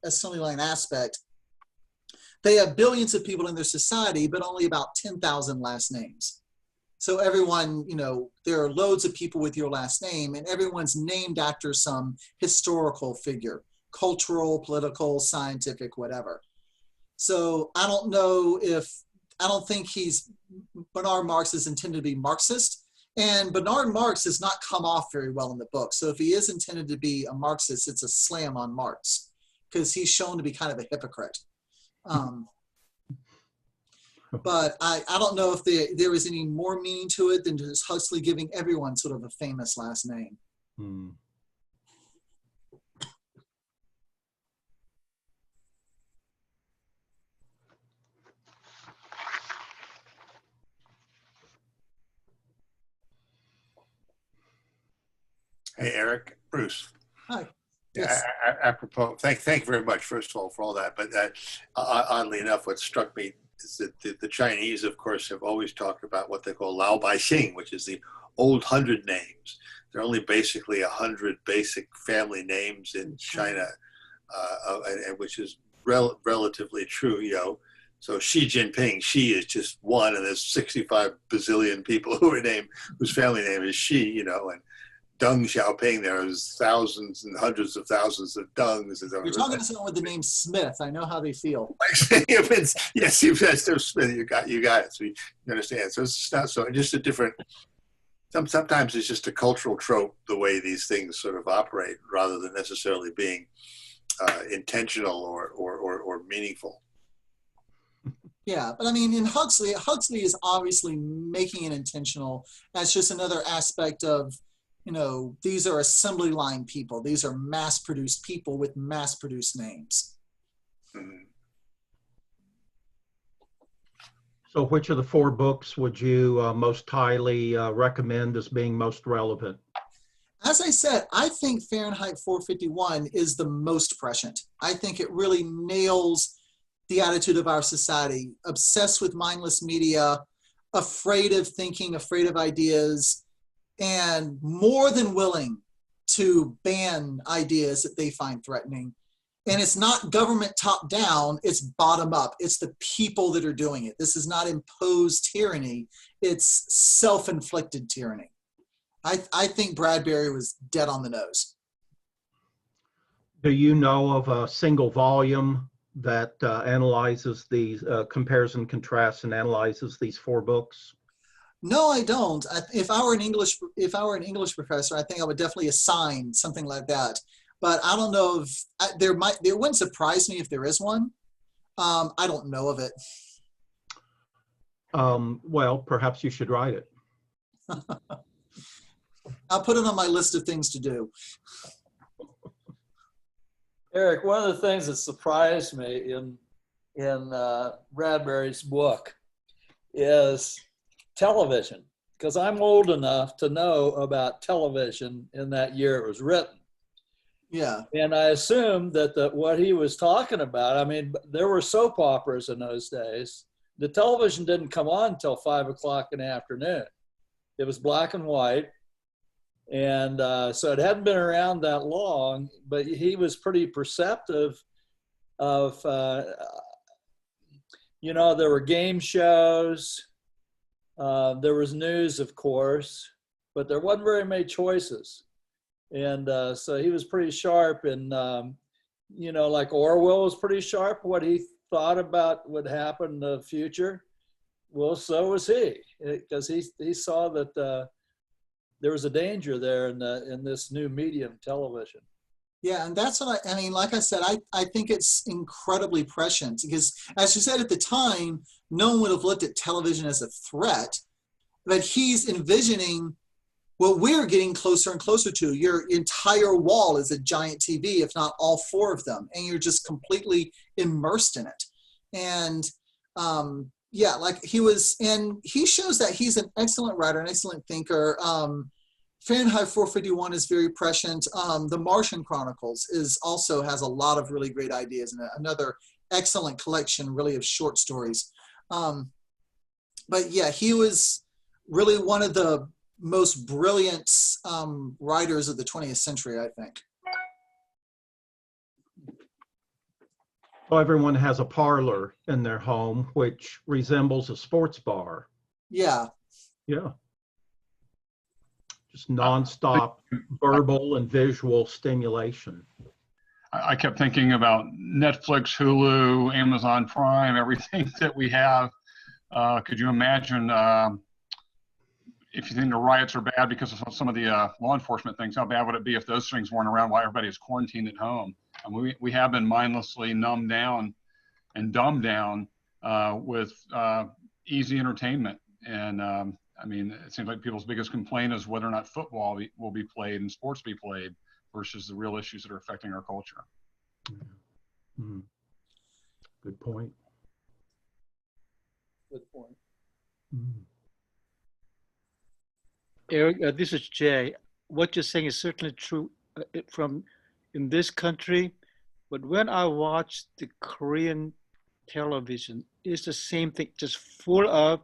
assembly line aspect. They have billions of people in their society, but only about 10,000 last names. So everyone, there are loads of people with your last name, and everyone's named after some historical figure, cultural, political, scientific, whatever. So I don't think Bernard Marx is intended to be Marxist, and Bernard Marx does not come off very well in the book. So if he is intended to be a Marxist, it's a slam on Marx, because he's shown to be kind of a hypocrite. But I don't know if there is any more meaning to it than just Huxley giving everyone sort of a famous last name.
Hmm.
Hey, Eric, Bruce.
Hi. Yes.
Apropos, thank you very much, first of all, for all that. But oddly enough, what struck me is that the Chinese, of course, have always talked about what they call Lao Bai Xing, which is the old 100 names. There are only basically 100 basic family names in China, and which is relatively true, So Xi Jinping, Xi is just one, and there's 65 bazillion people who are named, whose family name is Xi, and Deng Xiaoping, there's thousands and hundreds of thousands of Dengs.
You're talking to someone with the name Smith. I know how they feel.
Yes, Smith. You got it. So you understand. So it's not so just a different. Sometimes it's just a cultural trope the way these things sort of operate, rather than necessarily being intentional or meaningful.
Yeah, but I mean, in Huxley is obviously making it intentional. That's just another aspect of. These are assembly line people. These are mass-produced people with mass-produced names.
Mm-hmm.
So which of the 4 books would you most highly recommend as being most relevant?
As I said, I think Fahrenheit 451 is the most prescient. I think it really nails the attitude of our society, obsessed with mindless media, afraid of thinking, afraid of ideas, and more than willing to ban ideas that they find threatening. And it's not government top down, it's bottom up. It's the people that are doing it. This is not imposed tyranny, it's self-inflicted tyranny. I think Bradbury was dead on the nose.
Do you know of a single volume that analyzes these, compares and contrasts and analyzes these 4 books?
No, I don't. If I were an English professor, I think I would definitely assign something like that. But I don't know if there wouldn't surprise me if there is one. I don't know of it.
Well, perhaps you should write it.
I'll put it on my list of things to do.
Eric, one of the things that surprised me in Bradbury's book is television, because I'm old enough to know about television in that year it was written.
Yeah.
And I assumed that what he was talking about, I mean, there were soap operas in those days, the television didn't come on until 5 o'clock in the afternoon. It was black and white. And so it hadn't been around that long, but he was pretty perceptive of, you know, there were game shows, there was news, of course, but there wasn't very many choices. And so he was pretty sharp, and, you know, like Orwell was pretty sharp, what he thought about would happen in the future. Well, so was he, because he saw that there was a danger there in this new medium, television.
Yeah, and that's what I mean, like I said, I think it's incredibly prescient because, as you said at the time, no one would have looked at television as a threat, but he's envisioning what we're getting closer and closer to. Your entire wall is a giant TV, if not all four of them, and you're just completely immersed in it. And yeah, like he was, and he shows that he's an excellent writer, an excellent thinker. Fahrenheit 451 is very prescient. The Martian Chronicles also has a lot of really great ideas, and another excellent collection really of short stories. But yeah, he was really one of the most brilliant writers of the 20th century, I think.
Well, everyone has a parlor in their home, which resembles a sports bar.
Yeah.
Yeah. Just nonstop verbal and visual stimulation.
I kept thinking about Netflix, Hulu, Amazon Prime, everything that we have. Could you imagine if you think the riots are bad because of some of the law enforcement things, how bad would it be if those things weren't around while everybody is quarantined at home? And we have been mindlessly numbed down and dumbed down with easy entertainment. And I mean, it seems like people's biggest complaint is whether or not football will be played and sports be played versus the real issues that are affecting our culture.
Mm-hmm. Good point.
Good point.
Mm-hmm.
Eric, this is Jay. What you're saying is certainly true from in this country, but when I watch the Korean television, it's the same thing, just full of,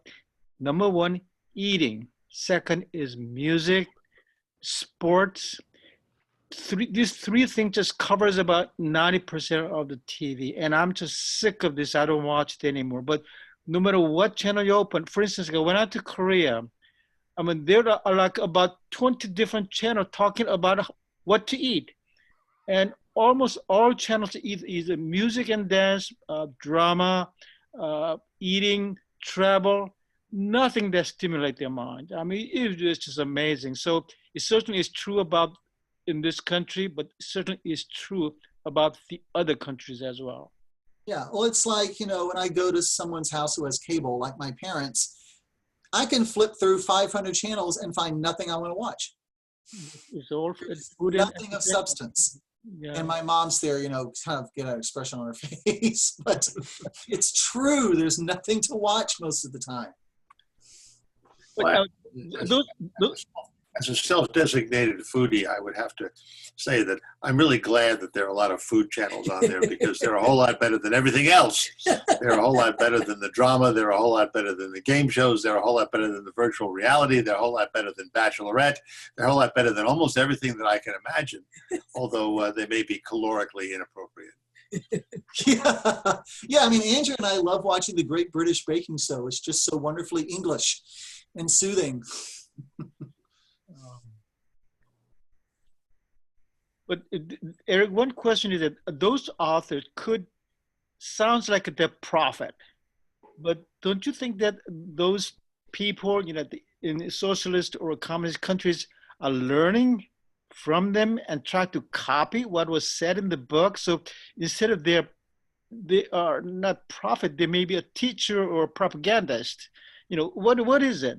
number one, eating. Second is music, sports. These three things just covers about 90% of the TV. And I'm just sick of this. I don't watch it anymore. But no matter what channel you open, for instance, I went out to Korea. I mean, there are like about 20 different channels talking about what to eat. And almost all channels eat either music and dance, drama, eating, travel, nothing that stimulates their mind. I mean, it's just amazing. So it certainly is true about in this country, but certainly is true about the other countries as well.
Yeah, well, it's like, you know, when I go to someone's house who has cable, like my parents, I can flip through 500 channels and find nothing I want to watch.
It's good.
Nothing of substance. Yeah. And my mom's there, you know, kind of get an expression on her face, but it's true. There's nothing to watch most of the time.
Well, as a self-designated foodie, I would have to say that I'm really glad that there are a lot of food channels on there because they're a whole lot better than everything else. They're a whole lot better than the drama. They're a whole lot better than the game shows. They're a whole lot better than the virtual reality. They're a whole lot better than Bachelorette. They're a whole lot better than almost everything that I can imagine, although they may be calorically inappropriate.
Yeah, I mean, Andrew and I love watching the Great British Baking Show. It's just so wonderfully English and soothing.
But Eric, one question is that those authors sounds like they're prophet, but don't you think that those people, you know, in socialist or communist countries are learning from them and try to copy what was said in the book? So instead of they are not prophet, they may be a teacher or a propagandist. You know, what is it?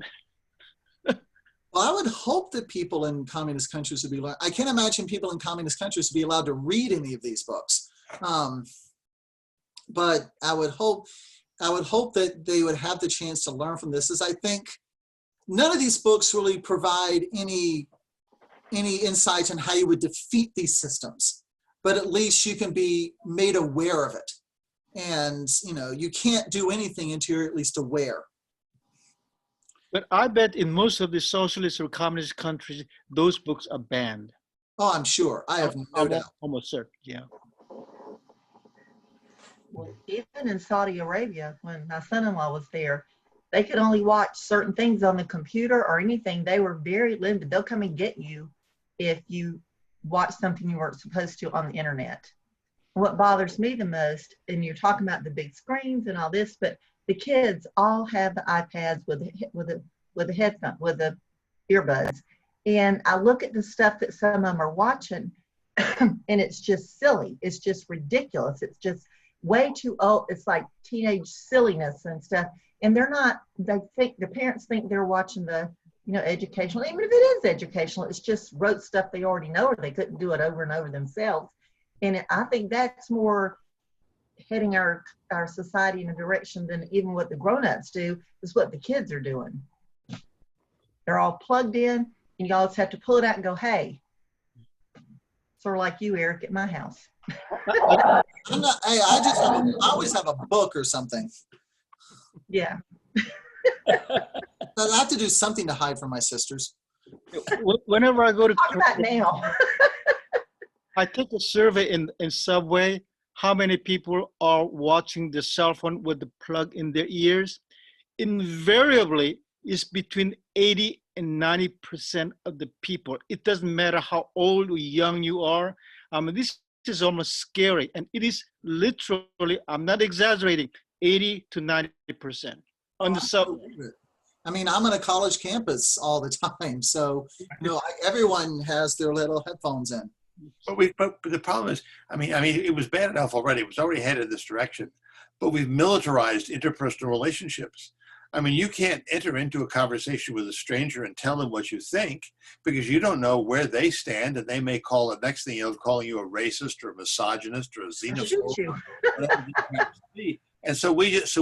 Well, I would hope that people in communist countries would be, I can't imagine people in communist countries would be allowed to read any of these books. But I would hope that they would have the chance to learn from this, as I think none of these books really provide any insight on how you would defeat these systems, but at least you can be made aware of it. And, you know, you can't do anything until you're at least aware.
But I bet in most of the socialist or communist countries, those books are banned.
Oh, I'm sure. I have no
I'm
doubt.
almost certain, yeah.
Well, even in Saudi Arabia, when my son-in-law was there, they could only watch certain things on the computer or anything. They were very limited. They'll come and get you if you watch something you weren't supposed to on the internet. What bothers me the most, and you're talking about the big screens and all this, but the kids all have the iPads with the headphone, with the earbuds. And I look at the stuff that some of them are watching, and it's just silly. It's just ridiculous. It's just way too old. It's like teenage silliness and stuff. And they're not, they think, the parents think they're watching the, you know, educational. Even if it is educational, it's just rote stuff they already know, or they couldn't do it over and over themselves. And I think that's more heading our society in a direction than even what the grown-ups do, is what the kids are doing. They're all plugged in, and you always have to pull it out and go, hey. Sort of like you, Eric, at my house.
I'm not, I always have a book or something.
Yeah.
I have to do something to hide from my sisters.
Whenever I go to
Talk about now.
I take a survey in Subway, how many people are watching the cell phone with the plug in their ears. Invariably, it's between 80 and 90% of the people. It doesn't matter how old or young you are. This is almost scary. And it is literally, I'm not exaggerating, 80 to 90% on the subway.
I mean, I'm on a college campus all the time. So, you know, everyone has their little headphones in.
But the problem is, I mean, it was bad enough already. It was already headed this direction. But we've militarized interpersonal relationships. I mean, you can't enter into a conversation with a stranger and tell them what you think, because you don't know where they stand, and they may call it, next thing you know, calling you a racist or a misogynist or a xenophobe. And so we just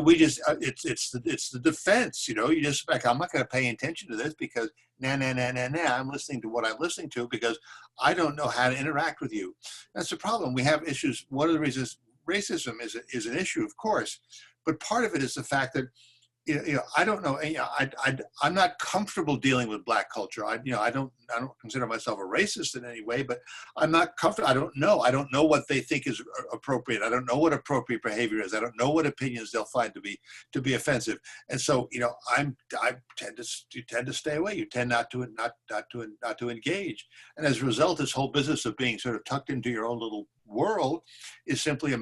it's the defense, you know. You just like, I'm not going to pay attention to this because I'm listening to what I'm listening to because I don't know how to interact with you. That's the problem. We have issues. One of the reasons racism is an issue, of course, but part of it is the fact that, you know, I don't know. You know, I'm not comfortable dealing with Black culture. I don't consider myself a racist in any way, but I'm not comfortable. I don't know what they think is appropriate. I don't know what appropriate behavior is. I don't know what opinions they'll find to be offensive. And so, you know, I tend to stay away. You tend not to engage. And as a result, this whole business of being sort of tucked into your own little world is simply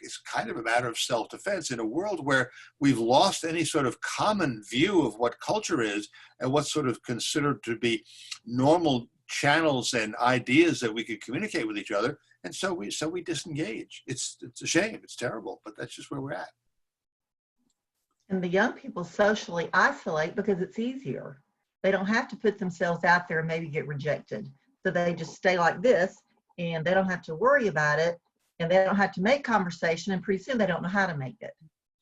it's kind of a matter of self-defense in a world where we've lost any sort of common view of what culture is and what's sort of considered to be normal channels and ideas that we could communicate with each other. And so we disengage. It's a shame. It's terrible, but that's just where we're at.
And the young people socially isolate because it's easier. They don't have to put themselves out there and maybe get rejected. So they just stay like this, and they don't have to worry about it, and they don't have to make conversation, and pretty soon they don't know how to make it.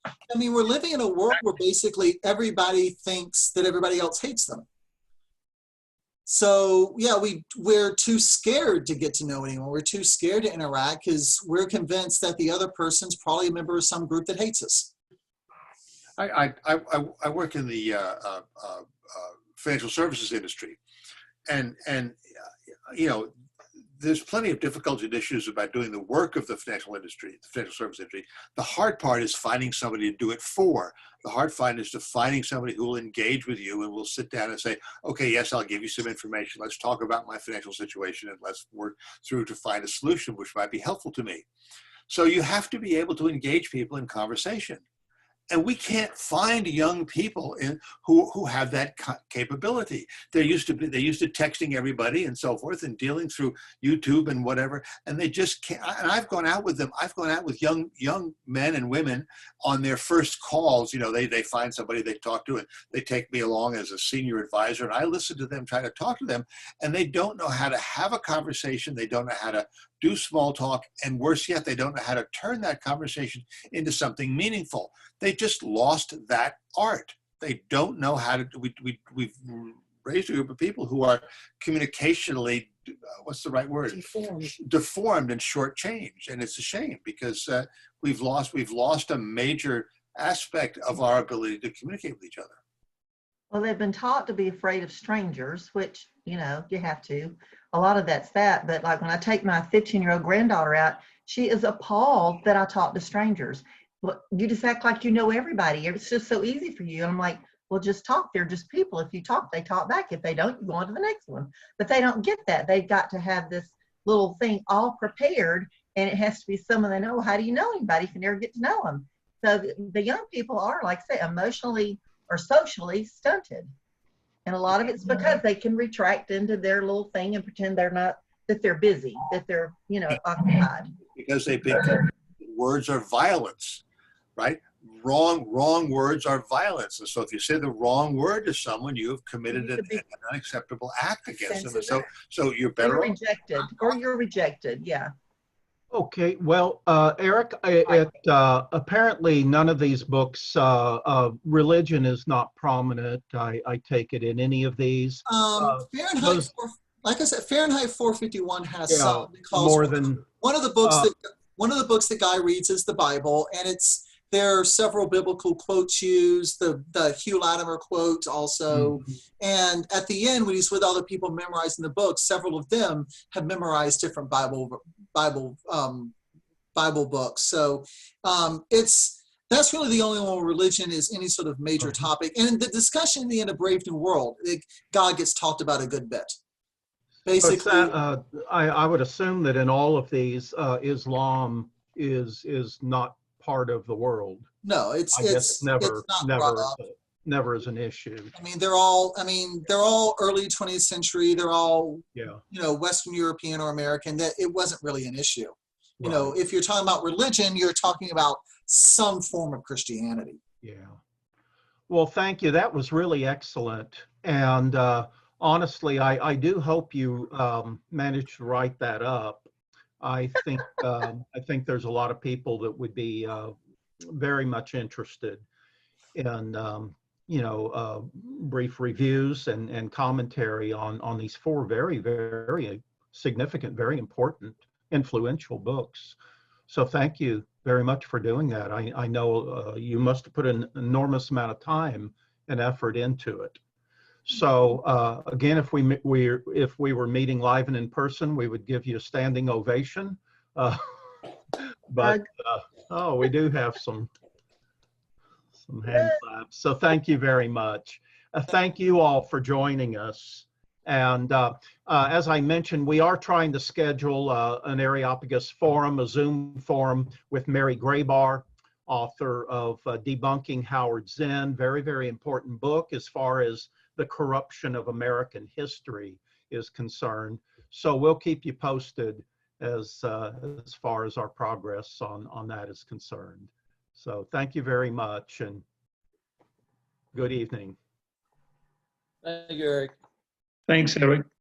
I mean, we're living in a world where basically everybody thinks that everybody else hates them. So yeah, we're too scared to get to know anyone. We're too scared to interact because we're convinced that the other person's probably a member of some group that hates us.
I work in the financial services industry, and you know, there's plenty of difficulty and issues about doing the work of the financial service industry. The hard part is finding somebody to do it for. The hard part is finding somebody who will engage with you and will sit down and say, okay, yes, I'll give you some information. Let's talk about my financial situation and let's work through to find a solution which might be helpful to me. So you have to be able to engage people in conversation. And we can't find young people who have that capability. They're used to texting everybody and so forth and dealing through YouTube and whatever, and they just can't. And I've gone out with them. I've gone out with young men and women on their first calls. You know, they find somebody they talk to, and they take me along as a senior advisor, and I listen to them, try to talk to them, and they don't know how to have a conversation. They don't know how to do small talk, and worse yet, they don't know how to turn that conversation into something meaningful. They just lost that art. They don't know how to. We've raised a group of people who are communicationally, what's the right word? Deformed and shortchanged. And it's a shame because we've lost a major aspect of our ability to communicate with each other.
Well, they've been taught to be afraid of strangers, which, you have to. A lot of that's that. But like when I take my 15-year-old granddaughter out, she is appalled that I talk to strangers. Well, you just act like you know everybody. It's just so easy for you. And I'm like, well, just talk. They're just people. If you talk, they talk back. If they don't, you go on to the next one. But they don't get that. They've got to have this little thing all prepared, and it has to be someone they know. How do you know anybody if you never get to know them? So the young people are, like I say, emotionally or socially stunted. And a lot of it's because they can retract into their little thing and pretend they're not, that they're busy, that they're, occupied.
Because they think words are violence, right? Wrong words are violence. And so if you say the wrong word to someone, you have committed an unacceptable act against them. And so you're better off.
You're rejected, yeah.
Okay, well, Eric, apparently none of these books, religion is not prominent, I take it, in any of these.
Fahrenheit, like I said, Fahrenheit 451 has some, because
more than
one of the books that Guy reads is the Bible, and there are several biblical quotes used, the Hugh Latimer quote also. And at the end, when he's with all the people memorizing the book, several of them have memorized different Bible books. So that's really the only one where religion is any sort of major topic. And the discussion in the end of Brave New World, God gets talked about a good bit. Basically,
I would assume that in all of these, Islam is not part of the world.
No, it's
never is an issue.
I mean, they're all early 20th century. They're all, Western European or American. That it wasn't really an issue.
Right.
If you're talking about religion, you're talking about some form of Christianity.
Yeah. Well, thank you. That was really excellent. And honestly, I do hope you managed to write that up. I think there's a lot of people that would be very much interested in brief reviews and commentary on these four very, very significant, very important, influential books. So thank you very much for doing that. I know you must have put an enormous amount of time and effort into it. So again, if we were meeting live and in person, we would give you a standing ovation. But we do have some hand claps. So thank you very much. Thank you all for joining us. And as I mentioned, we are trying to schedule an Areopagus Forum, a Zoom forum with Mary Graybar, author of Debunking Howard Zinn. Very, very important book as far as the corruption of American history is concerned. So we'll keep you posted as far as our progress on that is concerned. So thank you very much and good evening.
Thank you, Eric.
Thanks, Eric.